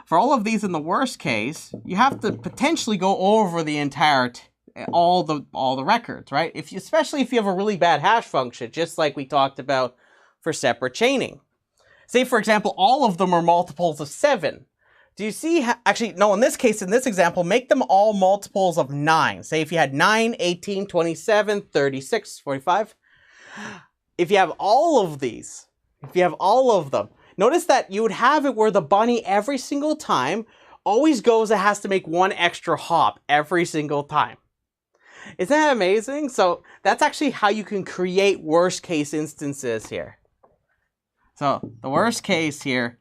S2: For all of these in the worst case, you have to potentially go over the entire all the records, right? Especially if you have a really bad hash function, just like we talked about for separate chaining. Say, for example, all of them are multiples of 7. Do you see, actually, no, in this case, in this example, make them all multiples of 9. Say if you had 9, 18, 27, 36, 45. If you have all of these, if you have all of them, notice that you would have it where the bunny every single time always goes, it has to make one extra hop every single time. Isn't that amazing? So that's actually how you can create worst case instances here. So the worst case here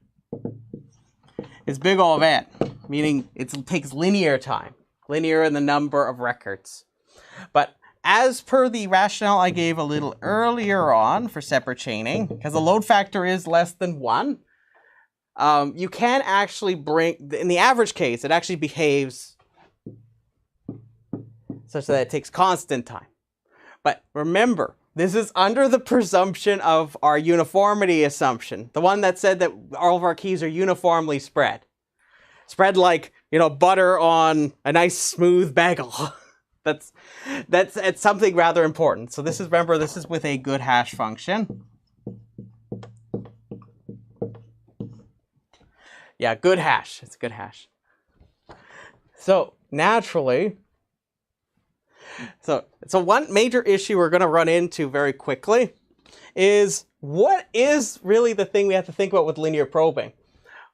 S2: is big ol' N, meaning it takes linear time, linear in the number of records. But as per the rationale I gave a little earlier on for separate chaining, because the load factor is less than 1, you can actually bring, in the average case, it actually behaves such that it takes constant time. But remember, this is under the presumption of our uniformity assumption, the one that said that all of our keys are uniformly spread. Spread like, butter on a nice smooth bagel. It's something rather important. So remember, this is with a good hash function. Yeah, good hash. It's a good hash. So naturally, so one major issue we're going to run into very quickly is what is really the thing we have to think about with linear probing?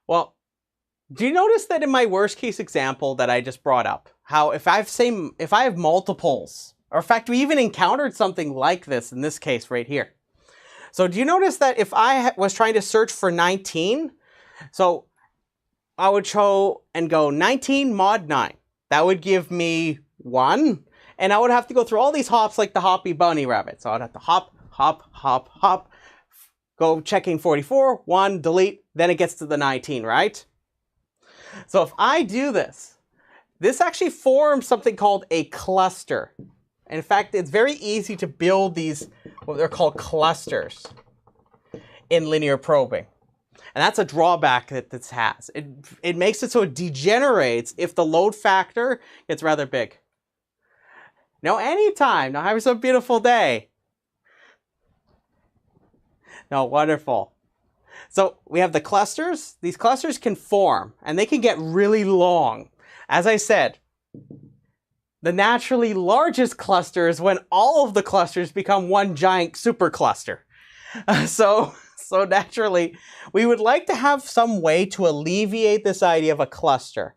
S2: Well, do you notice that in my worst case example that I just brought up, how if I have multiples, or in fact, we even encountered something like this in this case right here. So do you notice that if I was trying to search for 19, so I would go 19 mod 9. That would give me 1. And I would have to go through all these hops like the hoppy bunny rabbit. So I'd have to hop, hop, hop, hop, go checking 44, 1, delete, then it gets to the 19, right? So if I do this, this actually forms something called a cluster. In fact, it's very easy to build these, what they're called clusters in linear probing. And that's a drawback that this has. It makes it so it degenerates if the load factor gets rather big. Now, anytime. Now, have yourself a beautiful day. No, wonderful. So we have the clusters. These clusters can form, and they can get really long. As I said, the naturally largest cluster is when all of the clusters become one giant supercluster. So naturally, we would like to have some way to alleviate this idea of a cluster.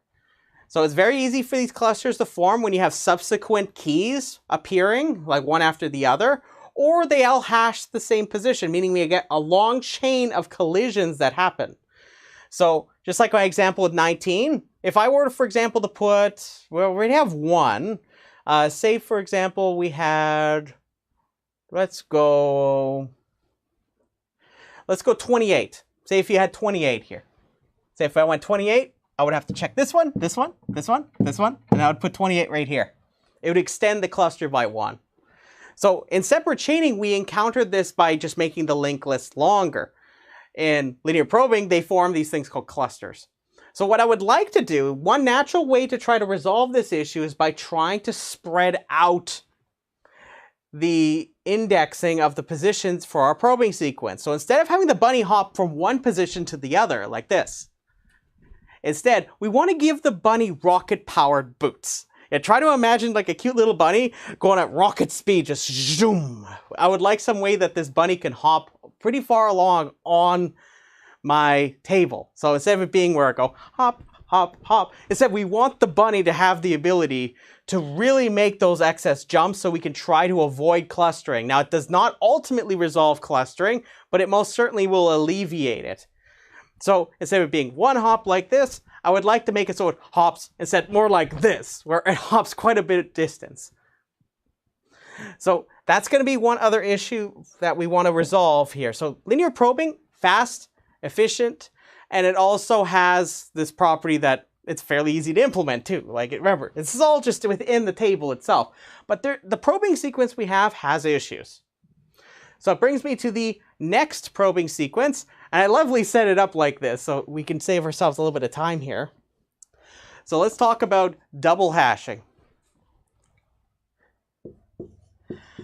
S2: So it's very easy for these clusters to form when you have subsequent keys appearing, like one after the other, or they all hash the same position, meaning we get a long chain of collisions that happen. So just like my example with 19, if I were to, for example, to put, well, we have 1. Say, for example, we had, let's go 28. Say if you had 28 here. Say if I went 28, I would have to check this one, this one, this one, this one, and I would put 28 right here. It would extend the cluster by 1. So in separate chaining, we encountered this by just making the linked list longer. In linear probing, they form these things called clusters. So what I would like to do, one natural way to try to resolve this issue is by trying to spread out the indexing of the positions for our probing sequence. So instead of having the bunny hop from one position to the other, like this, instead, we want to give the bunny rocket-powered boots. Yeah, try to imagine like a cute little bunny going at rocket speed, just zoom. I would like some way that this bunny can hop pretty far along on my table. So instead of it being where I go hop, hop, hop, instead we want the bunny to have the ability to really make those excess jumps so we can try to avoid clustering. Now, it does not ultimately resolve clustering, but it most certainly will alleviate it. So instead of it being one hop like this, I would like to make it so it hops instead more like this, where it hops quite a bit of distance. So that's going to be one other issue that we want to resolve here. So linear probing, fast, efficient, and it also has this property that it's fairly easy to implement too. Like, remember, this is all just within the table itself, but the probing sequence we have has issues. So it brings me to the next probing sequence, and I lovely set it up like this so we can save ourselves a little bit of time here. So let's talk about double hashing.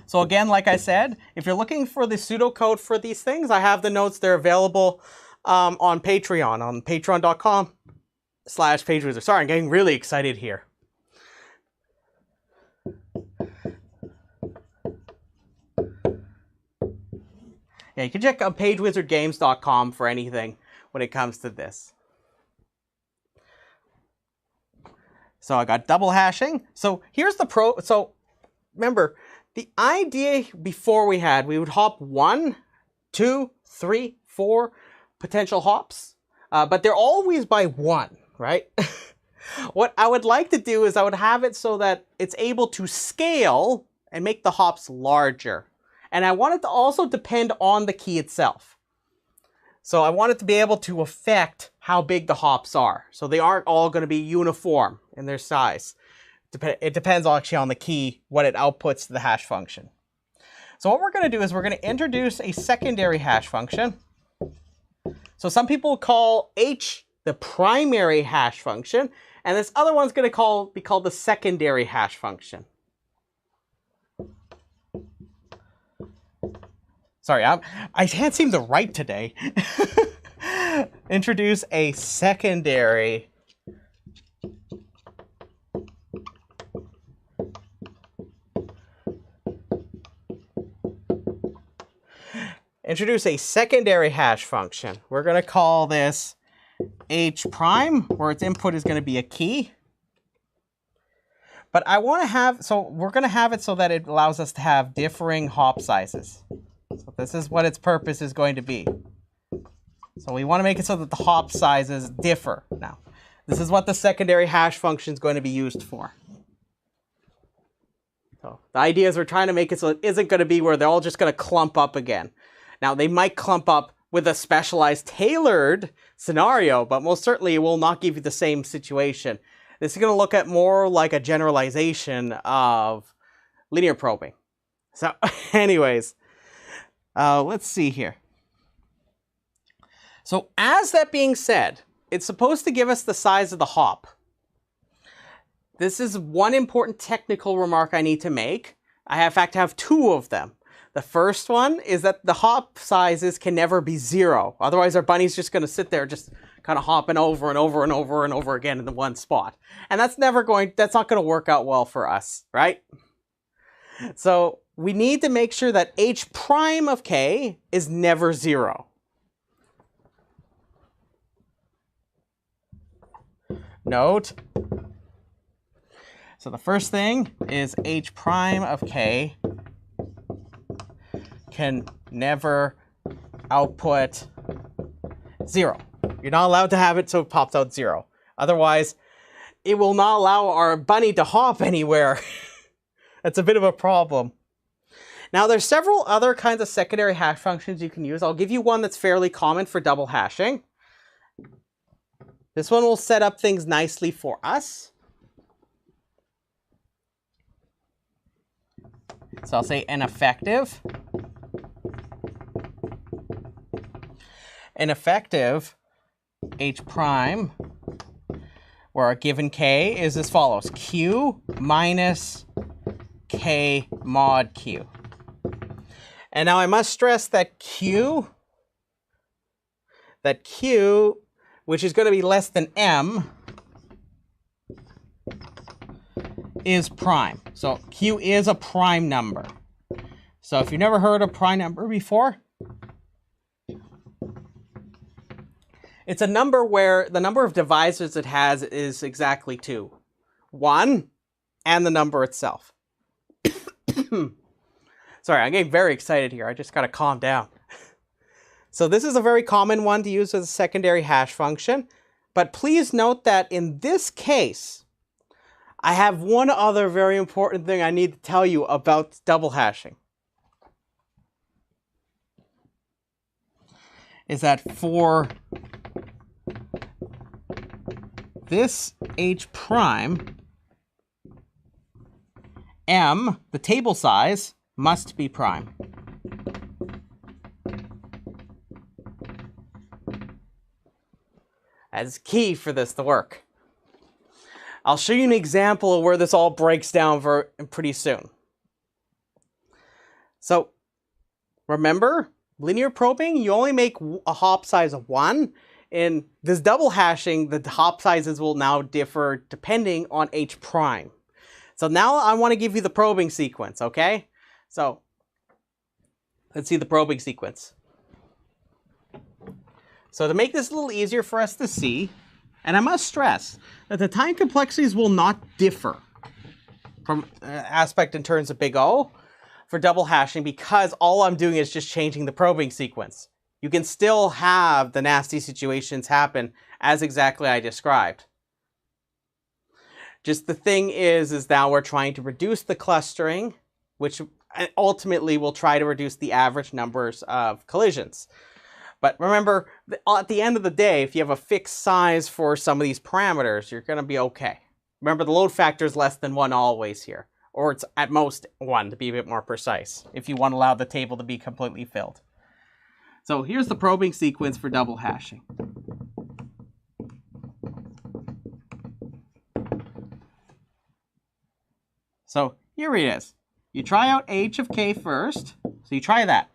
S2: So again, like I said, if you're looking for the pseudocode for these things, I have the notes. They're available on Patreon, on patreon.com/PageWizard. Sorry, I'm getting really excited here. Yeah, you can check out pagewizardgames.com for anything when it comes to this. So I got double hashing. So here's the so remember, the idea before we would hop 1, 2, 3, 4 potential hops, but they're always by 1, right? What I would like to do is I would have it so that it's able to scale and make the hops larger. And I want it to also depend on the key itself. So I want it to be able to affect how big the hops are. So they aren't all going to be uniform in their size. It depends actually on the key, what it outputs to the hash function. So what we're going to do is we're going to introduce a secondary hash function. So some people call H the primary hash function, and this other one's going to be called the secondary hash function. Sorry, I can't seem to write today. Introduce a secondary hash function. We're going to call this H prime, where its input is going to be a key. But I want to have, so we're going to have it so that it allows us to have differing hop sizes. So this is what its purpose is going to be. So we want to make it so that the hop sizes differ. Now, this is what the secondary hash function is going to be used for. So the idea is we're trying to make it so it isn't going to be where they're all just going to clump up again. Now, they might clump up with a specialized, tailored scenario, but most certainly it will not give you the same situation. This is going to look at more like a generalization of linear probing. So anyways, let's see here. So as that being said, it's supposed to give us the size of the hop. This is one important technical remark I need to make. I in fact have 2 of them. The first one is that the hop sizes can never be 0. Otherwise, our bunny's just going to sit there just kind of hopping over and over and over and over again in the one spot. And that's not going to work out well for us, right? So we need to make sure that H prime of K is never 0. Note. So the first thing is H prime of K can never output 0. You're not allowed to have it so it pops out 0. Otherwise, it will not allow our bunny to hop anywhere. That's a bit of a problem. Now, there's several other kinds of secondary hash functions you can use. I'll give you one that's fairly common for double hashing. This one will set up things nicely for us. So I'll say an effective. An effective H prime, where our given K is as follows: Q minus K mod Q. And now I must stress that Q, which is going to be less than M, is prime. So Q is a prime number. So if you've never heard a prime number before, it's a number where the number of divisors it has is exactly 2. 1 and the number itself. Sorry, I'm getting very excited here. I just got to calm down. So this is a very common one to use as a secondary hash function. But please note that in this case, I have one other very important thing I need to tell you about double hashing. is that for this h prime, m, the table size, must be prime. That's key for this to work. I'll show you an example of where this all breaks down pretty soon. So remember, linear probing, you only make a hop size of 1. In this double hashing, the hop sizes will now differ depending on h prime. So now I want to give you the probing sequence, okay? So let's see the probing sequence. So to make this a little easier for us to see, and I must stress that the time complexities will not differ from aspect in terms of big O for double hashing, because all I'm doing is just changing the probing sequence. You can still have the nasty situations happen as exactly I described. Just the thing is now we're trying to reduce the clustering, which ultimately will try to reduce the average numbers of collisions. But remember, at the end of the day, if you have a fixed size for some of these parameters, you're going to be okay. Remember, the load factor is less than 1 always here. Or it's at most 1, to be a bit more precise, if you want to allow the table to be completely filled. So here's the probing sequence for double hashing. So here it is. You try out h of k first. So you try that.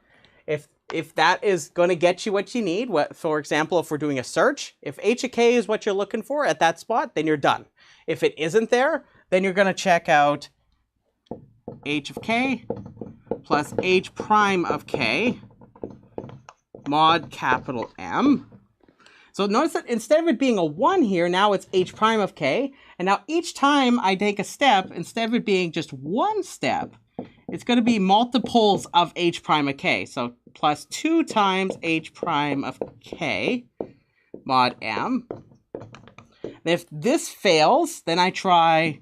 S2: If that is going to get you what you need, for example, if we're doing a search, if h of k is what you're looking for at that spot, then you're done. If it isn't there, then you're going to check out h of k plus h prime of k mod capital M. So notice that instead of it being a 1 here, now it's h prime of k. And now each time I take a step, instead of it being just 1 step, it's going to be multiples of h prime of k. So plus 2 times h prime of k mod M. And if this fails, then I try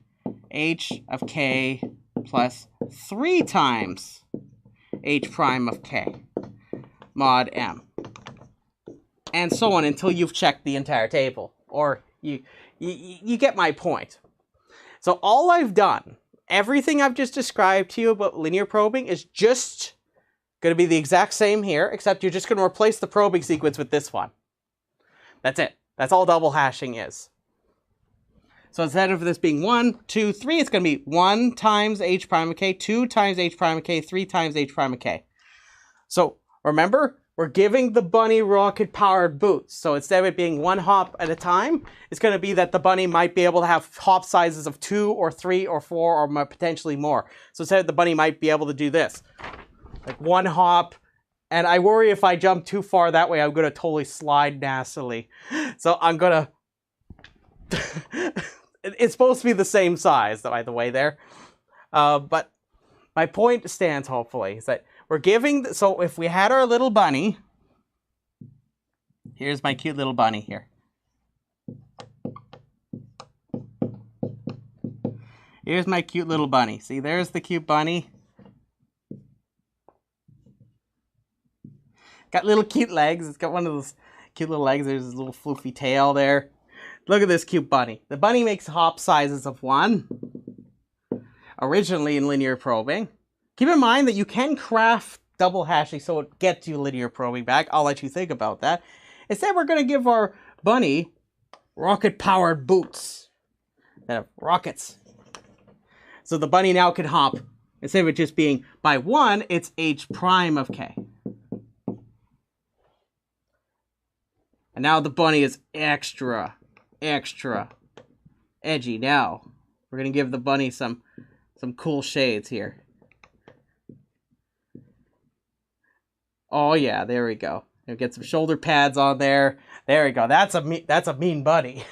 S2: h of k plus 3 times h prime of k mod M. And so on until you've checked the entire table. Or you get my point. So all I've done, everything I've just described to you about linear probing is just going to be the exact same here, except you're just going to replace the probing sequence with this one. That's it. That's all double hashing is. So instead of this being 1, 2, 3, it's going to be 1 times h prime of k, 2 times h prime of k, 3 times h prime of k. So remember, we're giving the bunny rocket-powered boots. So instead of it being 1 hop at a time, it's going to be that the bunny might be able to have hop sizes of 2 or 3 or 4 or potentially more. So instead the bunny might be able to do this. Like 1 hop. And I worry if I jump too far that way, I'm going to totally slide nastily. So I'm going to... It's supposed to be the same size, by the way, there. But my point stands, hopefully, is that we're giving... So if we had our little bunny... Here's my cute little bunny here. Here's my cute little bunny. See, there's the cute bunny. Got little cute legs. It's got one of those cute little legs. There's his little floofy tail there. Look at this cute bunny. The bunny makes hop sizes of 1. Originally in linear probing. Keep in mind that you can craft double hashing so it gets you linear probing back. I'll let you think about that. Instead, we're going to give our bunny rocket-powered boots. Instead of rockets. So the bunny now can hop. Instead of it just being by 1, it's h prime of k. And now the bunny is extra edgy. Now we're going to give the bunny some cool shades here. Oh yeah, there we go. We'll get some shoulder pads on there. There we go. That's a mean bunny.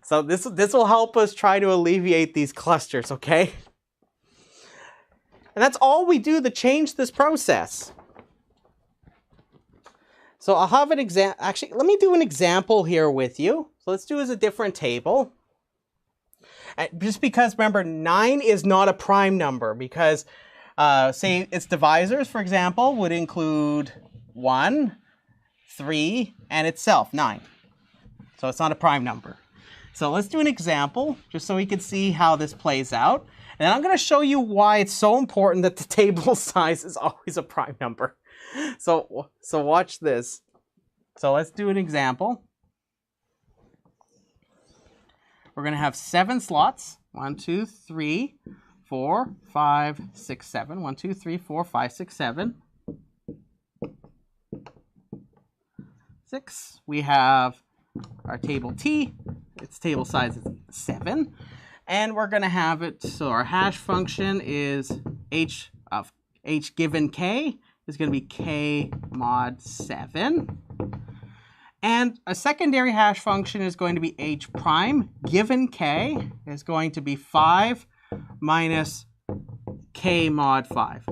S2: So this will help us try to alleviate these clusters, okay? And that's all we do to change this process. So I'll have an example. Actually, let me do an example here with you. So let's do as a different table. And just because, remember, 9 is not a prime number because, say, its divisors, for example, would include 1, 3, and itself, 9. So it's not a prime number. So let's do an example, just so we can see how this plays out. And I'm going to show you why it's so important that the table size is always a prime number. So watch this. So let's do an example. We're going to have 7 slots. 1, 2, 3, 4, 5, 6, 7. 1, 2, 3, 4, 5, 6, 7. 6. We have our table T. Its table size is 7. And we're going to have it, so our hash function is h of h given k is going to be k mod 7. And a secondary hash function is going to be h prime given k is going to be 5 minus k mod 5.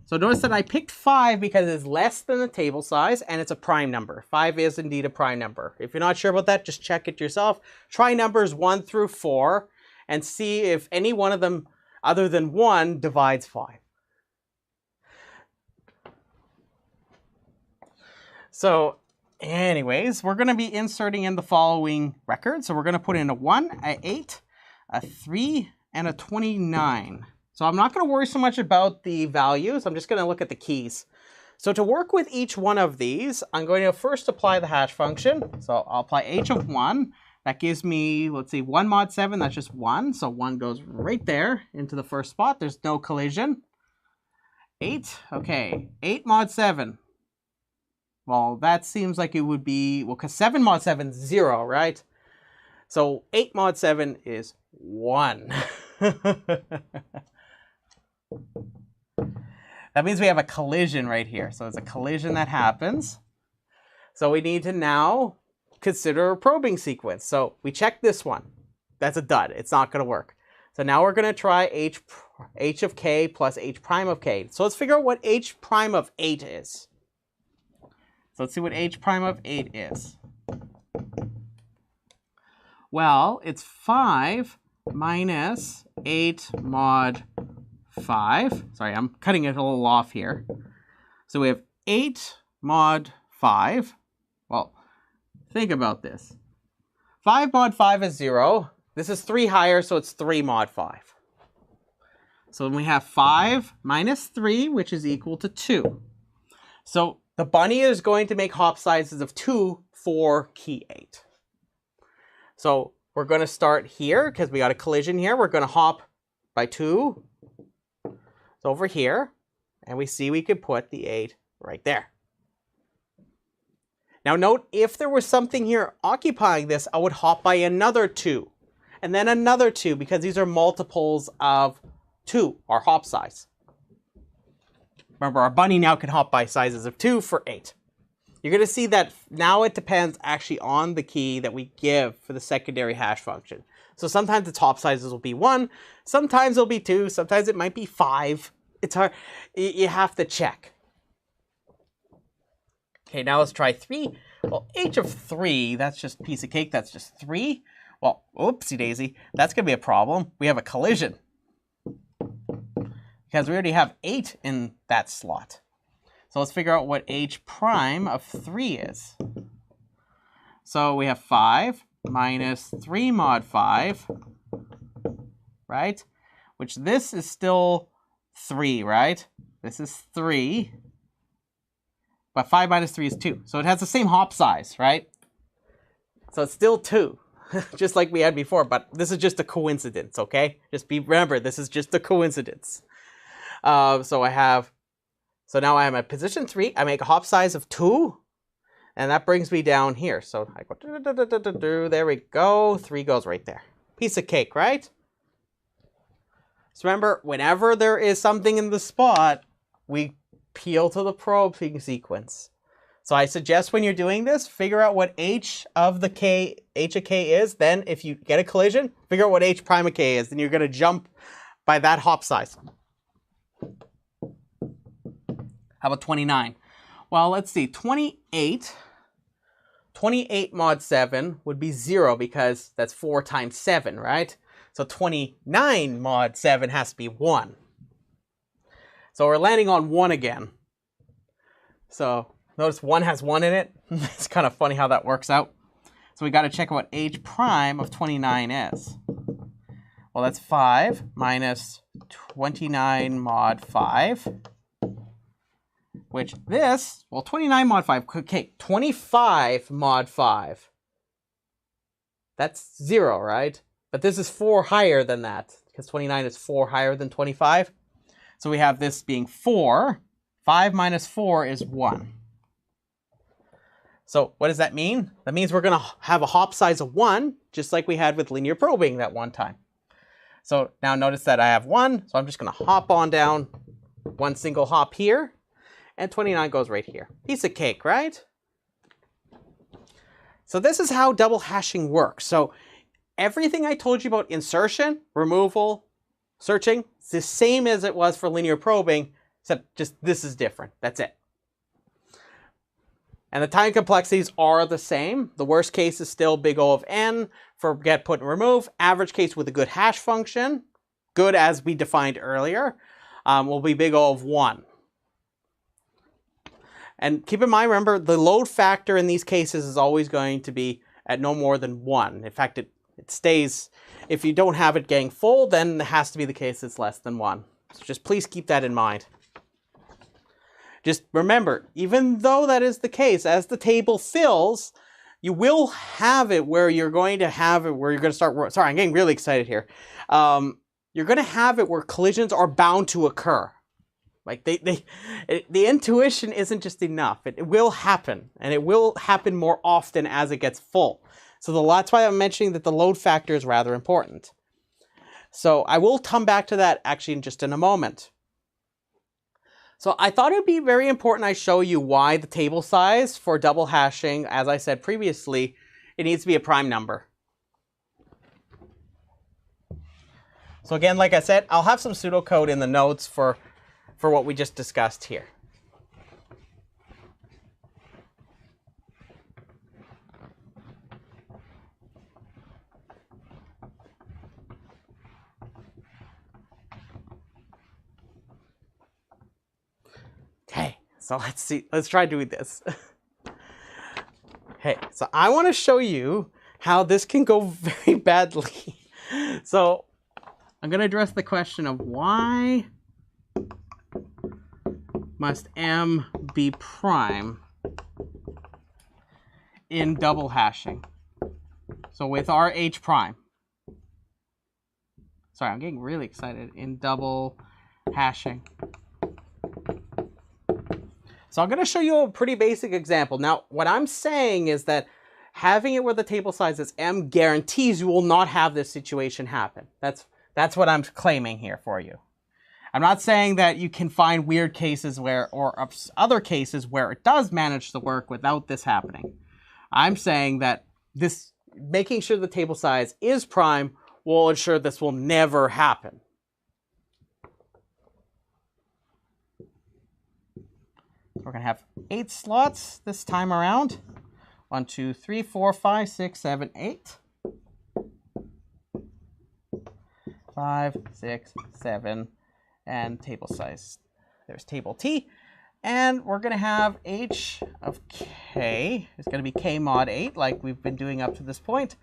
S2: So notice that I picked 5 because it's less than the table size and it's a prime number. 5 is indeed a prime number. If you're not sure about that, just check it yourself. Try numbers 1 through 4 and see if any one of them other than 1 divides 5. So anyways, we're going to be inserting in the following records. So we're going to put in a 1, a 8, a 3, and a 29. So I'm not going to worry so much about the values. I'm just going to look at the keys. So to work with each one of these, I'm going to first apply the hash function. So I'll apply h of 1. That gives me, let's see, 1 mod 7. That's just 1. So 1 goes right there into the first spot. There's no collision. 8. Okay. 8 mod 7. Well, that seems like it would be, well, because 7 mod 7 is 0, right? So 8 mod 7 is 1. That means we have a collision right here. So it's a collision that happens. So we need to now consider a probing sequence. So we check this one. That's a dud. It's not going to work. So now we're going to try h of k plus h prime of k. So let's figure out what h prime of 8 is. So let's see what h prime of 8 is. Well, it's 5 minus 8 mod 5. Sorry, I'm cutting it a little off here. So we have 8 mod 5. Well, think about this. 5 mod 5 is 0. This is 3 higher, so it's 3 mod 5. So then we have 5 minus 3, which is equal to 2. So the bunny is going to make hop sizes of 2 for key 8. So we're going to start here, because we got a collision here. We're going to hop by 2. It's over here, and we see we could put the 8 right there. Now note, if there was something here occupying this, I would hop by another 2, and then another 2, because these are multiples of 2, our hop size. Remember, our bunny now can hop by sizes of 2 for 8. You're going to see that now it depends actually on the key that we give for the secondary hash function. So sometimes the top sizes will be 1, sometimes it'll be 2, sometimes it might be 5. It's hard. You have to check. Okay, now let's try 3. Well, h of 3, that's just a piece of cake. That's just 3. Well, oopsie daisy. That's going to be a problem. We have a collision, because we already have 8 in that slot. So let's figure out what h prime of 3 is. So we have 5 minus 3 mod 5, right? Which this is still 3, right? This is 3. But 5 minus 3 is 2. So it has the same hop size, right? So it's still 2, just like we had before. But this is just a coincidence, okay? Remember, this is just a coincidence. So now I have my position 3. I make a hop size of 2. And that brings me down here. So I go, there we go. 3 goes right there. Piece of cake, right? So remember, whenever there is something in the spot, we peel to the probing sequence. So I suggest when you're doing this, figure out what h of k is. Then if you get a collision, figure out what h prime of k is. Then you're going to jump by that hop size. How about 29? Well, let's see. 28 mod 7 would be 0, because that's 4 times 7, right? So 29 mod 7 has to be 1. So we're landing on 1 again. So Notice 1 has 1 in it. It's kind of funny how that works out. So we got to check what h prime of 29 is. Well, that's 5 minus 29 mod 5. Which this, well, 29 mod 5. Okay, 25 mod 5. That's 0, right? But this is 4 higher than that, because 29 is 4 higher than 25. So we have this being 4. 5 minus 4 is 1. So what does that mean? That means we're going to have a hop size of 1, just like we had with linear probing that one time. So now notice that I have 1, so I'm just going to hop on down one single hop here, and 29 goes right here. Piece of cake, right? So this is how double hashing works. So everything I told you about insertion, removal, searching, it's the same as it was for linear probing, except just this is different. That's it. And the time complexities are the same. The worst case is still big O of n for get, put, and remove. Average case with a good hash function, good as we defined earlier, will be big O of 1. And keep in mind, remember, the load factor in these cases is always going to be at no more than 1. In fact, it stays, if you don't have it getting full, then it has to be the case it's less than 1. So just please keep that in mind. Just remember, even though that is the case, as the table fills, you will have it where you're going to have it where you're going to start, sorry, I'm getting really excited here. You're going to have it where collisions are bound to occur. Like the intuition isn't just enough. It will happen, and it will happen more often as it gets full. So that's why I'm mentioning that the load factor is rather important. So I will come back to that actually in a moment. So I thought it would be very important I show you why the table size for double hashing, as I said previously, it needs to be a prime number. So again, like I said, I'll have some pseudocode in the notes for what we just discussed here. Okay, so let's see. Let's try doing this. Okay, so I want to show you how this can go very badly. So I'm going to address the question of why must M be prime in double hashing? So with our H prime. Sorry, I'm getting really excited. In double hashing. So I'm going to show you a pretty basic example. Now, what I'm saying is that having it where the table size is M guarantees you will not have this situation happen. That's what I'm claiming here for you. I'm not saying that you can find weird cases where, or other cases where it does manage to work without this happening. I'm saying that this, making sure the table size is prime will ensure this will never happen. We're going to have 8 slots this time around. 1, 2, 3, 4, 5, 6, 7, 8. 5, 6, 7, and table size. There's table T. And we're going to have H of K. It's going to be K mod 8, like we've been doing up to this point.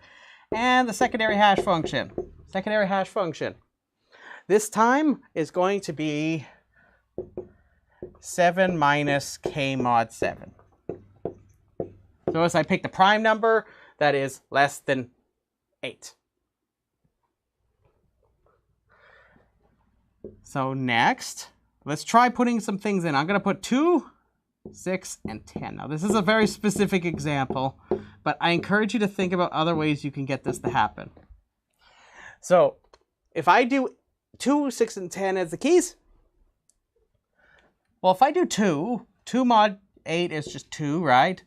S2: And the secondary hash function. Secondary hash function. This time is going to be 7 minus K mod 7. So as I pick the prime number, that is less than 8. So next, let's try putting some things in. I'm going to put 2, 6, and 10. Now this is a very specific example, but I encourage you to think about other ways you can get this to happen. So if I do 2, 6, and 10 as the keys, well, if I do 2 mod 8 is just 2, right?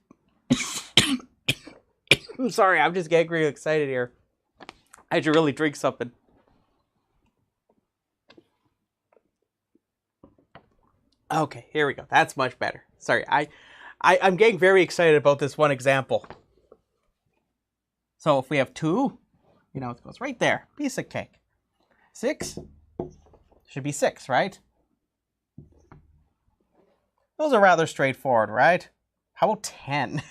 S2: I'm sorry, I'm just getting really excited here. I had to really drink something. Okay, here we go. That's much better. Sorry, I'm getting very excited about this one example. So if we have 2, you know, it goes right there. Piece of cake. 6 should be 6, right? Those are rather straightforward, right? How about 10?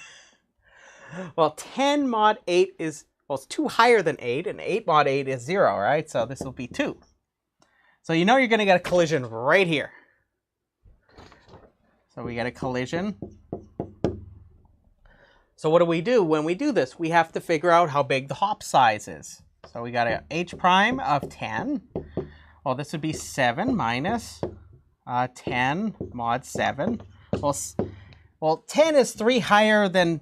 S2: Well, 10 mod 8 is, well, it's 2 higher than 8, and 8 mod 8 is 0, right? So this will be 2. So you know you're going to get a collision right here. So we get a collision. So what do we do when we do this? We have to figure out how big the hop size is. So we got a h prime of 10. Well, this would be 7 minus 10 mod 7. Well, 10 is 3 higher than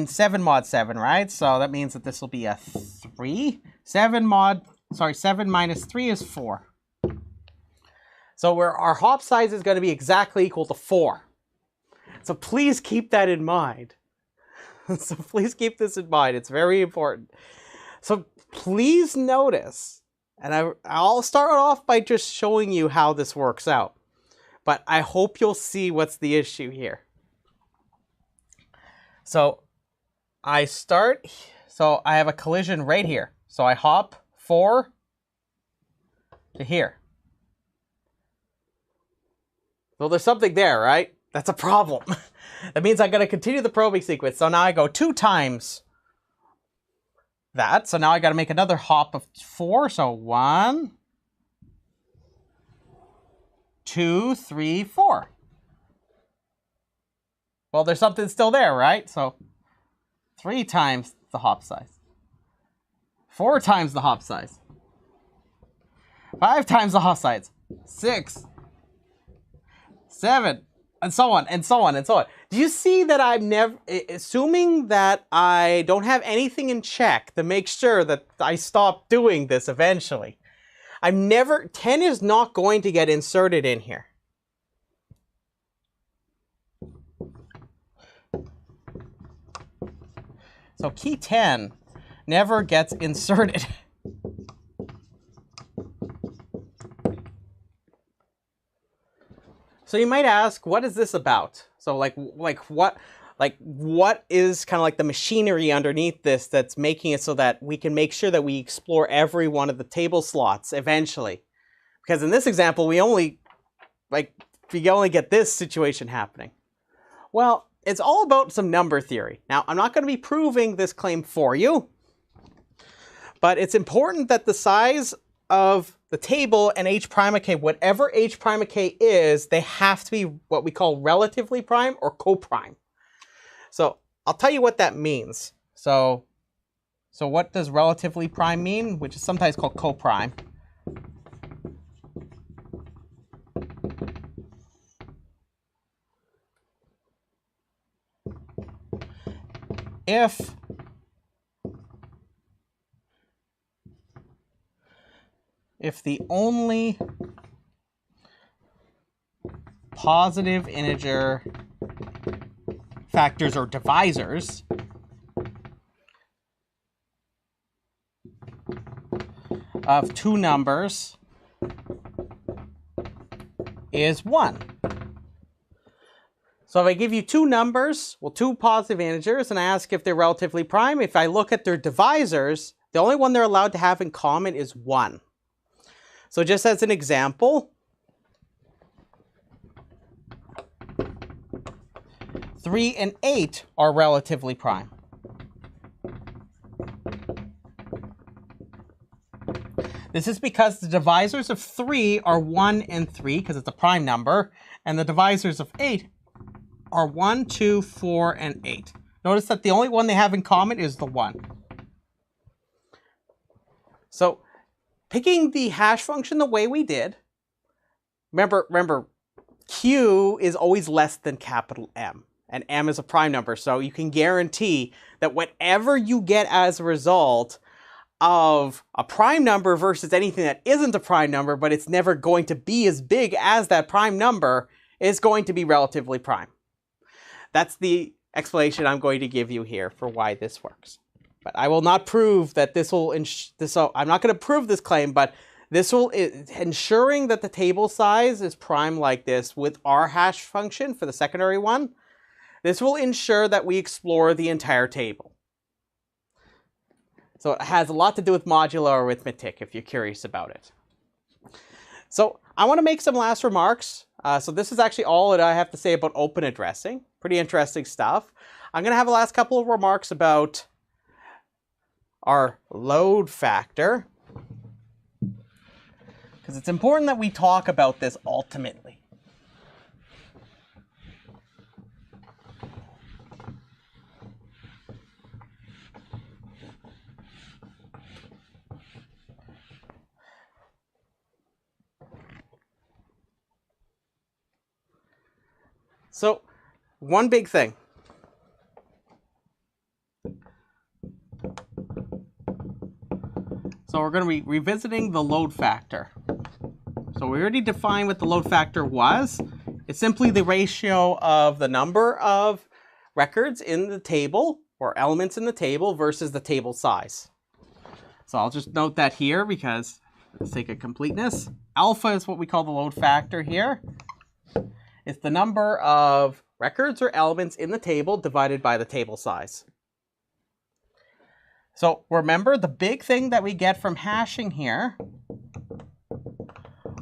S2: 7 mod 7, right? So that means that this will be a 3. 7 minus 3 is 4. So our hop size is going to be exactly equal to 4. So please keep that in mind. So please keep this in mind. It's very important. So please notice, and I'll start off by just showing you how this works out. But I hope you'll see what's the issue here. So I have a collision right here. So I hop 4 to here. Well, there's something there, right? That's a problem. That means I'm going to continue the probing sequence. So now I go 2 times that. So now I got to make another hop of 4. So 1, 2, 3, 4. Well, there's something still there, right? So 3 times the hop size. 4 times the hop size. 5 times the hop size. 6, 7, and so on, and so on, and so on. Do you see that I'm never, assuming that I don't have anything in check to make sure that I stop doing this eventually, 10 is not going to get inserted in here. So key 10 never gets inserted. So you might ask, what is this about? So what is kind of like the machinery underneath this that's making it so that we can make sure that we explore every one of the table slots eventually? Because in this example, we only get this situation happening. Well, it's all about some number theory. Now, I'm not going to be proving this claim for you, but it's important that the size of the table and h prime of k, whatever h prime of k is, they have to be what we call relatively prime or coprime. So I'll tell you what that means. So what does relatively prime mean, which is sometimes called coprime? If the only positive integer factors or divisors of 2 numbers is 1. So if I give you 2 numbers, 2 positive integers, and I ask if they're relatively prime, if I look at their divisors, the only one they're allowed to have in common is 1. So just as an example, 3 and 8 are relatively prime. This is because the divisors of 3 are 1 and 3, because it's a prime number, and the divisors of 8 are 1, 2, 4, and 8. Notice that the only one they have in common is the 1. So picking the hash function the way we did, remember, Q is always less than capital M, and M is a prime number, so you can guarantee that whatever you get as a result of a prime number versus anything that isn't a prime number, but it's never going to be as big as that prime number, is going to be relatively prime. That's the explanation I'm going to give you here for why this works. But I will not prove that this will, so I'm not going to prove this claim, but this will, ensuring that the table size is prime like this with our hash function for the secondary one, this will ensure that we explore the entire table. So it has a lot to do with modular arithmetic if you're curious about it. So I want to make some last remarks. So this is actually all that I have to say about open addressing. pretty interesting stuff. I'm going to have the last couple of remarks about our load factor, because it's important that we talk about this ultimately. So, one big thing. So we're going to be revisiting the load factor. So we already defined what the load factor was. It's simply the ratio of the number of records in the table or elements in the table versus the table size. So I'll just note that here because for the sake of completeness, alpha is what we call the load factor here. It's the number of records or elements in the table divided by the table size. So remember, the big thing that we get from hashing here,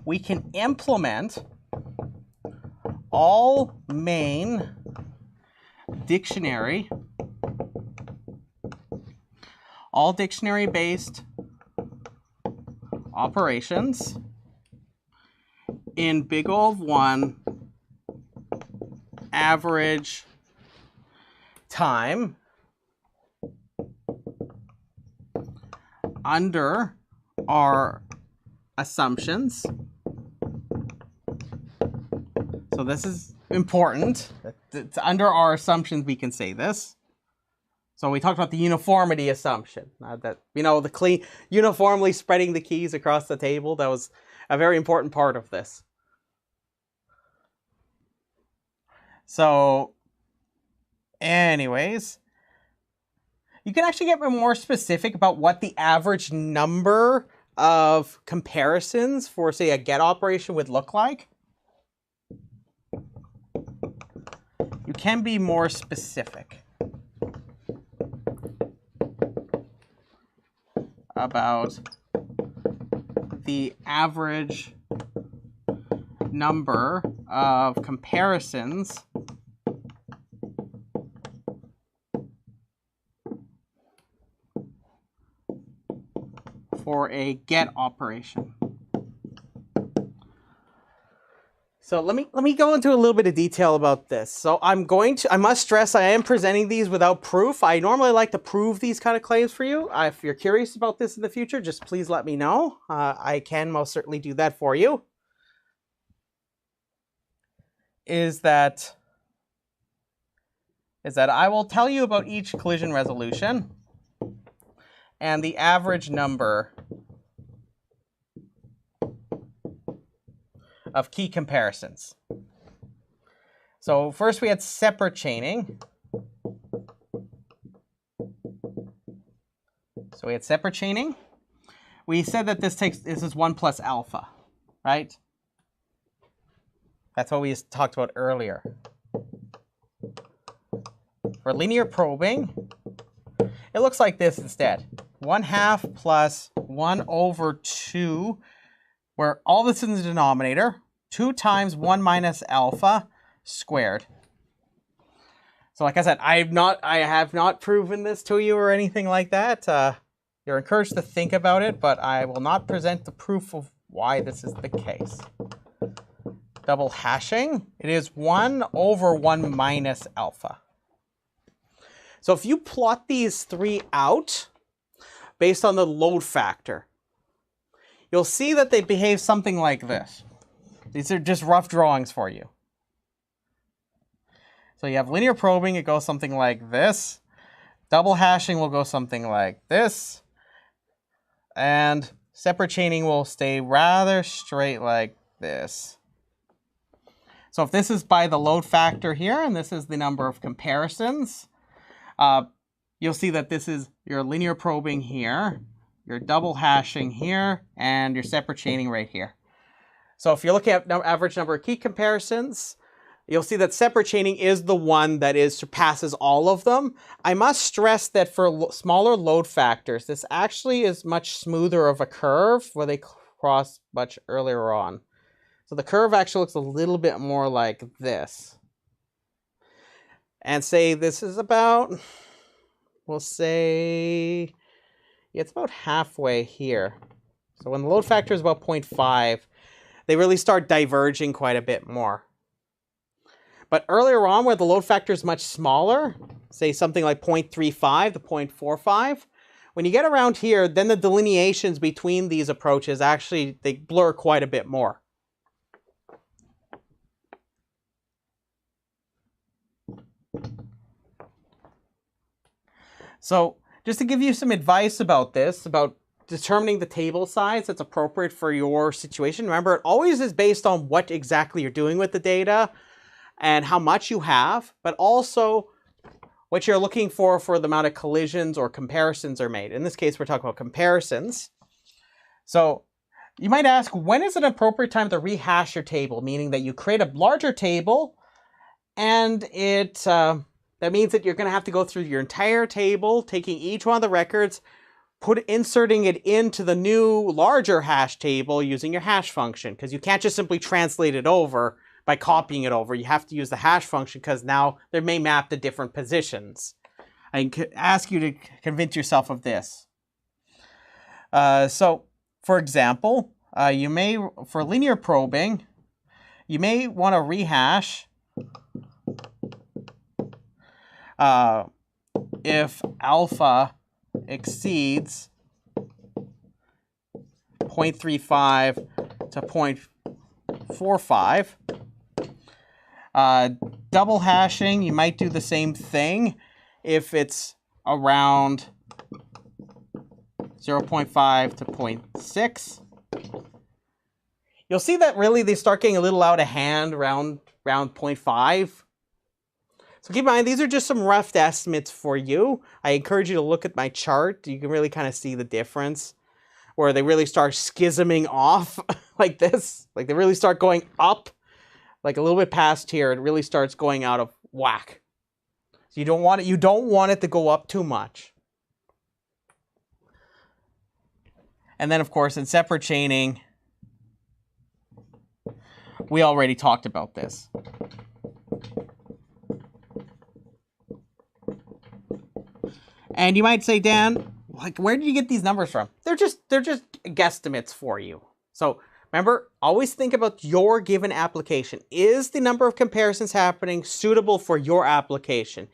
S2: we can implement all main dictionary, all dictionary-based operations in big O of 1 average time under our assumptions. So this is important. It's under our assumptions we can say this. So we talked about the uniformity assumption. That, you know, the clean, uniformly spreading the keys across the table. That was a very important part of this. So, anyways, you can actually get more specific about what the average number of comparisons for, say, a get operation would look like. You can be more specific about the average number of comparisons for a get operation. So let me go into a little bit of detail about this. So I must stress I am presenting these without proof. I normally like to prove these kind of claims for you. If you're curious about this in the future, just please let me know. I can most certainly do that for you. Is that I will tell you about each collision resolution and the average number of key comparisons. So first we had separate chaining. So we had separate chaining. We said that this is 1 plus alpha, right? That's what we talked about earlier. For linear probing, it looks like this instead. 1/2 plus 1 over 2, where all this is in the denominator, 2 times 1 minus alpha squared. So like I said, I have not proven this to you or anything like that. You're encouraged to think about it, but I will not present the proof of why this is the case. Double hashing, it is 1 over 1 minus alpha. So if you plot these three out based on the load factor, you'll see that they behave something like this. These are just rough drawings for you. So you have linear probing, it goes something like this. Double hashing will go something like this. And separate chaining will stay rather straight like this. So if this is by the load factor here, and this is the number of comparisons, you'll see that this is your linear probing here, your double hashing here, and your separate chaining right here. So if you're looking at average number of key comparisons, you'll see that separate chaining is the one that surpasses all of them. I must stress that for smaller load factors, this actually is much smoother of a curve where they cross much earlier on. So the curve actually looks a little bit more like this. and say this is about, we'll say, yeah, it's about halfway here. So when the load factor is about 0.5, they really start diverging quite a bit more. But earlier on, where the load factor is much smaller, say something like 0.35 to 0.45, when you get around here, then the delineations between these approaches actually, they blur quite a bit more. So just to give you some advice about this, about determining the table size that's appropriate for your situation, remember, it always is based on what exactly you're doing with the data and how much you have, but also what you're looking for the amount of collisions or comparisons are made. In this case, we're talking about comparisons. So you might ask, when is an appropriate time to rehash your table? Meaning that you create a larger table, and that means that you're going to have to go through your entire table, taking each one of the records, inserting it into the new larger hash table using your hash function, because you can't just simply translate it over by copying it over. You have to use the hash function because now they may map to different positions. I can ask you to convince yourself of this. So, for example, for linear probing, you may want to rehash if alpha exceeds 0.35 to 0.45. Double hashing, you might do the same thing if it's around 0.5 to 0.6. You'll see that really they start getting a little out of hand around 0.5. So keep in mind, these are just some rough estimates for you. I encourage you to look at my chart. You can really kind of see the difference where they really start schisming off like this. Like they really start going up. Like a little bit past here, it really starts going out of whack. So you don't want it to go up too much. And then of course in separate chaining, we already talked about this. And you might say, Dan, like, where did you get these numbers from? They're just guesstimates for you. So remember, always think about your given application. Is the number of comparisons happening suitable for your application?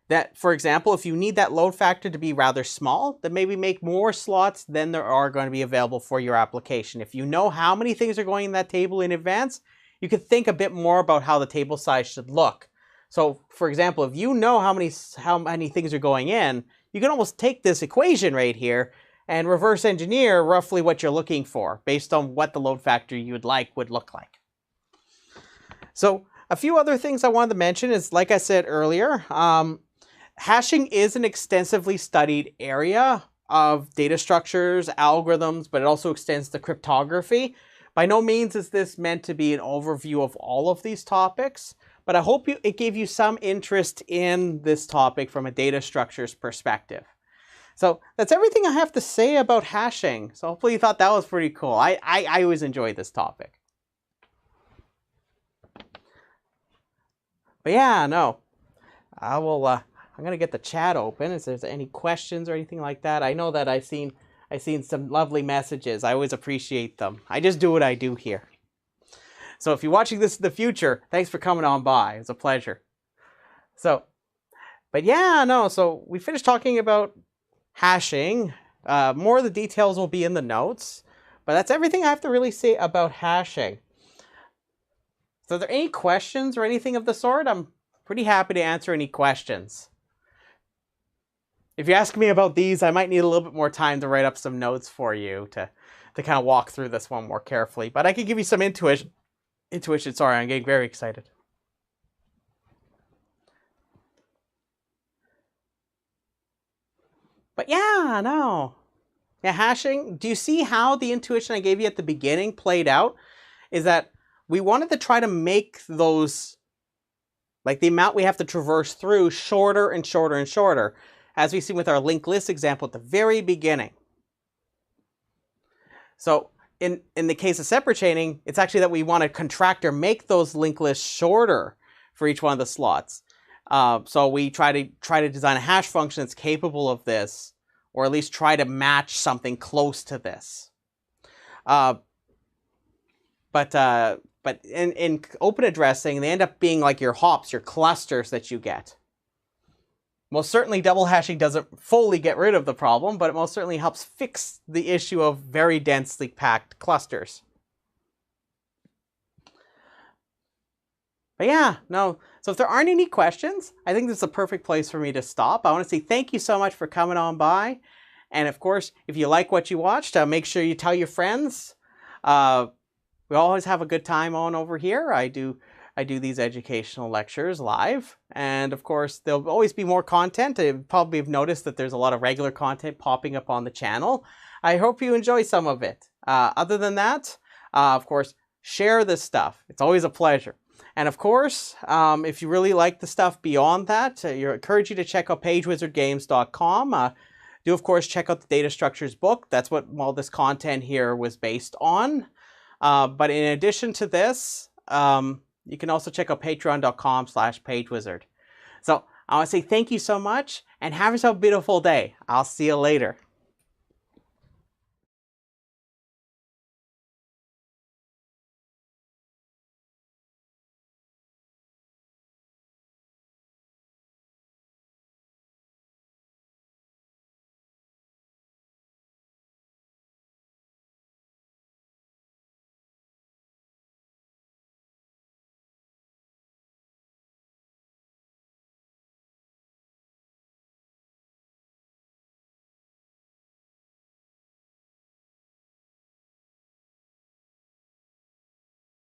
S2: That, for example, if you need that load factor to be rather small, then maybe make more slots than there are going to be available for your application. If you know how many things are going in that table in advance, you could think a bit more about how the table size should look. So, for example, if you know how many things are going in, you can almost take this equation right here and reverse engineer roughly what you're looking for based on what the load factor you would look like. So, a few other things I wanted to mention is, like I said earlier, hashing is an extensively studied area of data structures, algorithms, but it also extends to cryptography. By no means is this meant to be an overview of all of these topics, but I hope it gave you some interest in this topic from a data structures perspective. So that's everything I have to say about hashing. So hopefully you thought that was pretty cool. I always enjoy this topic. But yeah, no, I'm gonna get the chat open. If there's any questions or anything like that, I know that I've seen some lovely messages. I always appreciate them. I just do what I do here. So if you're watching this in the future, thanks for coming on by. It's a pleasure. So, but yeah, no, so we finished talking about hashing. More of the details will be in the notes, but that's everything I have to really say about hashing. So are there any questions or anything of the sort? I'm pretty happy to answer any questions. If you ask me about these, I might need a little bit more time to write up some notes for you to kind of walk through this one more carefully, but I can give you some intuition. Sorry, I'm getting very excited. But yeah, no. Yeah, hashing, do you see how the intuition I gave you at the beginning played out? Is that we wanted to try to make those, like the amount we have to traverse through, shorter and shorter and shorter, as we've seen with our linked list example at the very beginning. So in the case of separate chaining, it's actually that we want to contract or make those linked lists shorter for each one of the slots. So we try to design a hash function that's capable of this, or at least try to match something close to this. But in open addressing, they end up being like your hops, your clusters that you get. Most certainly, double hashing doesn't fully get rid of the problem, but it most certainly helps fix the issue of very densely packed clusters. But yeah, no. So if there aren't any questions, I think this is a perfect place for me to stop. I want to say thank you so much for coming on by. And of course, if you like what you watched, make sure you tell your friends. We always have a good time on over here. I do these educational lectures live. And of course, there'll always be more content. You probably have noticed that there's a lot of regular content popping up on the channel. I hope you enjoy some of it. Other than that, of course, share this stuff. It's always a pleasure. And of course, if you really like the stuff beyond that, I encourage you to check out pagewizardgames.com. Do, of course, check out the Data Structures book. That's what all this content here was based on. But in addition to this, you can also check out patreon.com/pagewizard. So I want to say thank you so much and have yourself a beautiful day. I'll see you later.